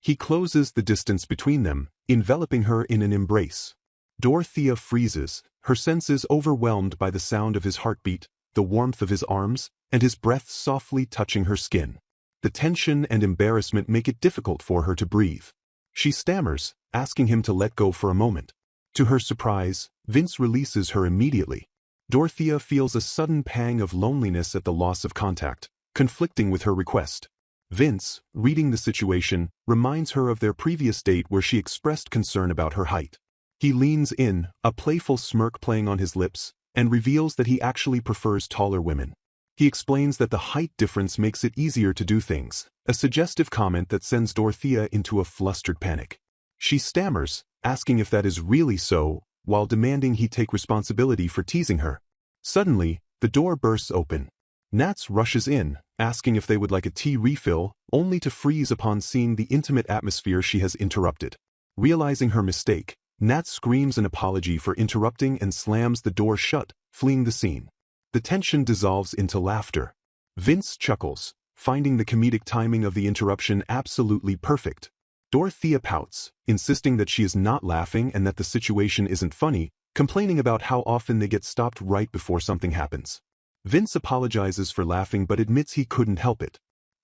He closes the distance between them, enveloping her in an embrace. Dorothea freezes, her senses overwhelmed by the sound of his heartbeat, the warmth of his arms, and his breath softly touching her skin. The tension and embarrassment make it difficult for her to breathe. She stammers, asking him to let go for a moment. To her surprise, Vince releases her immediately. Dorothea feels a sudden pang of loneliness at the loss of contact, conflicting with her request. Vince, reading the situation, reminds her of their previous date where she expressed concern about her height. He leans in, a playful smirk playing on his lips, and reveals that he actually prefers taller women. He explains that the height difference makes it easier to do things, a suggestive comment that sends Dorothea into a flustered panic. She stammers, asking if that is really so, while demanding he take responsibility for teasing her. Suddenly, the door bursts open. Nats rushes in, asking if they would like a tea refill, only to freeze upon seeing the intimate atmosphere she has interrupted. Realizing her mistake, Nat screams an apology for interrupting and slams the door shut, fleeing the scene. The tension dissolves into laughter. Vince chuckles, finding the comedic timing of the interruption absolutely perfect. Dorothea pouts, insisting that she is not laughing and that the situation isn't funny, complaining about how often they get stopped right before something happens. Vince apologizes for laughing but admits he couldn't help it.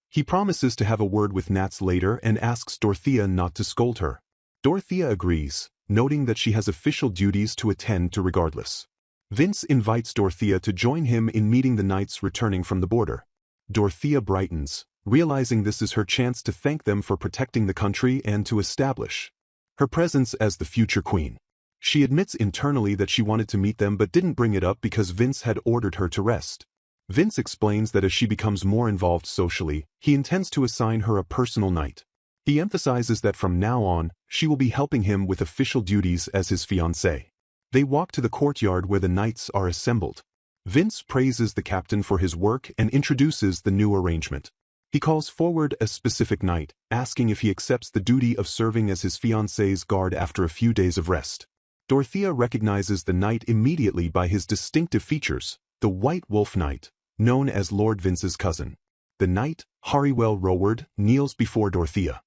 He promises to have a word with Nats later and asks Dorothea not to scold her. Dorothea agrees, noting that she has official duties to attend to regardless. Vince invites Dorothea to join him in meeting the knights returning from the border. Dorothea brightens, realizing this is her chance to thank them for protecting the country and to establish her presence as the future queen. She admits internally that she wanted to meet them but didn't bring it up because Vince had ordered her to rest. Vince explains that as she becomes more involved socially, he intends to assign her a personal knight. He emphasizes that from now on, she will be helping him with official duties as his fiancée. They walk to the courtyard where the knights are assembled. Vince praises the captain for his work and introduces the new arrangement. He calls forward a specific knight, asking if he accepts the duty of serving as his fiancée's guard after a few days of rest. Dorothea recognizes the knight immediately by his distinctive features, the White Wolf Knight, known as Lord Vince's cousin. The knight, Harrywell Roward, kneels before Dorothea.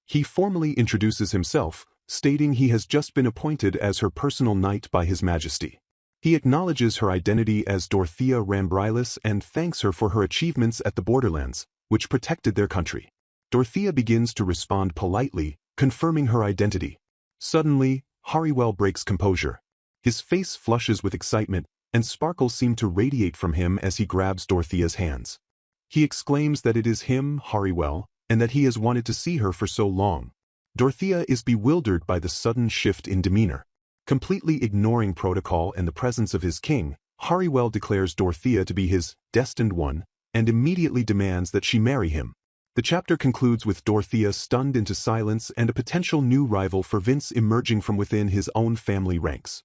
He formally introduces himself, stating he has just been appointed as her personal knight by His Majesty. He acknowledges her identity as Dorothea Rambrilis and thanks her for her achievements at the borderlands, which protected their country. Dorothea begins to respond politely, confirming her identity. Suddenly, Harrywell breaks composure. His face flushes with excitement, and sparkles seem to radiate from him as he grabs Dorothea's hands. He exclaims that it is him, Harrywell, and that he has wanted to see her for so long. Dorothea is bewildered by the sudden shift in demeanor. Completely ignoring protocol and the presence of his king, Harrywell declares Dorothea to be his destined one, and immediately demands that she marry him. The chapter concludes with Dorothea stunned into silence and a potential new rival for Vince emerging from within his own family ranks.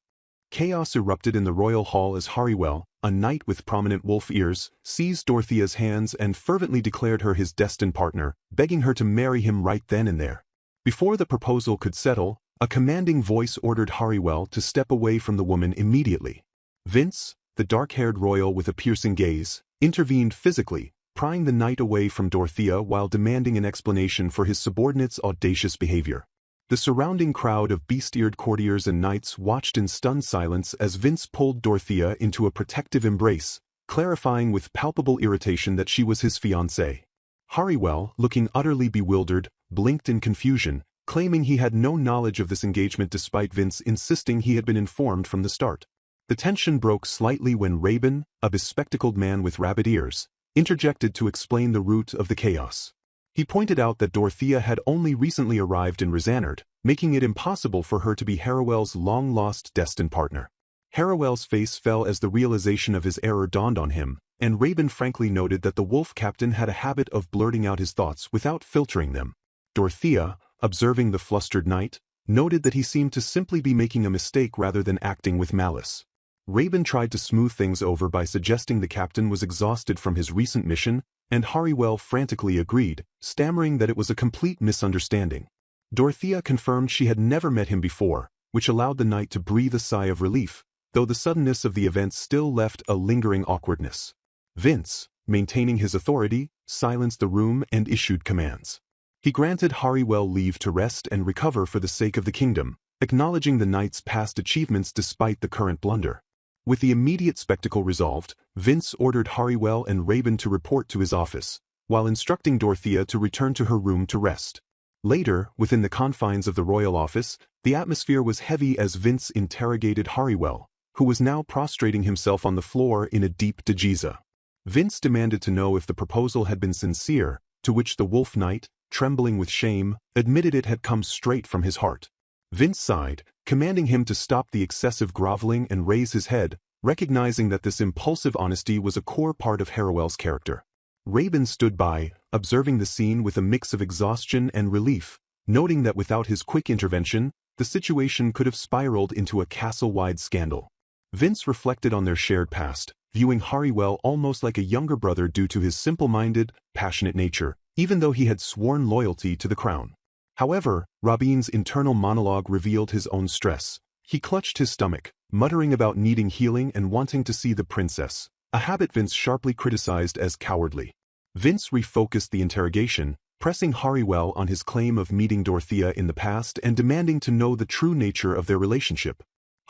Chaos erupted in the royal hall as Harrywell, a knight with prominent wolf ears, seized Dorothea's hands and fervently declared her his destined partner, begging her to marry him right then and there. Before the proposal could settle, a commanding voice ordered Harrywell to step away from the woman immediately. Vince, the dark-haired royal with a piercing gaze, intervened physically, prying the knight away from Dorothea while demanding an explanation for his subordinate's audacious behavior. The surrounding crowd of beast-eared courtiers and knights watched in stunned silence as Vince pulled Dorothea into a protective embrace, clarifying with palpable irritation that she was his fiancée. Harrywell, looking utterly bewildered, blinked in confusion, claiming he had no knowledge of this engagement despite Vince insisting he had been informed from the start. The tension broke slightly when Raben, a bespectacled man with rabbit ears, interjected to explain the root of the chaos. He pointed out that Dorothea had only recently arrived in Rizanard, making it impossible for her to be Harrywell's long-lost destined partner. Harrywell's face fell as the realization of his error dawned on him, and Raben frankly noted that the wolf captain had a habit of blurting out his thoughts without filtering them. Dorothea, observing the flustered knight, noted that he seemed to simply be making a mistake rather than acting with malice. Raben tried to smooth things over by suggesting the captain was exhausted from his recent mission, and Harrywell frantically agreed, stammering that it was a complete misunderstanding. Dorothea confirmed she had never met him before, which allowed the knight to breathe a sigh of relief, though the suddenness of the event still left a lingering awkwardness. Vince, maintaining his authority, silenced the room and issued commands. He granted Harrywell leave to rest and recover for the sake of the kingdom, acknowledging the knight's past achievements despite the current blunder. With the immediate spectacle resolved, Vince ordered Harrywell and Raben to report to his office, while instructing Dorothea to return to her room to rest. Later, within the confines of the royal office, the atmosphere was heavy as Vince interrogated Harrywell, who was now prostrating himself on the floor in a deep digeza. Vince demanded to know if the proposal had been sincere, to which the Wolf Knight, trembling with shame, admitted it had come straight from his heart. Vince sighed, commanding him to stop the excessive groveling and raise his head, recognizing that this impulsive honesty was a core part of Harrywell's character. Raben stood by, observing the scene with a mix of exhaustion and relief, noting that without his quick intervention, the situation could have spiraled into a castle-wide scandal. Vince reflected on their shared past, viewing Harrywell almost like a younger brother due to his simple-minded, passionate nature, even though he had sworn loyalty to the crown. However, Rabin's internal monologue revealed his own stress. He clutched his stomach, muttering about needing healing and wanting to see the princess, a habit Vince sharply criticized as cowardly. Vince refocused the interrogation, pressing Harrywell on his claim of meeting Dorothea in the past and demanding to know the true nature of their relationship.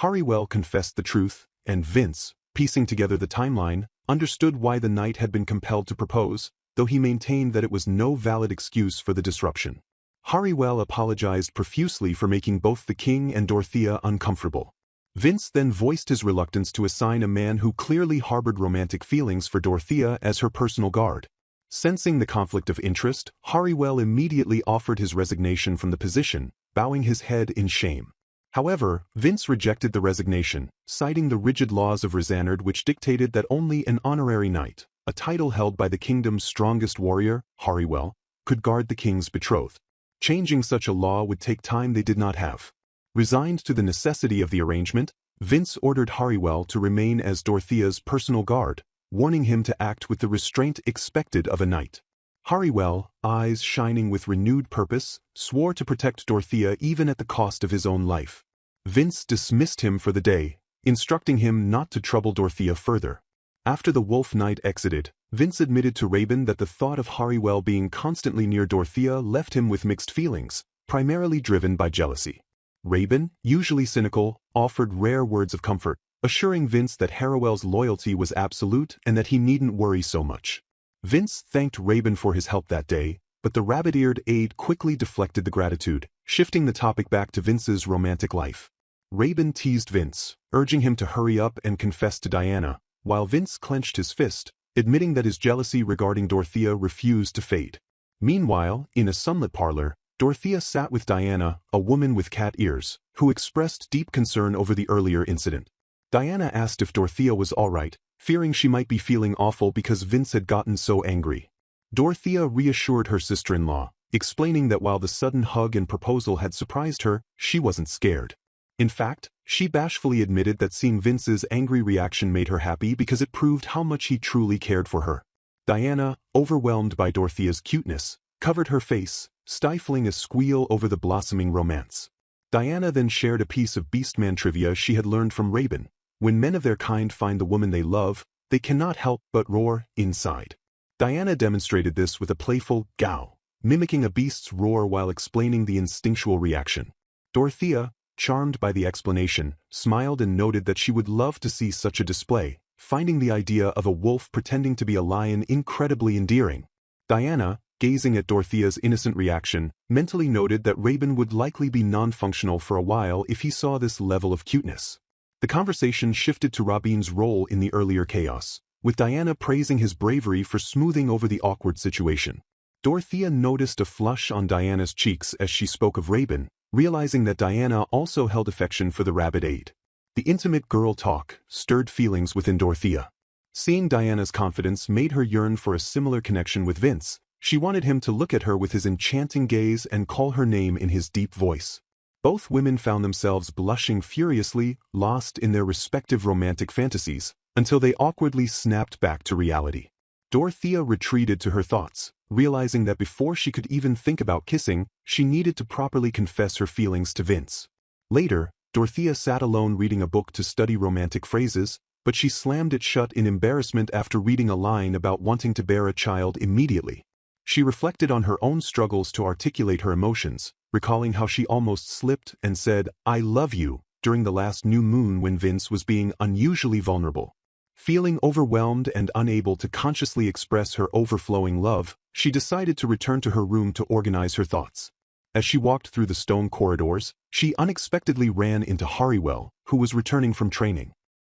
Harrywell confessed the truth, and Vince, piecing together the timeline, understood why the knight had been compelled to propose, though he maintained that it was no valid excuse for the disruption. Hariwell apologized profusely for making both the king and Dorothea uncomfortable. Vince then voiced his reluctance to assign a man who clearly harbored romantic feelings for Dorothea as her personal guard. Sensing the conflict of interest, Hariwell immediately offered his resignation from the position, bowing his head in shame. However, Vince rejected the resignation, citing the rigid laws of Rhysannard which dictated that only an honorary knight, a title held by the kingdom's strongest warrior, Hariwell, could guard the king's betrothed. Changing such a law would take time they did not have. Resigned to the necessity of the arrangement, Vince ordered Hariwell to remain as Dorothea's personal guard, warning him to act with the restraint expected of a knight. Hariwell, eyes shining with renewed purpose, swore to protect Dorothea even at the cost of his own life. Vince dismissed him for the day, instructing him not to trouble Dorothea further. After the Wolf Knight exited, Vince admitted to Rabin that the thought of Hariwell being constantly near Dorothea left him with mixed feelings, primarily driven by jealousy. Rabin, usually cynical, offered rare words of comfort, assuring Vince that Hariwell's loyalty was absolute and that he needn't worry so much. Vince thanked Rabin for his help that day, but the rabbit-eared aide quickly deflected the gratitude, shifting the topic back to Vince's romantic life. Rabin teased Vince, urging him to hurry up and confess to Diana, while Vince clenched his fist, admitting that his jealousy regarding Dorothea refused to fade. Meanwhile, in a sunlit parlor, Dorothea sat with Diana, a woman with cat ears, who expressed deep concern over the earlier incident. Diana asked if Dorothea was all right, fearing she might be feeling awful because Vince had gotten so angry. Dorothea reassured her sister-in-law, explaining that while the sudden hug and proposal had surprised her, she wasn't scared. In fact, she bashfully admitted that seeing Vince's angry reaction made her happy because it proved how much he truly cared for her. Diana, overwhelmed by Dorothea's cuteness, covered her face, stifling a squeal over the blossoming romance. Diana then shared a piece of Beastman trivia she had learned from Rabin. When men of their kind find the woman they love, they cannot help but roar inside. Diana demonstrated this with a playful "gow," mimicking a beast's roar while explaining the instinctual reaction. Dorothea, charmed by the explanation, smiled and noted that she would love to see such a display, finding the idea of a wolf pretending to be a lion incredibly endearing. Diana, gazing at Dorothea's innocent reaction, mentally noted that Rabin would likely be non-functional for a while if he saw this level of cuteness. The conversation shifted to Rabin's role in the earlier chaos, with Diana praising his bravery for smoothing over the awkward situation. Dorothea noticed a flush on Diana's cheeks as she spoke of Rabin, realizing that Diana also held affection for the rabbit aide. The intimate girl talk stirred feelings within Dorothea. Seeing Diana's confidence made her yearn for a similar connection with Vince. She wanted him to look at her with his enchanting gaze and call her name in his deep voice. Both women found themselves blushing furiously, lost in their respective romantic fantasies, until they awkwardly snapped back to reality. Dorothea retreated to her thoughts, realizing that before she could even think about kissing, she needed to properly confess her feelings to Vince. Later, Dorothea sat alone reading a book to study romantic phrases, but she slammed it shut in embarrassment after reading a line about wanting to bear a child immediately. She reflected on her own struggles to articulate her emotions, recalling how she almost slipped and said, "I love you," during the last new moon when Vince was being unusually vulnerable. Feeling overwhelmed and unable to consciously express her overflowing love, she decided to return to her room to organize her thoughts. As she walked through the stone corridors, she unexpectedly ran into Hariwell, who was returning from training.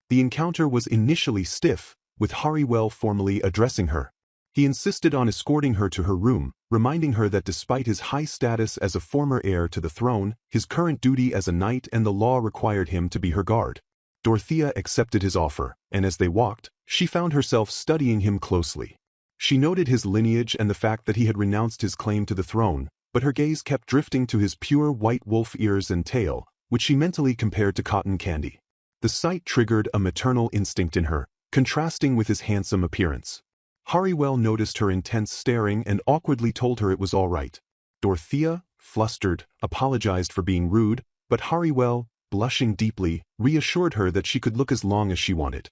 The encounter was initially stiff, with Hariwell formally addressing her. He insisted on escorting her to her room, reminding her that despite his high status as a former heir to the throne, his current duty as a knight and the law required him to be her guard. Dorothea accepted his offer, and as they walked, she found herself studying him closely. She noted his lineage and the fact that he had renounced his claim to the throne, but her gaze kept drifting to his pure white wolf ears and tail, which she mentally compared to cotton candy. The sight triggered a maternal instinct in her, contrasting with his handsome appearance. Hariwell noticed her intense staring and awkwardly told her it was all right. Dorothea, flustered, apologized for being rude, but Hariwell, blushing deeply, reassured her that she could look as long as she wanted.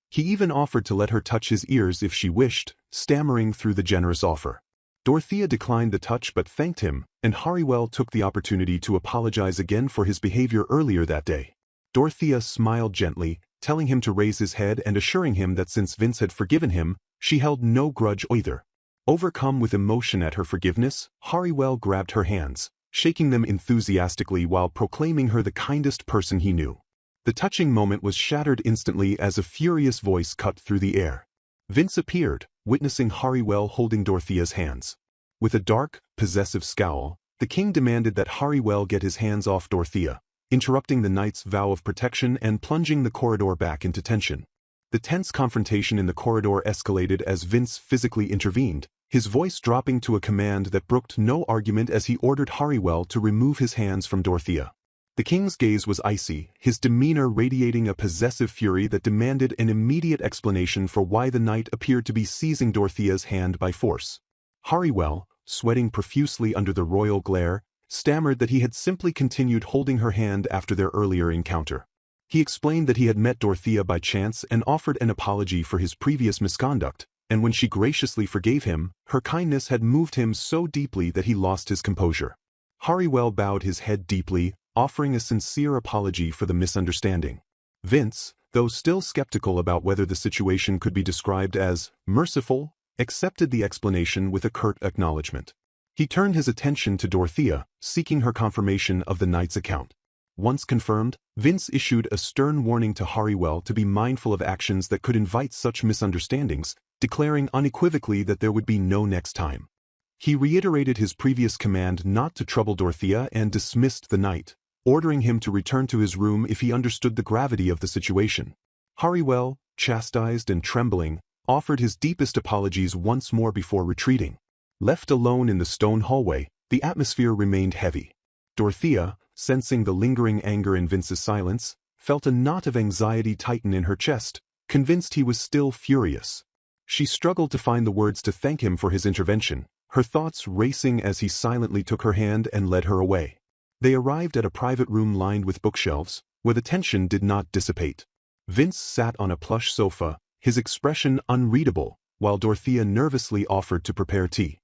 He even offered to let her touch his ears if she wished, stammering through the generous offer. Dorothea declined the touch but thanked him, and Hariwell took the opportunity to apologize again for his behavior earlier that day. Dorothea smiled gently, telling him to raise his head and assuring him that since Vince had forgiven him, she held no grudge either. Overcome with emotion at her forgiveness, Hariwell grabbed her hands, shaking them enthusiastically while proclaiming her the kindest person he knew. The touching moment was shattered instantly as a furious voice cut through the air. Vince appeared, witnessing Hariwell holding Dorothea's hands. With a dark, possessive scowl, the king demanded that Hariwell get his hands off Dorothea, interrupting the knight's vow of protection and plunging the corridor back into tension. The tense confrontation in the corridor escalated as Vince physically intervened, his voice dropping to a command that brooked no argument as he ordered Hariwell to remove his hands from Dorothea. The king's gaze was icy, his demeanor radiating a possessive fury that demanded an immediate explanation for why the knight appeared to be seizing Dorothea's hand by force. Hariwell, sweating profusely under the royal glare, stammered that he had simply continued holding her hand after their earlier encounter. He explained that he had met Dorothea by chance and offered an apology for his previous misconduct, and when she graciously forgave him, her kindness had moved him so deeply that he lost his composure. Hariwell bowed his head deeply, offering a sincere apology for the misunderstanding. Vince, though still skeptical about whether the situation could be described as merciful, accepted the explanation with a curt acknowledgement. He turned his attention to Dorothea, seeking her confirmation of the knight's account. Once confirmed, Vince issued a stern warning to Hariwell to be mindful of actions that could invite such misunderstandings, declaring unequivocally that there would be no next time. He reiterated his previous command not to trouble Dorothea and dismissed the knight, ordering him to return to his room if he understood the gravity of the situation. Hariwell, chastised and trembling, offered his deepest apologies once more before retreating. Left alone in the stone hallway, the atmosphere remained heavy. Dorothea, sensing the lingering anger in Vince's silence, felt a knot of anxiety tighten in her chest, convinced he was still furious. She struggled to find the words to thank him for his intervention, her thoughts racing as he silently took her hand and led her away. They arrived at a private room lined with bookshelves, where the tension did not dissipate. Vince sat on a plush sofa, his expression unreadable, while Dorothea nervously offered to prepare tea.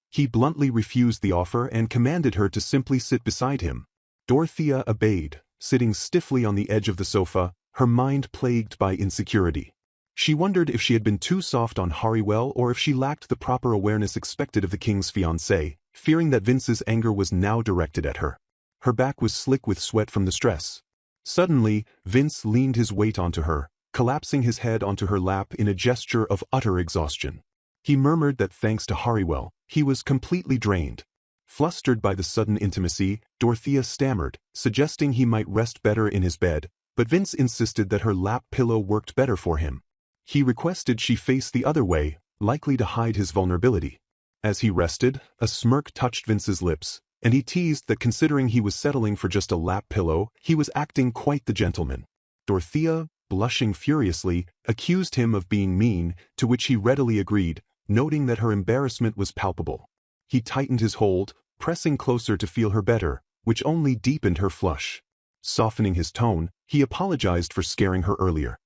He bluntly refused the offer and commanded her to simply sit beside him. Dorothea obeyed, sitting stiffly on the edge of the sofa, her mind plagued by insecurity. She wondered if she had been too soft on Hariwell or if she lacked the proper awareness expected of the king's fiancée, fearing that Vince's anger was now directed at her. Her back was slick with sweat from the stress. Suddenly, Vince leaned his weight onto her, collapsing his head onto her lap in a gesture of utter exhaustion. He murmured that thanks to Hariwell, he was completely drained. Flustered by the sudden intimacy, Dorothea stammered, suggesting he might rest better in his bed, but Vince insisted that her lap pillow worked better for him. He requested she face the other way, likely to hide his vulnerability. As he rested, a smirk touched Vince's lips, and he teased that considering he was settling for just a lap pillow, he was acting quite the gentleman. Dorothea, blushing furiously, accused him of being mean, to which he readily agreed, noting that her embarrassment was palpable. He tightened his hold, pressing closer to feel her better, which only deepened her flush. Softening his tone, he apologized for scaring her earlier.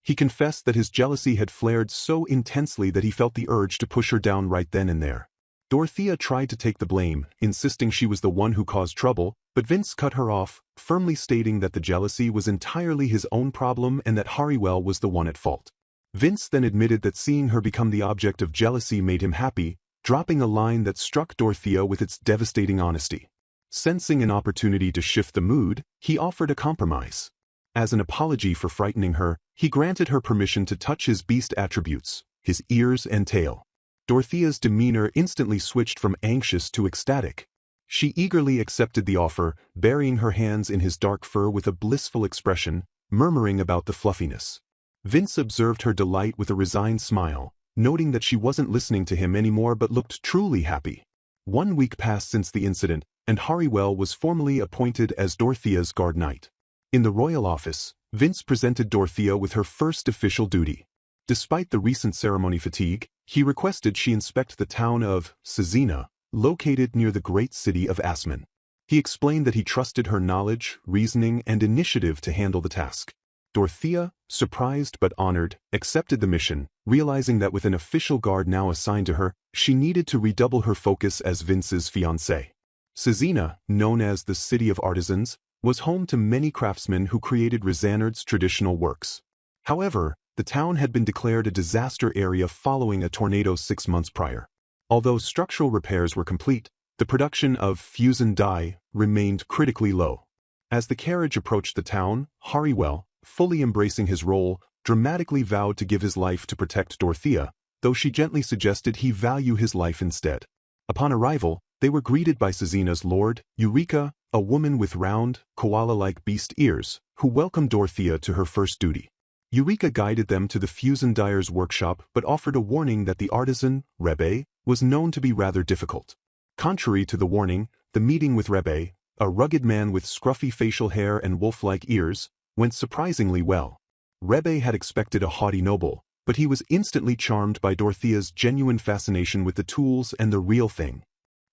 He confessed that his jealousy had flared so intensely that he felt the urge to push her down right then and there. Dorothea tried to take the blame, insisting she was the one who caused trouble, but Vince cut her off, firmly stating that the jealousy was entirely his own problem and that Hariwell was the one at fault. Vince then admitted that seeing her become the object of jealousy made him happy, dropping a line that struck Dorothea with its devastating honesty. Sensing an opportunity to shift the mood, he offered a compromise. As an apology for frightening her, he granted her permission to touch his beast attributes, his ears and tail. Dorothea's demeanor instantly switched from anxious to ecstatic. She eagerly accepted the offer, burying her hands in his dark fur with a blissful expression, murmuring about the fluffiness. Vince observed her delight with a resigned smile, noting that she wasn't listening to him anymore but looked truly happy. 1 week passed since the incident, and Hariwell was formally appointed as Dorothea's guard knight. In the royal office, Vince presented Dorothea with her first official duty. Despite the recent ceremony fatigue, he requested she inspect the town of Cezena, located near the great city of Asman. He explained that he trusted her knowledge, reasoning, and initiative to handle the task. Dorothea, surprised but honored, accepted the mission, realizing that with an official guard now assigned to her, she needed to redouble her focus as Vince's fiancée. Cezena, known as the City of Artisans, was home to many craftsmen who created Rezanard's traditional works. However, the town had been declared a disaster area following a tornado 6 months prior. Although structural repairs were complete, The production of fusion dye remained critically low. As the carriage approached the town, Hariwell, fully embracing his role, dramatically vowed to give his life to protect Dorothea, though she gently suggested he value his life instead. Upon arrival, they were greeted by Sazina's lord, Eureka, a woman with round, koala-like beast ears, who welcomed Dorothea to her first duty. Eureka guided them to the fusion dyer's workshop but offered a warning that the artisan, Rebe, was known to be rather difficult. Contrary to the warning, the meeting with Rebe, a rugged man with scruffy facial hair and wolf-like ears, went surprisingly well. Rebe had expected a haughty noble, but he was instantly charmed by Dorothea's genuine fascination with the tools and the real thing.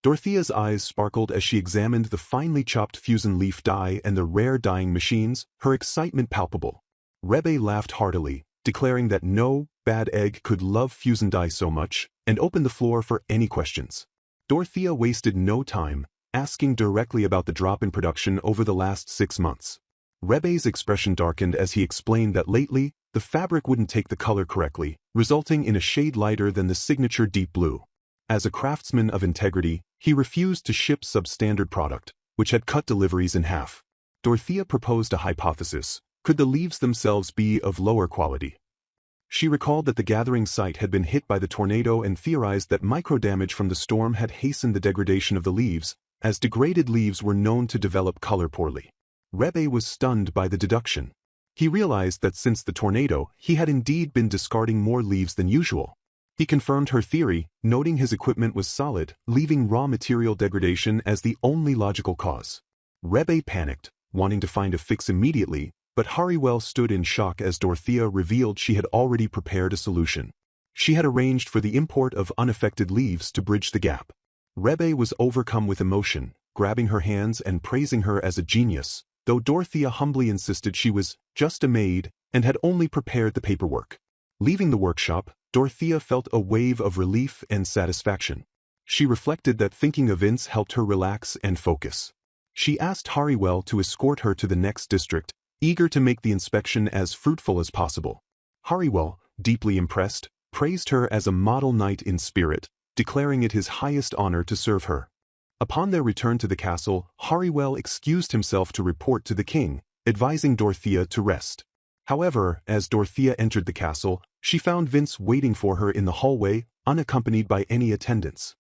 Dorothea's eyes sparkled as she examined the finely chopped fusion leaf dye and the rare dyeing machines, her excitement palpable. Rebe laughed heartily, declaring that no bad egg could love fusion dye so much, and opened the floor for any questions. Dorothea wasted no time, asking directly about the drop in production over the last 6 months. Rebe's expression darkened as he explained that lately, the fabric wouldn't take the color correctly, resulting in a shade lighter than the signature deep blue. As a craftsman of integrity, he refused to ship substandard product, which had cut deliveries in half. Dorothea proposed a hypothesis: could the leaves themselves be of lower quality? She recalled that the gathering site had been hit by the tornado and theorized that microdamage from the storm had hastened the degradation of the leaves, as degraded leaves were known to develop color poorly. Rebe was stunned by the deduction. He realized that since the tornado, he had indeed been discarding more leaves than usual. He confirmed her theory, noting his equipment was solid, leaving raw material degradation as the only logical cause. Rebe panicked, wanting to find a fix immediately, but Hariwell stood in shock as Dorothea revealed she had already prepared a solution. She had arranged for the import of unaffected leaves to bridge the gap. Rebe was overcome with emotion, grabbing her hands and praising her as a genius, though Dorothea humbly insisted she was just a maid and had only prepared the paperwork. Leaving the workshop, Dorothea felt a wave of relief and satisfaction. She reflected that thinking of Vince helped her relax and focus. She asked Hariwell to escort her to the next district, eager to make the inspection as fruitful as possible. Hariwell, deeply impressed, praised her as a model knight in spirit, declaring it his highest honor to serve her. Upon their return to the castle, Hariwell excused himself to report to the king, advising Dorothea to rest. However, as Dorothea entered the castle, she found Vince waiting for her in the hallway, unaccompanied by any attendants.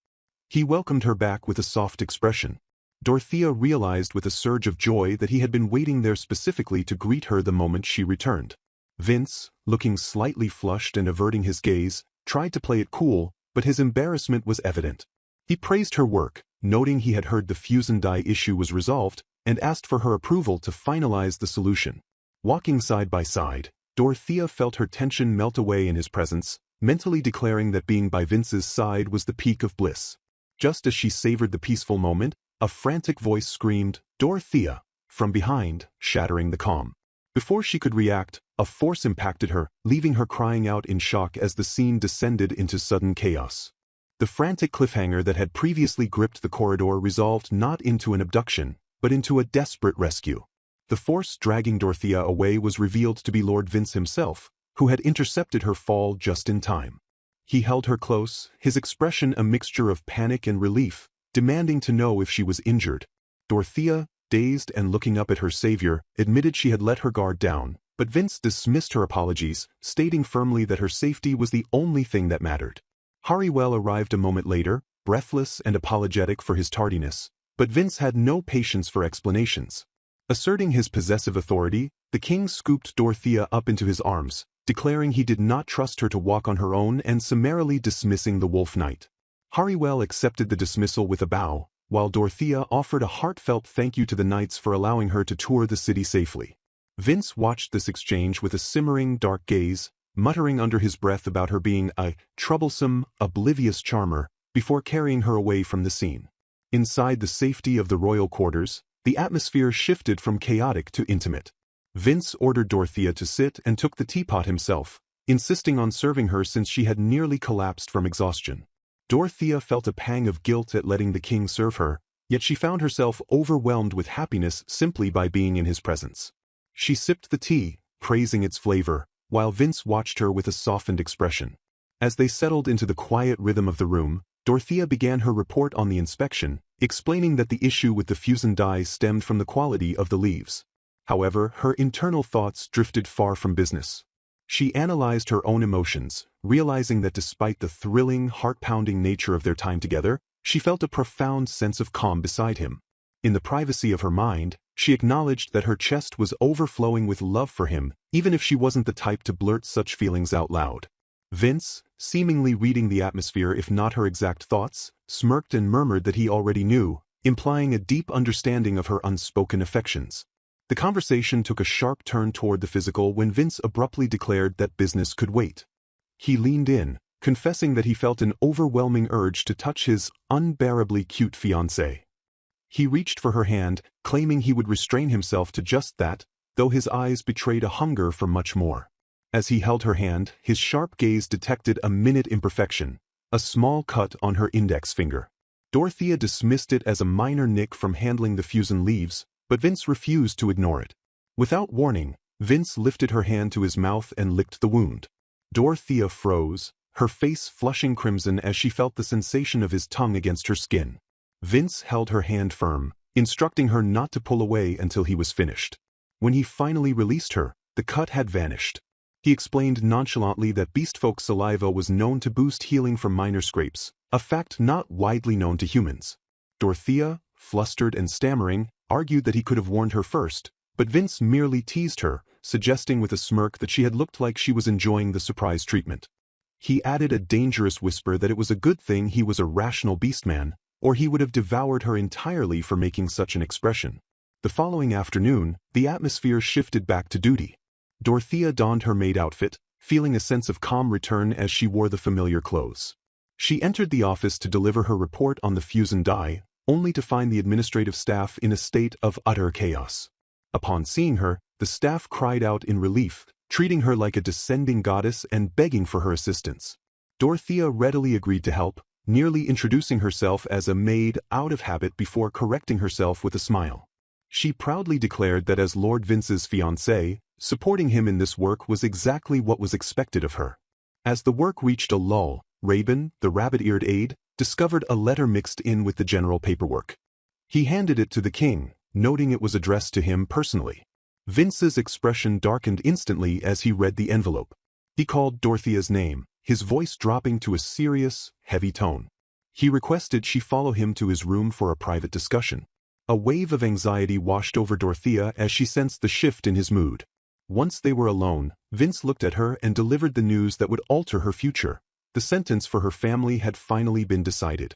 He welcomed her back with a soft expression. Dorothea realized with a surge of joy that he had been waiting there specifically to greet her the moment she returned. Vince, looking slightly flushed and averting his gaze, tried to play it cool, but his embarrassment was evident. He praised her work, noting he had heard the fusion dye issue was resolved, and asked for her approval to finalize the solution. Walking side by side, Dorothea felt her tension melt away in his presence, mentally declaring that being by Vince's side was the peak of bliss. Just as she savored the peaceful moment, a frantic voice screamed, "Dorothea!" from behind, shattering the calm. Before she could react, a force impacted her, leaving her crying out in shock as the scene descended into sudden chaos. The frantic cliffhanger that had previously gripped the corridor resolved not into an abduction, but into a desperate rescue. The force dragging Dorothea away was revealed to be Lord Vince himself, who had intercepted her fall just in time. He held her close, his expression a mixture of panic and relief, demanding to know if she was injured. Dorothea, dazed and looking up at her savior, admitted she had let her guard down, but Vince dismissed her apologies, stating firmly that her safety was the only thing that mattered. Hariwell arrived a moment later, breathless and apologetic for his tardiness, but Vince had no patience for explanations. Asserting his possessive authority, the king scooped Dorothea up into his arms, declaring he did not trust her to walk on her own and summarily dismissing the Wolf Knight. Hariwell accepted the dismissal with a bow, while Dorothea offered a heartfelt thank you to the knights for allowing her to tour the city safely. Vince watched this exchange with a simmering dark gaze, muttering under his breath about her being a troublesome, oblivious charmer, before carrying her away from the scene. Inside the safety of the royal quarters, the atmosphere shifted from chaotic to intimate. Vince ordered Dorothea to sit and took the teapot himself, insisting on serving her since she had nearly collapsed from exhaustion. Dorothea felt a pang of guilt at letting the king serve her, yet she found herself overwhelmed with happiness simply by being in his presence. She sipped the tea, praising its flavor, while Vince watched her with a softened expression. As they settled into the quiet rhythm of the room, Dorothea began her report on the inspection, explaining that the issue with the fusion dye stemmed from the quality of the leaves. However, her internal thoughts drifted far from business. She analyzed her own emotions, realizing that despite the thrilling, heart-pounding nature of their time together, she felt a profound sense of calm beside him. In the privacy of her mind, she acknowledged that her chest was overflowing with love for him, even if she wasn't the type to blurt such feelings out loud. Vince, seemingly reading the atmosphere if not her exact thoughts, smirked and murmured that he already knew, implying a deep understanding of her unspoken affections. The conversation took a sharp turn toward the physical when Vince abruptly declared that business could wait. He leaned in, confessing that he felt an overwhelming urge to touch his unbearably cute fiancée. He reached for her hand, claiming he would restrain himself to just that, though his eyes betrayed a hunger for much more. As he held her hand, his sharp gaze detected a minute imperfection, a small cut on her index finger. Dorothea dismissed it as a minor nick from handling the fusion leaves, but Vince refused to ignore it. Without warning, Vince lifted her hand to his mouth and licked the wound. Dorothea froze, her face flushing crimson as she felt the sensation of his tongue against her skin. Vince held her hand firm, instructing her not to pull away until he was finished. When he finally released her, the cut had vanished. He explained nonchalantly that beastfolk saliva was known to boost healing from minor scrapes, a fact not widely known to humans. Dorothea, flustered and stammering, argued that he could have warned her first, but Vince merely teased her, suggesting with a smirk that she had looked like she was enjoying the surprise treatment. He added a dangerous whisper that it was a good thing he was a rational beastman, or he would have devoured her entirely for making such an expression. The following afternoon, the atmosphere shifted back to duty. Dorothea donned her maid outfit, feeling a sense of calm return as she wore the familiar clothes. She entered the office to deliver her report on the fusion dye, only to find the administrative staff in a state of utter chaos. Upon seeing her, the staff cried out in relief, treating her like a descending goddess and begging for her assistance. Dorothea readily agreed to help, nearly introducing herself as a maid out of habit before correcting herself with a smile. She proudly declared that as Lord Vince's fiancée, supporting him in this work was exactly what was expected of her. As the work reached a lull, Raven, the rabbit-eared aide, discovered a letter mixed in with the general paperwork. He handed it to the king, noting it was addressed to him personally. Vince's expression darkened instantly as he read the envelope. He called Dorothea's name, his voice dropping to a serious, heavy tone. He requested she follow him to his room for a private discussion. A wave of anxiety washed over Dorothea as she sensed the shift in his mood. Once they were alone, Vince looked at her and delivered the news that would alter her future. The sentence for her family had finally been decided.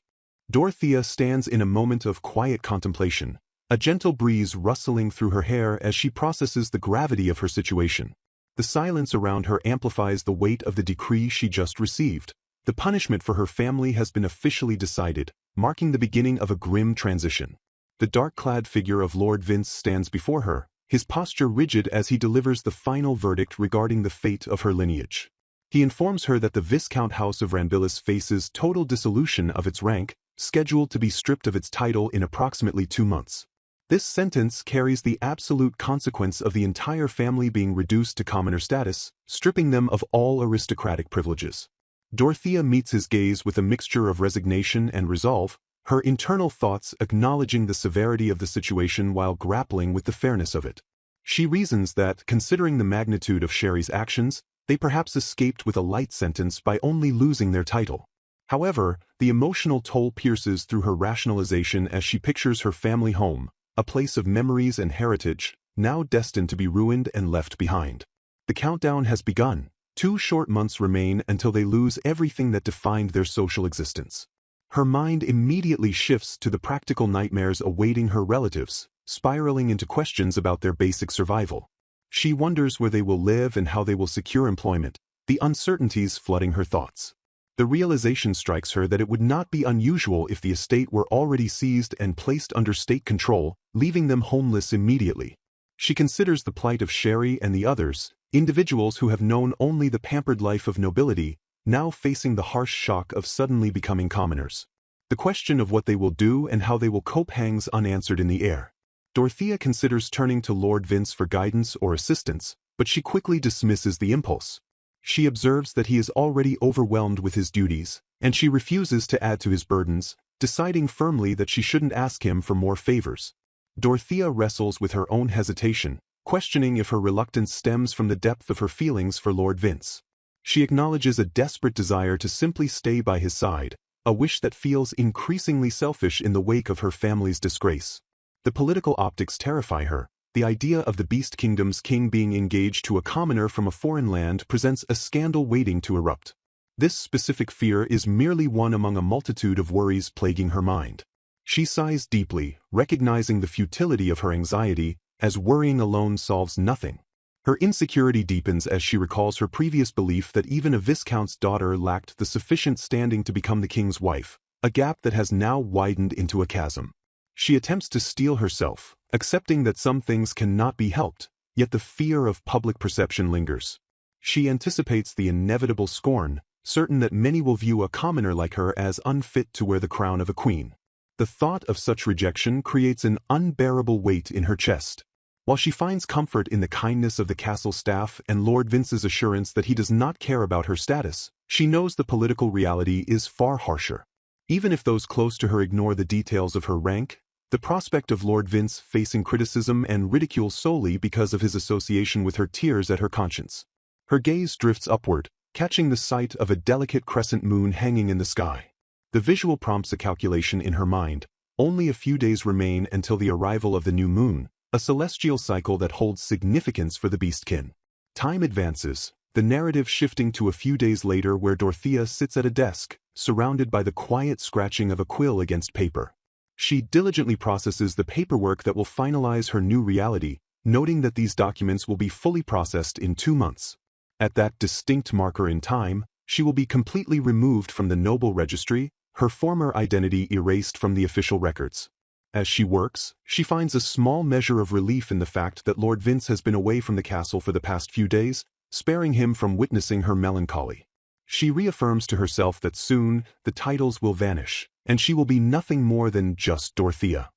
Dorothea stands in a moment of quiet contemplation, a gentle breeze rustling through her hair as she processes the gravity of her situation. The silence around her amplifies the weight of the decree she just received. The punishment for her family has been officially decided, marking the beginning of a grim transition. The dark-clad figure of Lord Vince stands before her, his posture rigid as he delivers the final verdict regarding the fate of her lineage. He informs her that the Viscount House of Ranbillis faces total dissolution of its rank, scheduled to be stripped of its title in approximately 2 months. This sentence carries the absolute consequence of the entire family being reduced to commoner status, stripping them of all aristocratic privileges. Dorothea meets his gaze with a mixture of resignation and resolve, her internal thoughts acknowledging the severity of the situation while grappling with the fairness of it. She reasons that, considering the magnitude of Sherry's actions, they perhaps escaped with a light sentence by only losing their title. However, the emotional toll pierces through her rationalization as she pictures her family home, a place of memories and heritage, now destined to be ruined and left behind. The countdown has begun. 2 short months remain until they lose everything that defined their social existence. Her mind immediately shifts to the practical nightmares awaiting her relatives, spiraling into questions about their basic survival. She wonders where they will live and how they will secure employment, the uncertainties flooding her thoughts. The realization strikes her that it would not be unusual if the estate were already seized and placed under state control, leaving them homeless immediately. She considers the plight of Sherry and the others, individuals who have known only the pampered life of nobility, now facing the harsh shock of suddenly becoming commoners. The question of what they will do and how they will cope hangs unanswered in the air. Dorothea considers turning to Lord Vince for guidance or assistance, but she quickly dismisses the impulse. She observes that he is already overwhelmed with his duties, and she refuses to add to his burdens, deciding firmly that she shouldn't ask him for more favors. Dorothea wrestles with her own hesitation, questioning if her reluctance stems from the depth of her feelings for Lord Vince. She acknowledges a desperate desire to simply stay by his side, a wish that feels increasingly selfish in the wake of her family's disgrace. The political optics terrify her. The idea of the Beast Kingdom's king being engaged to a commoner from a foreign land presents a scandal waiting to erupt. This specific fear is merely one among a multitude of worries plaguing her mind. She sighs deeply, recognizing the futility of her anxiety, as worrying alone solves nothing. Her insecurity deepens as she recalls her previous belief that even a viscount's daughter lacked the sufficient standing to become the king's wife, a gap that has now widened into a chasm. She attempts to steel herself, accepting that some things cannot be helped, yet the fear of public perception lingers. She anticipates the inevitable scorn, certain that many will view a commoner like her as unfit to wear the crown of a queen. The thought of such rejection creates an unbearable weight in her chest. While she finds comfort in the kindness of the castle staff and Lord Vince's assurance that he does not care about her status, she knows the political reality is far harsher. Even if those close to her ignore the details of her rank, the prospect of Lord Vince facing criticism and ridicule solely because of his association with her tears at her conscience. Her gaze drifts upward, catching the sight of a delicate crescent moon hanging in the sky. The visual prompts a calculation in her mind. Only a few days remain until the arrival of the new moon, a celestial cycle that holds significance for the Beastkin. Time advances, the narrative shifting to a few days later where Dorothea sits at a desk, surrounded by the quiet scratching of a quill against paper. She diligently processes the paperwork that will finalize her new reality, noting that these documents will be fully processed in 2 months. At that distinct marker in time, she will be completely removed from the noble registry, her former identity erased from the official records. As she works, she finds a small measure of relief in the fact that Lord Vince has been away from the castle for the past few days, sparing him from witnessing her melancholy. She reaffirms to herself that soon, the titles will vanish, and she will be nothing more than just Dorothea.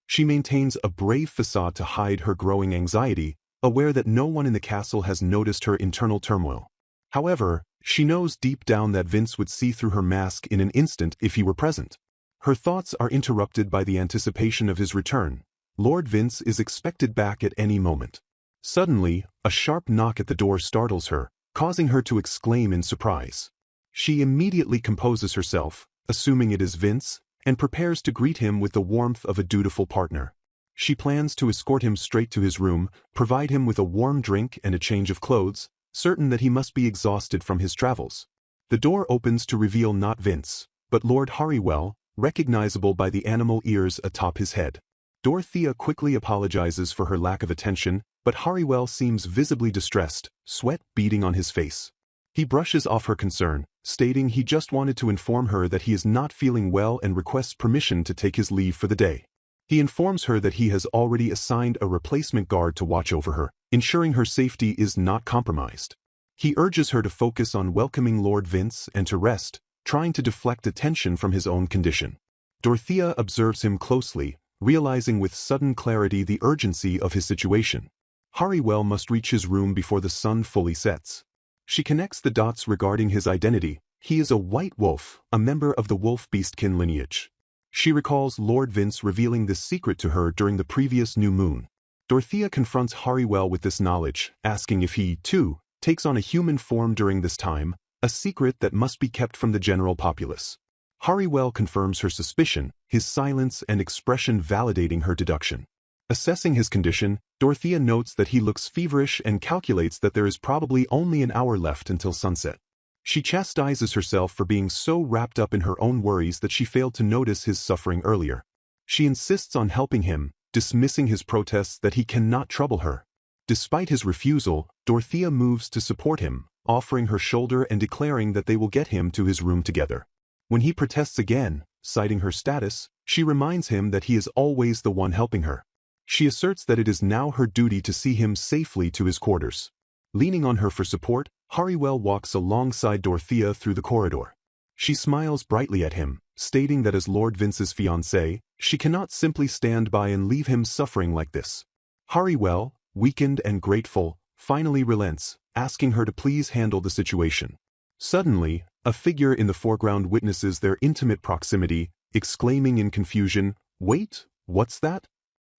She maintains a brave facade to hide her growing anxiety, aware that no one in the castle has noticed her internal turmoil. However, she knows deep down that Vince would see through her mask in an instant if he were present. Her thoughts are interrupted by the anticipation of his return. Lord Vince is expected back at any moment. Suddenly, a sharp knock at the door startles her, causing her to exclaim in surprise. She immediately composes herself, assuming it is Vince, and prepares to greet him with the warmth of a dutiful partner. She plans to escort him straight to his room, provide him with a warm drink and a change of clothes, certain that he must be exhausted from his travels. The door opens to reveal not Vince, but Lord Harrywell, recognizable by the animal ears atop his head. Dorothea quickly apologizes for her lack of attention, but Harrywell seems visibly distressed, sweat beading on his face. He brushes off her concern, stating he just wanted to inform her that he is not feeling well and requests permission to take his leave for the day. He informs her that he has already assigned a replacement guard to watch over her, ensuring her safety is not compromised. He urges her to focus on welcoming Lord Vince and to rest, trying to deflect attention from his own condition. Dorothea observes him closely, realizing with sudden clarity the urgency of his situation. Harrywell must reach his room before the sun fully sets. She connects the dots regarding his identity. He is a white wolf, a member of the wolf beastkin lineage. She recalls Lord Vince revealing this secret to her during the previous new moon. Dorothea confronts Harrywell with this knowledge, asking if he, too, takes on a human form during this time, a secret that must be kept from the general populace. Harrywell confirms her suspicion, his silence and expression validating her deduction. Assessing his condition, Dorothea notes that he looks feverish and calculates that there is probably only an hour left until sunset. She chastises herself for being so wrapped up in her own worries that she failed to notice his suffering earlier. She insists on helping him, dismissing his protests that he cannot trouble her. Despite his refusal, Dorothea moves to support him, offering her shoulder and declaring that they will get him to his room together. When he protests again, citing her status, she reminds him that he is always the one helping her. She asserts that it is now her duty to see him safely to his quarters. Leaning on her for support, Harrywell walks alongside Dorothea through the corridor. She smiles brightly at him, stating that as Lord Vince's fiancée, she cannot simply stand by and leave him suffering like this. Harrywell, weakened and grateful, finally relents, asking her to please handle the situation. Suddenly, a figure in the foreground witnesses their intimate proximity, exclaiming in confusion, "Wait, what's that?"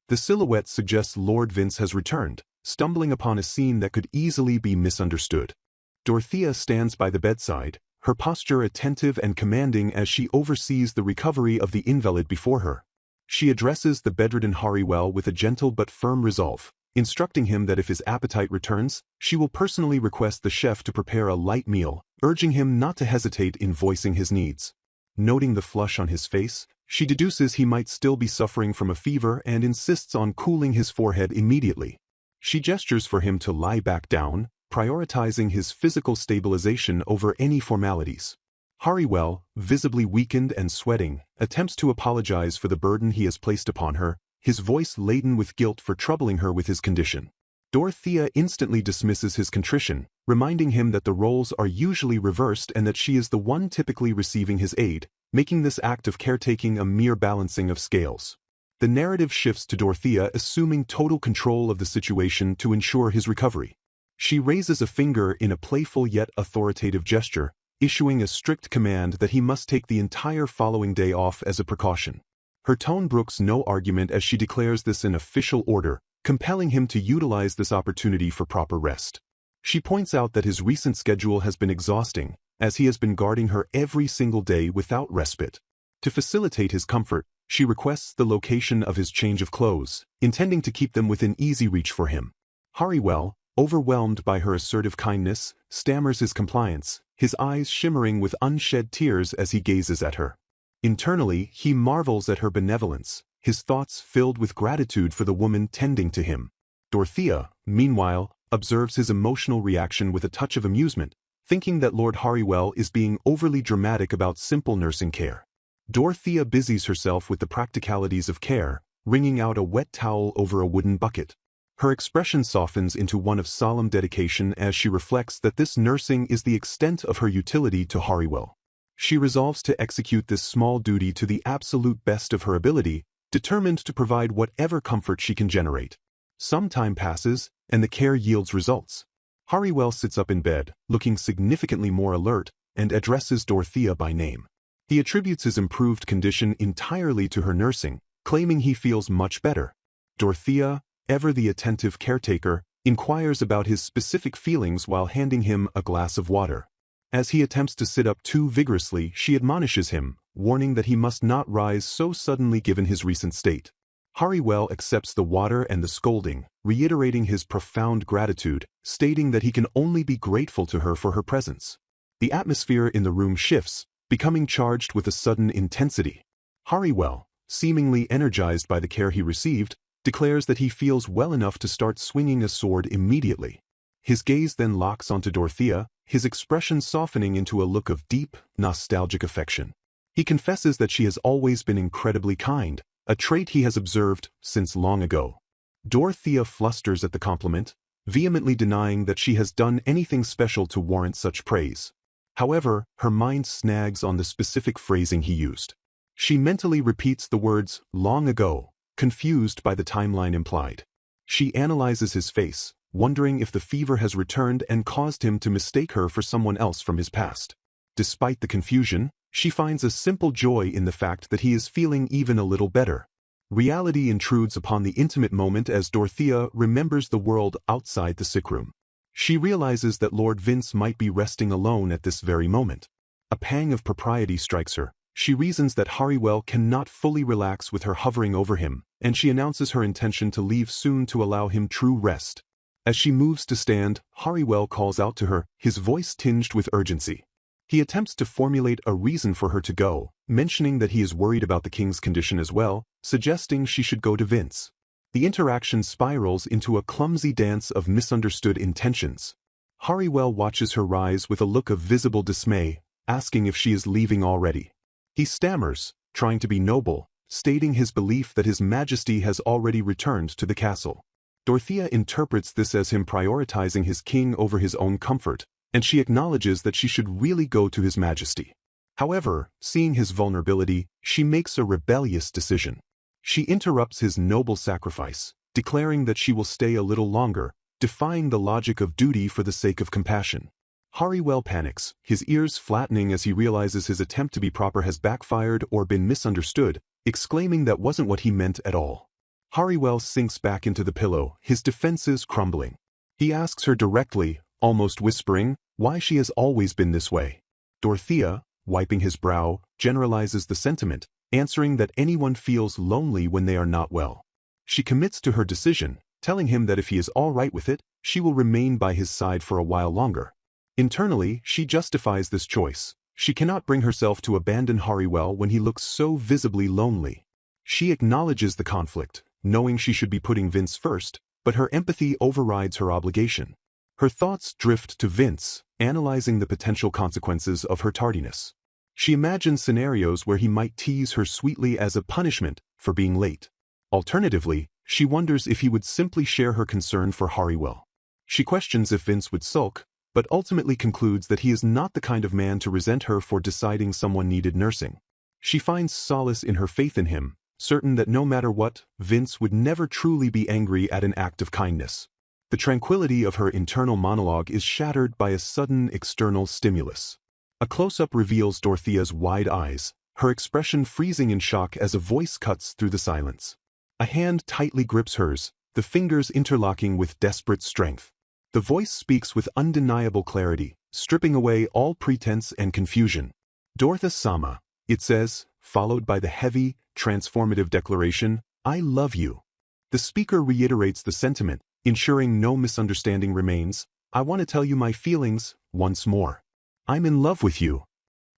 The silhouette suggests Lord Vince has returned, stumbling upon a scene that could easily be misunderstood. Dorothea stands by the bedside, her posture attentive and commanding as she oversees the recovery of the invalid before her. She addresses the bedridden Hariwell with a gentle but firm resolve, instructing him that if his appetite returns, she will personally request the chef to prepare a light meal, urging him not to hesitate in voicing his needs. Noting the flush on his face, she deduces he might still be suffering from a fever and insists on cooling his forehead immediately. She gestures for him to lie back down, prioritizing his physical stabilization over any formalities. Hariwell, visibly weakened and sweating, attempts to apologize for the burden he has placed upon her, his voice laden with guilt for troubling her with his condition. Dorothea instantly dismisses his contrition, reminding him that the roles are usually reversed and that she is the one typically receiving his aid, making this act of caretaking a mere balancing of scales. The narrative shifts to Dorothea assuming total control of the situation to ensure his recovery. She raises a finger in a playful yet authoritative gesture, issuing a strict command that he must take the entire following day off as a precaution. Her tone brooks no argument as she declares this an official order, compelling him to utilize this opportunity for proper rest. She points out that his recent schedule has been exhausting, as he has been guarding her every single day without respite. To facilitate his comfort, she requests the location of his change of clothes, intending to keep them within easy reach for him. Hariwell, overwhelmed by her assertive kindness, stammers his compliance, his eyes shimmering with unshed tears as he gazes at her. Internally, he marvels at her benevolence, his thoughts filled with gratitude for the woman tending to him. Dorothea, meanwhile, observes his emotional reaction with a touch of amusement, thinking that Lord Hariwell is being overly dramatic about simple nursing care. Dorothea busies herself with the practicalities of care, wringing out a wet towel over a wooden bucket. Her expression softens into one of solemn dedication as she reflects that this nursing is the extent of her utility to Hariwell. She resolves to execute this small duty to the absolute best of her ability, determined to provide whatever comfort she can generate. Some time passes, and the care yields results. Hariwell sits up in bed, looking significantly more alert, and addresses Dorothea by name. He attributes his improved condition entirely to her nursing, claiming he feels much better. Dorothea, ever the attentive caretaker, inquires about his specific feelings while handing him a glass of water. As he attempts to sit up too vigorously, she admonishes him, warning that he must not rise so suddenly given his recent state. Hariwell accepts the water and the scolding, reiterating his profound gratitude, stating that he can only be grateful to her for her presence. The atmosphere in the room shifts, becoming charged with a sudden intensity. Hariwell, seemingly energized by the care he received, declares that he feels well enough to start swinging a sword immediately. His gaze then locks onto Dorothea, his expression softening into a look of deep, nostalgic affection. He confesses that she has always been incredibly kind, a trait he has observed since long ago. Dorothea flusters at the compliment, vehemently denying that she has done anything special to warrant such praise. However, her mind snags on the specific phrasing he used. She mentally repeats the words, "long ago," confused by the timeline implied. She analyzes his face, wondering if the fever has returned and caused him to mistake her for someone else from his past. Despite the confusion, she finds a simple joy in the fact that he is feeling even a little better. Reality intrudes upon the intimate moment as Dorothea remembers the world outside the sickroom. She realizes that Lord Vince might be resting alone at this very moment. A pang of propriety strikes her. She reasons that Hariwell cannot fully relax with her hovering over him, and she announces her intention to leave soon to allow him true rest. As she moves to stand, Hariwell calls out to her, his voice tinged with urgency. He attempts to formulate a reason for her to go, mentioning that he is worried about the king's condition as well, suggesting she should go to Vince. The interaction spirals into a clumsy dance of misunderstood intentions. Hariwell watches her rise with a look of visible dismay, asking if she is leaving already. He stammers, trying to be noble, stating his belief that His Majesty has already returned to the castle. Dorothea interprets this as him prioritizing his king over his own comfort, and she acknowledges that she should really go to His Majesty. However, seeing his vulnerability, she makes a rebellious decision. She interrupts his noble sacrifice, declaring that she will stay a little longer, defying the logic of duty for the sake of compassion. Hariwell panics, his ears flattening as he realizes his attempt to be proper has backfired or been misunderstood, exclaiming that wasn't what he meant at all. Hariwell sinks back into the pillow, his defenses crumbling. He asks her directly, almost whispering, why she has always been this way. Dorothea, wiping his brow, generalizes the sentiment, answering that anyone feels lonely when they are not well. She commits to her decision, telling him that if he is all right with it, she will remain by his side for a while longer. Internally, she justifies this choice. She cannot bring herself to abandon Hariwell when he looks so visibly lonely. She acknowledges the conflict, knowing she should be putting Vince first, but her empathy overrides her obligation. Her thoughts drift to Vince, analyzing the potential consequences of her tardiness. She imagines scenarios where he might tease her sweetly as a punishment for being late. Alternatively, she wonders if he would simply share her concern for Hariwell. She questions if Vince would sulk, but ultimately concludes that he is not the kind of man to resent her for deciding someone needed nursing. She finds solace in her faith in him, certain that no matter what, Vince would never truly be angry at an act of kindness. The tranquility of her internal monologue is shattered by a sudden external stimulus. A close-up reveals Dorothea's wide eyes, her expression freezing in shock as a voice cuts through the silence. A hand tightly grips hers, the fingers interlocking with desperate strength. The voice speaks with undeniable clarity, stripping away all pretense and confusion. Dorotha-sama, it says, followed by the heavy, transformative declaration, I love you. The speaker reiterates the sentiment, ensuring no misunderstanding remains. I want to tell you my feelings, once more. I'm in love with you.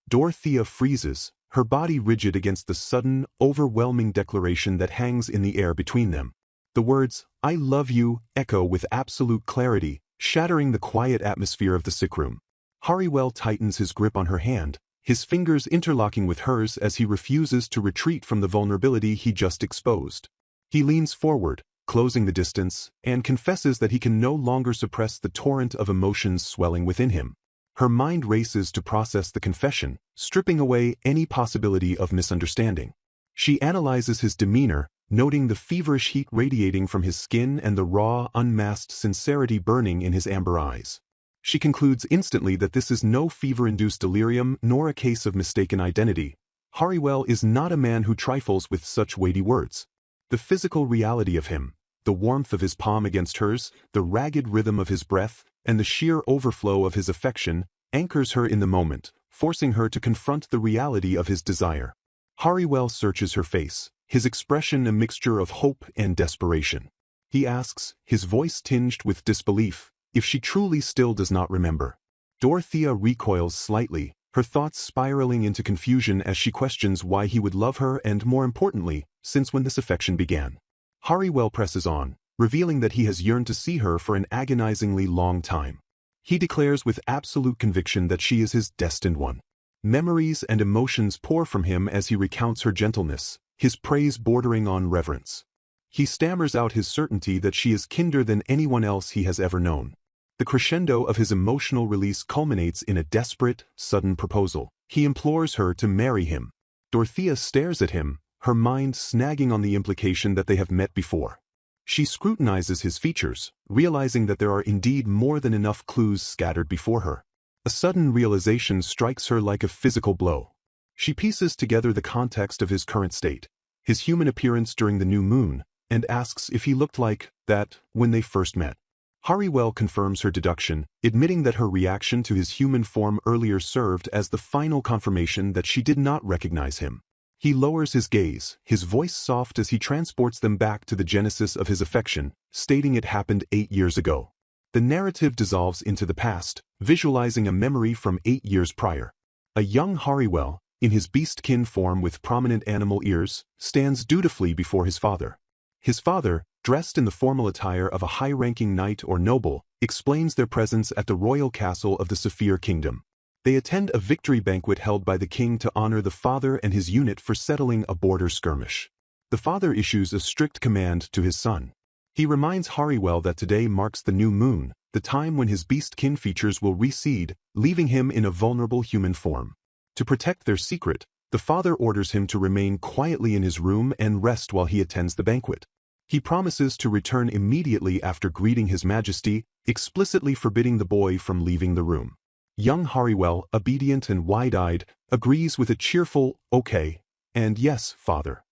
Dorothea freezes, her body rigid against the sudden, overwhelming declaration that hangs in the air between them. The words, I love you, echo with absolute clarity, shattering the quiet atmosphere of the sickroom. Hariwell tightens his grip on her hand, his fingers interlocking with hers as he refuses to retreat from the vulnerability he just exposed. He leans forward, closing the distance, and confesses that he can no longer suppress the torrent of emotions swelling within him. Her mind races to process the confession, stripping away any possibility of misunderstanding. She analyzes his demeanor, noting the feverish heat radiating from his skin and the raw, unmasked sincerity burning in his amber eyes. She concludes instantly that this is no fever-induced delirium nor a case of mistaken identity. Hariwell is not a man who trifles with such weighty words. The physical reality of him, the warmth of his palm against hers, the ragged rhythm of his breath, and the sheer overflow of his affection, anchors her in the moment, forcing her to confront the reality of his desire. Hariwell searches her face, his expression a mixture of hope and desperation. He asks, his voice tinged with disbelief, if she truly still does not remember. Dorothea recoils slightly, her thoughts spiraling into confusion as she questions why he would love her and, more importantly, since when this affection began. Hariwell presses on, revealing that he has yearned to see her for an agonizingly long time. He declares with absolute conviction that she is his destined one. Memories and emotions pour from him as he recounts her gentleness, his praise bordering on reverence. He stammers out his certainty that she is kinder than anyone else he has ever known. The crescendo of his emotional release culminates in a desperate, sudden proposal. He implores her to marry him. Dorothea stares at him, her mind snagging on the implication that they have met before. She scrutinizes his features, realizing that there are indeed more than enough clues scattered before her. A sudden realization strikes her like a physical blow. She pieces together the context of his current state, his human appearance during the new moon, and asks if he looked like that when they first met. Hariwell confirms her deduction, admitting that her reaction to his human form earlier served as the final confirmation that she did not recognize him. He lowers his gaze, his voice soft as he transports them back to the genesis of his affection, stating it happened 8 years ago. The narrative dissolves into the past, visualizing a memory from 8 years prior. A young Hariwell, in his beastkin form with prominent animal ears, stands dutifully before his father. His father, dressed in the formal attire of a high-ranking knight or noble, explains their presence at the royal castle of the Saphir Kingdom. They attend a victory banquet held by the king to honor the father and his unit for settling a border skirmish. The father issues a strict command to his son. He reminds Hariwell that today marks the new moon, the time when his beastkin features will recede, leaving him in a vulnerable human form. To protect their secret, the father orders him to remain quietly in his room and rest while he attends the banquet. He promises to return immediately after greeting His Majesty, explicitly forbidding the boy from leaving the room. Young Hariwell, obedient and wide-eyed, agrees with a cheerful, "Okay," and "Yes, father."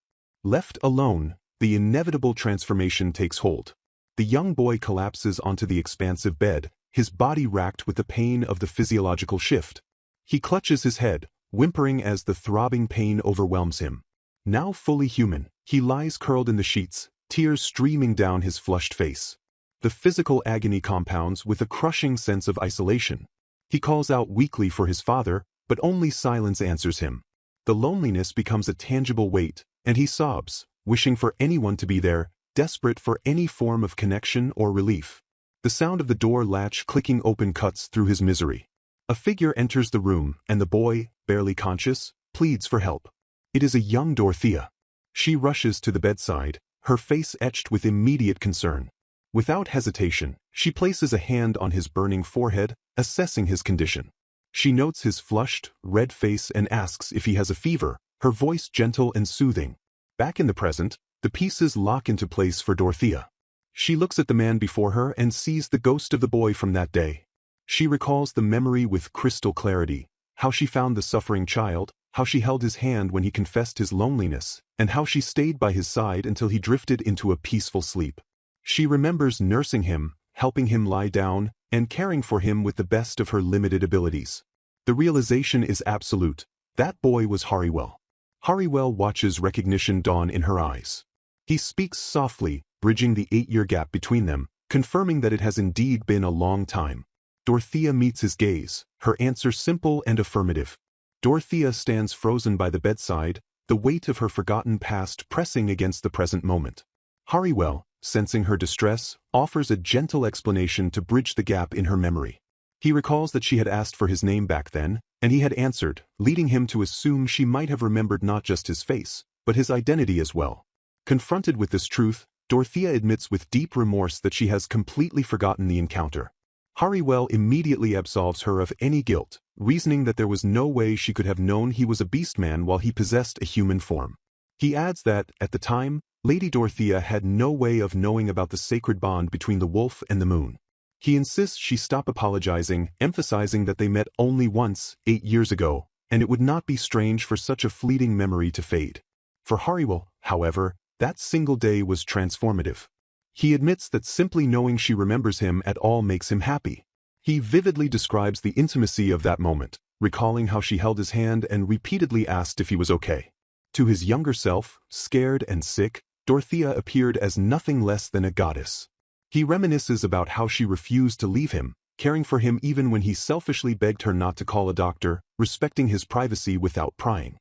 Left alone, the inevitable transformation takes hold. The young boy collapses onto the expansive bed, his body racked with the pain of the physiological shift. He clutches his head, whimpering as the throbbing pain overwhelms him. Now fully human, he lies curled in the sheets, tears streaming down his flushed face. The physical agony compounds with a crushing sense of isolation. He calls out weakly for his father, but only silence answers him. The loneliness becomes a tangible weight, and he sobs, wishing for anyone to be there, desperate for any form of connection or relief. The sound of the door latch clicking open cuts through his misery. A figure enters the room, and the boy, barely conscious, pleads for help. It is a young Dorothea. She rushes to the bedside, her face etched with immediate concern. Without hesitation, she places a hand on his burning forehead, assessing his condition. She notes his flushed, red face and asks if he has a fever, her voice gentle and soothing. Back in the present, the pieces lock into place for Dorothea. She looks at the man before her and sees the ghost of the boy from that day. She recalls the memory with crystal clarity, how she found the suffering child, how she held his hand when he confessed his loneliness, and how she stayed by his side until he drifted into a peaceful sleep. She remembers nursing him, helping him lie down, and caring for him with the best of her limited abilities. The realization is absolute. That boy was Hariwell. Hariwell watches recognition dawn in her eyes. He speaks softly, bridging the 8-year gap between them, confirming that it has indeed been a long time. Dorothea meets his gaze, her answer simple and affirmative. Dorothea stands frozen by the bedside, the weight of her forgotten past pressing against the present moment. Hariwell, sensing her distress, offers a gentle explanation to bridge the gap in her memory. He recalls that she had asked for his name back then, and he had answered, leading him to assume she might have remembered not just his face, but his identity as well. Confronted with this truth, Dorothea admits with deep remorse that she has completely forgotten the encounter. Hariwell immediately absolves her of any guilt, reasoning that there was no way she could have known he was a beastman while he possessed a human form. He adds that, at the time, Lady Dorothea had no way of knowing about the sacred bond between the wolf and the moon. He insists she stop apologizing, emphasizing that they met only once, 8 years ago, and it would not be strange for such a fleeting memory to fade. For Hariwell, however, that single day was transformative. He admits that simply knowing she remembers him at all makes him happy. He vividly describes the intimacy of that moment, recalling how she held his hand and repeatedly asked if he was okay. To his younger self, scared and sick, Dorothea appeared as nothing less than a goddess. He reminisces about how she refused to leave him, caring for him even when he selfishly begged her not to call a doctor, respecting his privacy without prying.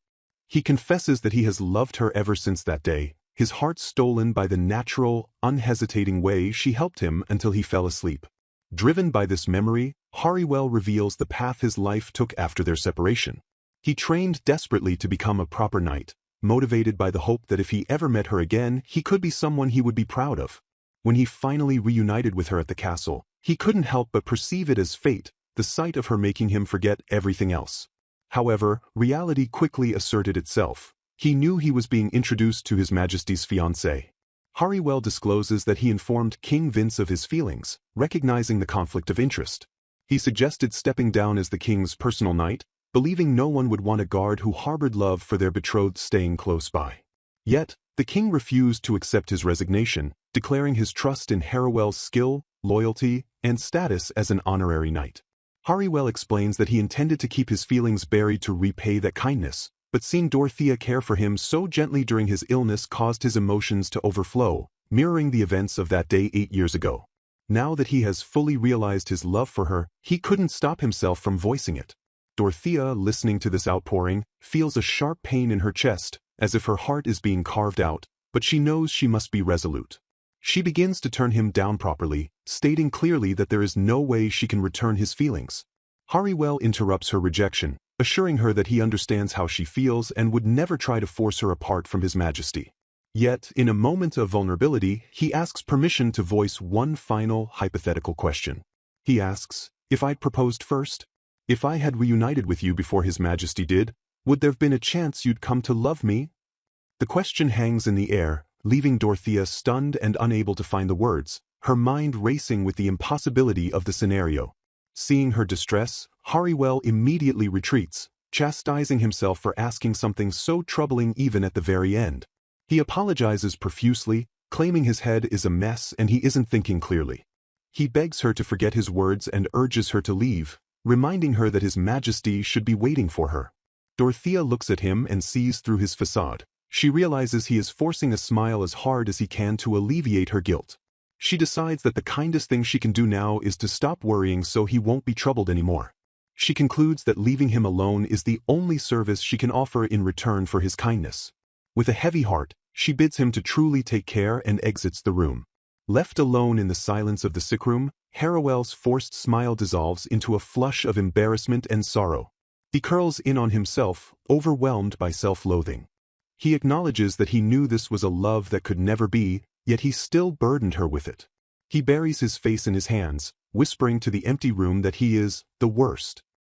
He confesses that he has loved her ever since that day, his heart stolen by the natural, unhesitating way she helped him until he fell asleep. Driven by this memory, Hariwell reveals the path his life took after their separation. He trained desperately to become a proper knight, motivated by the hope that if he ever met her again, he could be someone he would be proud of. When he finally reunited with her at the castle, he couldn't help but perceive it as fate, the sight of her making him forget everything else. However, reality quickly asserted itself. He knew he was being introduced to His Majesty's fiancée. Hariwell discloses that he informed King Vince of his feelings, recognizing the conflict of interest. He suggested stepping down as the king's personal knight, believing no one would want a guard who harbored love for their betrothed staying close by. Yet, the king refused to accept his resignation, declaring his trust in Hariwell's skill, loyalty, and status as an honorary knight. Hariwell explains that he intended to keep his feelings buried to repay that kindness, but seeing Dorothea care for him so gently during his illness caused his emotions to overflow, mirroring the events of that day 8 years ago. Now that he has fully realized his love for her, he couldn't stop himself from voicing it. Dorothea, listening to this outpouring, feels a sharp pain in her chest, as if her heart is being carved out, but she knows she must be resolute. She begins to turn him down properly, stating clearly that there is no way she can return his feelings. Hariwell interrupts her rejection, assuring her that he understands how she feels and would never try to force her apart from His Majesty. Yet, in a moment of vulnerability, he asks permission to voice one final, hypothetical question. He asks, "If I'd proposed first? If I had reunited with you before His Majesty did, would there have been a chance you'd come to love me?" The question hangs in the air, leaving Dorothea stunned and unable to find the words, her mind racing with the impossibility of the scenario. Seeing her distress, Hariwell immediately retreats, chastising himself for asking something so troubling even at the very end. He apologizes profusely, claiming his head is a mess and he isn't thinking clearly. He begs her to forget his words and urges her to leave, reminding her that His Majesty should be waiting for her. Dorothea looks at him and sees through his facade. She realizes he is forcing a smile as hard as he can to alleviate her guilt. She decides that the kindest thing she can do now is to stop worrying so he won't be troubled anymore. She concludes that leaving him alone is the only service she can offer in return for his kindness. With a heavy heart, she bids him to truly take care and exits the room. Left alone in the silence of the sick room, Hariwell's forced smile dissolves into a flush of embarrassment and sorrow. He curls in on himself, overwhelmed by self-loathing. He acknowledges that he knew this was a love that could never be, yet he still burdened her with it. He buries his face in his hands, whispering to the empty room that he is the worst.